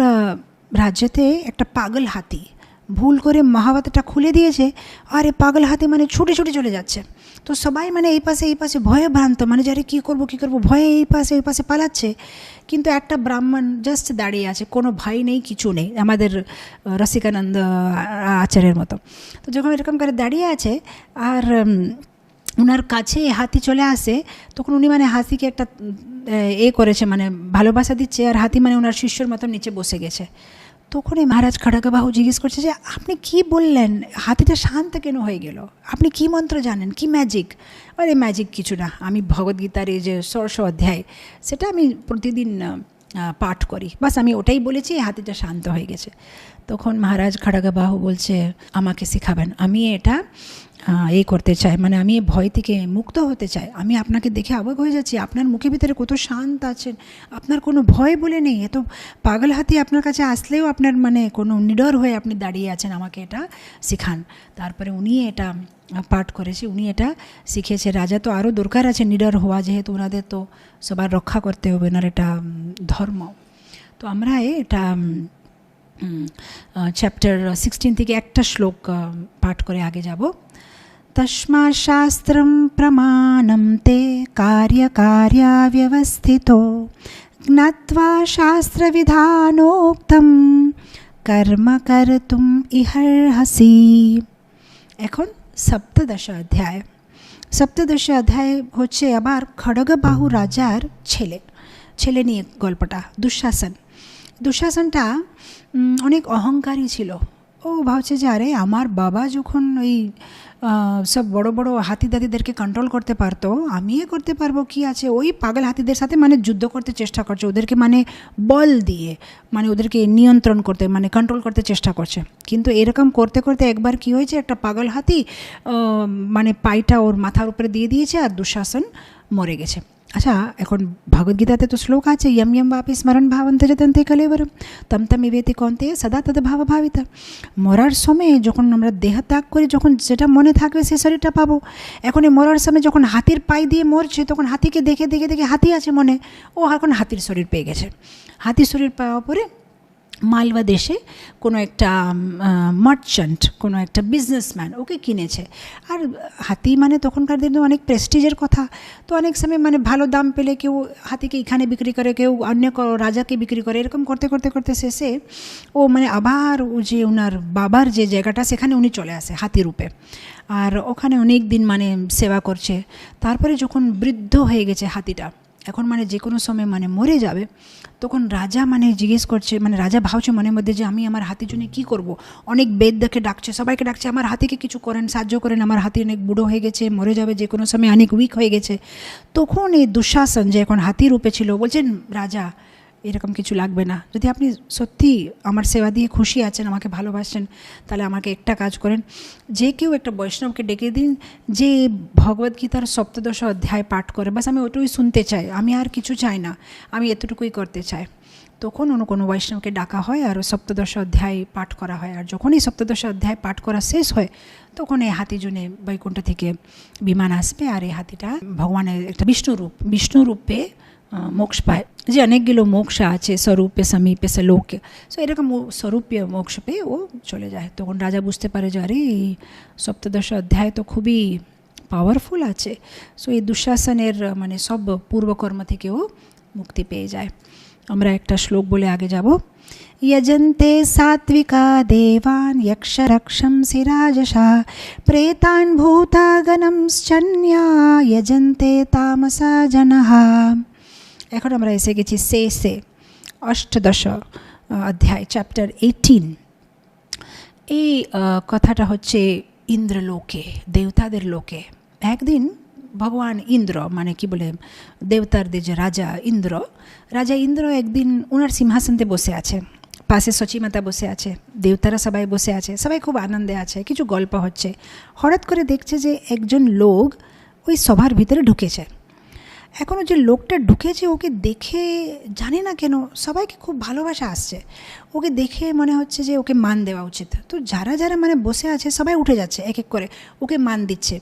রাজ্যতে একটা পাগল হাতি ভুল করে মহাভারতটা খুলে দিয়েছে, আর এই পাগল হাতি মানে ছুটে ছুটে চলে যাচ্ছে। তো সবাই মানে এই পাশে ভয়ে ভ্রান্ত, মানে যারে কী করবো ভয়ে এই পাশে পালাচ্ছে। কিন্তু একটা ব্রাহ্মণ জাস্ট দাঁড়িয়ে আছে, কোনো ভয় নেই, কিছু নেই, আমাদের রসিকানন্দ আচার্যের মতো। তো যখন এরকম করে দাঁড়িয়ে আছে আর ওনার কাছে হাতি চলে আসে, তখন উনি মানে হাতিকে একটা করেছে, মানে ভালোবাসা দিচ্ছে, আর হাতি মানে ওনার শিষ্যর মতো নিচে বসে গেছে। তখনই মহারাজ খড়গবাহু জিজ্ঞেস করছে যে আপনি কি বললেন, হাতিটা শান্ত কেন হয়ে গেল, আপনি কি মন্ত্র জানেন, কি ম্যাজিক? আরে ম্যাজিক কিছু না, আমি ভগবদ্গীতার এই যে ষোড়শ অধ্যায় সেটা আমি প্রতিদিন পাঠ করি, বাস আমি ওটাই বলেছি, হাতিটা শান্ত হয়ে গেছে। তখন মহারাজ খড়গবাহু বলছে আমাকে শেখাবেন, আমি এটা করতে চাই, মানে আমি ভয় থেকে মুক্ত হতে চাই। আমি আপনাকে দেখে অবাক হয়ে যাচ্ছি, আপনার মুখের ভিতরে কত শান্ত আছেন, আপনার কোনো ভয় বলে নেই, এত পাগল হাতি আপনার কাছে আসলেও আপনার মানে কোনো নিডর হয়ে আপনি দাঁড়িয়ে আছেন, আমাকে এটা শেখান। তারপরে উনি এটা পাঠ করেছে, উনি এটা শিখেছে। রাজা তো আরও দরকার আছে নিডর হওয়া, যেহেতু ওনাদের তো সবার রক্ষা করতে হবে, ওনার এটা ধর্ম। তো আমরা এটা চ্যাপ্টার 16 থেকে একটা শ্লোক পাঠ করে আগে যাব। तस्मात् शास्त्रं प्रमाणं ते कार्यकार्याव्यवस्थितो ज्ञात्वा शास्त्रविधानोक्तं कर्म कर्तुम् इहर्हसि। এখন সপ্তদশ অধ্যায়। সপ্তদশ অধ্যায় হচ্ছে আবার খড়গবাহু রাজার ছেলে নিয়ে গল্পটা। দুঃশাসনটা অনেক অহংকারী ছিল। ও ভাবছে যে আরে আমার বাবা যখন ওই সব বড় বড় হাতি দাদিদেরকে কন্ট্রোল করতে পারতো, আমিও করতে পারবো, কি আছে। ওই পাগল হাতিদের সাথে মানে যুদ্ধ করতে চেষ্টা করছে, ওদেরকে মানে বল দিয়ে মানে ওদেরকে নিয়ন্ত্রণ করতে মানে কন্ট্রোল করতে চেষ্টা করছে। কিন্তু এরকম করতে করতে একবার কি হয়েছে, একটা পাগল হাতি মানে পাইটা ওর মাথার উপরে দিয়ে দিয়েছে, আর দুঃশাসন মরে গেছে। আচ্ছা, এখন ভগবদ্গীতাতে তো শ্লোক আছে, ইয়ম ইয়ম বাপি স্মরণ ভাবন্তে যতন্তে কলেবরম তম তম ইবেতি কন্তে সদা তদ ভাব ভাবিতা। মরার সময় যখন আমরা দেহ ত্যাগ করি, যখন যেটা মনে থাকবে সে শরীরটা পাবো। এখন এই মরার সময় যখন হাতির পাই দিয়ে মরছে, তখন হাতিকে দেখে দেখে দেখে হাতি আছে মনে, ও এখন হাতির শরীর পেয়ে গেছে। হাতির শরীর পাওয়ার পরে মালবা দেশে কোনো একটা মার্চেন্ট, কোনো একটা বিজনেসম্যান ওকে কিনেছে। আর হাতি মানে তখনকার দিনে অনেক প্রেস্টিজের কথা, তো অনেক সময় মানে ভালো দাম পেলে কেউ হাতিকে এখানে বিক্রি করে, কেউ অন্য রাজাকে বিক্রি করে, এরকম করতে করতে করতে শেষে ও মানে আবার ও যে ওনার বাবার যে জায়গাটা সেখানে উনি চলে আসে হাতি রূপে। আর ওখানে অনেক দিন মানে সেবা করছে। তারপরে যখন বৃদ্ধ হয়ে গেছে হাতিটা, এখন মানে যে কোনো সময় মানে মরে যাবে, তখন রাজা মানে জিজ্ঞেস করছে, মানে রাজা ভাবছে মনের মধ্যে যে আমি আমার হাতির জন্য কী করবো। অনেক বেদকে ডাকছে, সবাইকে ডাকছে, আমার হাতিকে কিছু করেন, সাহায্য করেন, আমার হাতি অনেক বুড়ো হয়ে গেছে, মরে যাবে যে কোনো সময়, অনেক উইক হয়ে গেছে। তখন এই দুঃশাসন যে এখন হাতি রূপে ছিল বলছেন, রাজা এরকম কিছু লাগবে না, যদি আপনি সত্যি আমার সেবা দিয়ে খুশি আছেন, আমাকে ভালোবাসেন, তাহলে আমাকে একটা কাজ করেন, যে কেউ একটা বৈষ্ণবকে ডেকে দিন যে ভগবদ্গীতার সপ্তদশ অধ্যায় পাঠ করে, বাস আমি ওটুকুই শুনতে চাই, আমি আর কিছু চাই না, আমি এতটুকুই করতে চাই। তখন কোনো বৈষ্ণবকে ডাকা হয় আর সপ্তদশ অধ্যায় পাঠ করা হয়। আর যখনই সপ্তদশ অধ্যায় পাঠ করা শেষ হয়, তখন এই হাতি জনে বৈকুণ্ঠ থেকে বিমান আসবে, আর এই হাতিটা ভগবানের একটা বিষ্ণুরূপে মোক্ষ পায়। যে অনেকগুলো মোক্ষ আছে, স্বরূপে সমীপে লোকে, সো এরকম স্বরূপে মোক্ষ পেয়ে ও চলে যায়। তখন রাজা বুঝতে পারে যে আরে এই সপ্তদশ অধ্যায় তো খুবই পাওয়ারফুল আছে। সো এই দুঃশাসনের মানে সব পূর্বকর্ম থেকেও মুক্তি পেয়ে যায়। আমরা একটা শ্লোক বলে আগে যাব। यजन्ते सात्विका देवान् यक्षरक्षंसि राजसा प्रेतान् भूतागणंश्चन्या यजन्ते तामसा जनः। এখন আমরা এসে গেছি শেষে অষ্টদশ অধ্যায় চ্যাপ্টার 18। এই কথাটা হচ্ছে ইন্দ্রলোকে, দেবতাদের লোকে। একদিন ভগবান ইন্দ্র, মানে কি বলে দেবতাদের যে রাজা ইন্দ্র একদিন ওনার সিংহাসনতে বসে আছে, পাশে সচিমাতা বসে আছে, দেবতারা সবাই বসে আছে, সবাই খুব আনন্দে আছে, কিছু গল্প হচ্ছে। হঠাৎ করে দেখছে যে একজন লোক ওই সভার ভিতরে ঢুকেছে। এখনও যে লোকটা ঢুকেছে ওকে দেখে জানি না কেন সবাইকে খুব ভালোবাসা আসছে। ওকে দেখে মনে হচ্ছে যে ওকে মান দেওয়া উচিত। তো যারা যারা মানে বসে আছে সবাই উঠে যাচ্ছে এক এক করে, ওকে মান দিচ্ছে।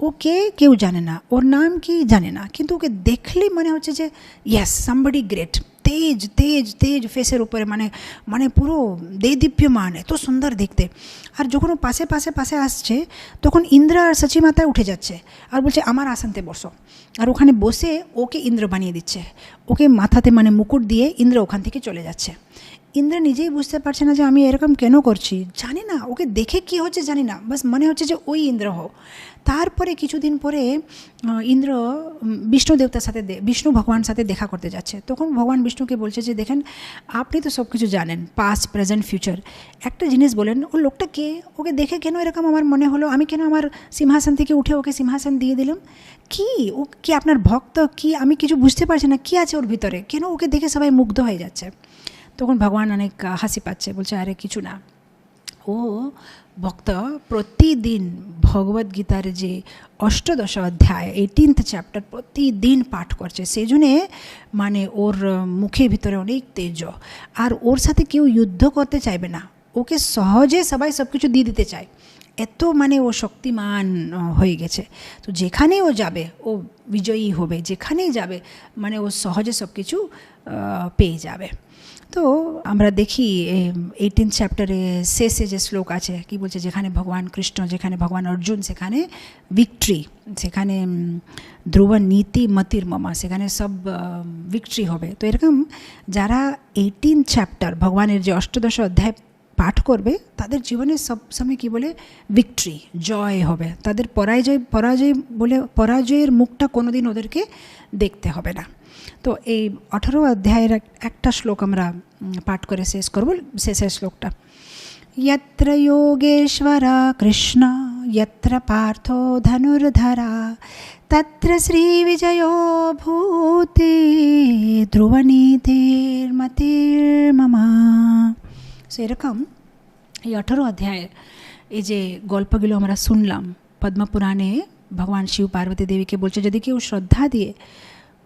ওকে কেউ জানে না, ওর নাম কি জানে না, কিন্তু ওকে দেখলেই মনে হচ্ছে যে ইয়েস সামবডি গ্রেট। তেজ তেজ তেজ ফেসের উপরে, মানে মানে পুরো দেদীপ্যমান, এত সুন্দর দেখতে। আর যখন ও পাশে পাশে পাশে আসছে তখন ইন্দ্র আর সচিমাতায় উঠে যাচ্ছে আর বলছে আমার আসনতে বসো। আর ওখানে বসে ওকে ইন্দ্র বানিয়ে দিচ্ছে, ওকে মাথাতে মানে মুকুট দিয়ে ইন্দ্র ওখান থেকে চলে যাচ্ছে। ইন্দ্র নিজেই বুঝতে পারছে না যে আমি এরকম কেন করছি, জানি না ওকে দেখে কি হচ্ছে জানি না, বাস মনে হচ্ছে যে ওই ইন্দ্র হও। তারপরে কিছুদিন পরে ইন্দ্র বিষ্ণু দেবতার সাথে বিষ্ণু ভগবান সাথে দেখা করতে যাচ্ছে। তখন ভগবান বিষ্ণুকে বলছে যে দেখেন আপনি তো সব কিছু জানেন, পাস্ট প্রেজেন্ট ফিউচার, একটা জিনিস বলেন ও লোকটা কে, ওকে দেখে কেন এরকম আমার মনে হলো, আমি কেন আমার সিংহাসন থেকে উঠে ওকে সিংহাসন দিয়ে দিলাম, কি ও কি আপনার ভক্ত, কি আমি কিছু বুঝতে পারছি না, কি আছে ওর ভিতরে, কেন ওকে দেখে সবাই মুগ্ধ হয়ে যাচ্ছে। তখন ভগবান অনেক হাসি পাচ্ছে, বলছে আরে কিছু না, ও ভক্ত প্রতিদিন ভগবদ্গীতার যে অষ্টাদশ অধ্যায় 18th চ্যাপ্টার প্রতিদিন পাঠ করছে, সেই জন্যে মানে ওর মুখের ভিতরে অনেক তেজ। আর ওর সাথে কেউ যুদ্ধ করতে চাইবে না, ওকে সহজে সবাই সব কিছু দিয়ে দিতে চায়, এত মানে ও শক্তিমান হয়ে গেছে। তো যেখানেই ও যাবে ও বিজয়ী হবে, যেখানেই যাবে মানে ও সহজে সব কিছু পেয়ে যাবে। তো আমরা দেখি 18th চ্যাপ্টারে শেষে যে শ্লোক আছে কি বলছে, যেখানে ভগবান কৃষ্ণ, যেখানে ভগবান অর্জুন, সেখানে ভিক্টরি, সেখানে ধ্রুব নীতি মতির মমা, সেখানে সব ভিক্টরি হবে। তো এরকম যারা 18th চ্যাপ্টার ভগবানের যে অষ্টাদশ অধ্যায় পাঠ করবে তাদের জীবনে সব সময় কী বলে ভিক্টরি, জয় হবে, তাদের পরাজয়ের মুখটা কোনোদিন ওদেরকে দেখতে হবে না। তো এই 18 অধ্যায়ের একটা শ্লোক আমরা পাঠ করে শেষ করব, শেষের শ্লোকটা, यत्र योगेश्वरा कृष्ण यत्र पार्थो धनुर्धरा तत्र श्रीविजयो भूति ধ্রুবনীতির্মতির্মমা। সেরকম এই 18 অধ্যায়ের এই যে গল্পগুলো আমরা শুনলাম পদ্মপুরাণে, ভগবান শিব পার্বতী দেবীকে বলছে যদি কেউ শ্রদ্ধা দিয়ে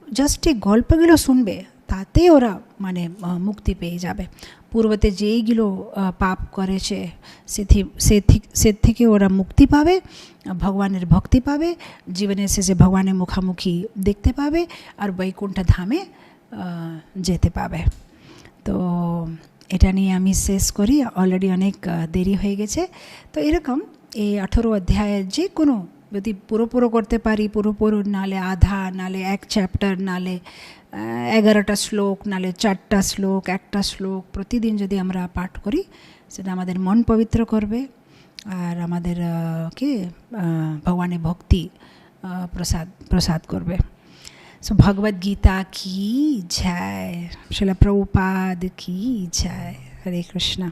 জাস্ট এই গল্পগুলো শুনবে তাতে ওরা মানে মুক্তি পেয়ে যাবে। পূর্বতে যেইগুলো পাপ করেছে সে থেকে ওরা মুক্তি পাবে, ভগবানের ভক্তি পাবে, জীবনের শেষে ভগবানের মুখামুখি দেখতে পাবে আর বৈকুণ্ঠ ধামে যেতে পাবে। তো এটা নিয়ে আমি শেষ করি, অলরেডি অনেক দেরি হয়ে গেছে। তো এরকম এই 18 অধ্যায়ের যে কোনো যদি পুরো করতে পারি, পুরো নালে আধা, নালে এক চ্যাপ্টার, নালে 11টা শ্লোক, নালে 4টা শ্লোক, একটা শ্লোক প্রতিদিন যদি আমরা পাঠ করি, সেটা আমাদের মন পবিত্র করবে আর আমাদের কে ভগবানের ভক্তি প্রসাদ করবে। সো ভগবদ গীতা কি জয়, শিলা প্রভুপাদ কি জয়। হরে কৃষ্ণ।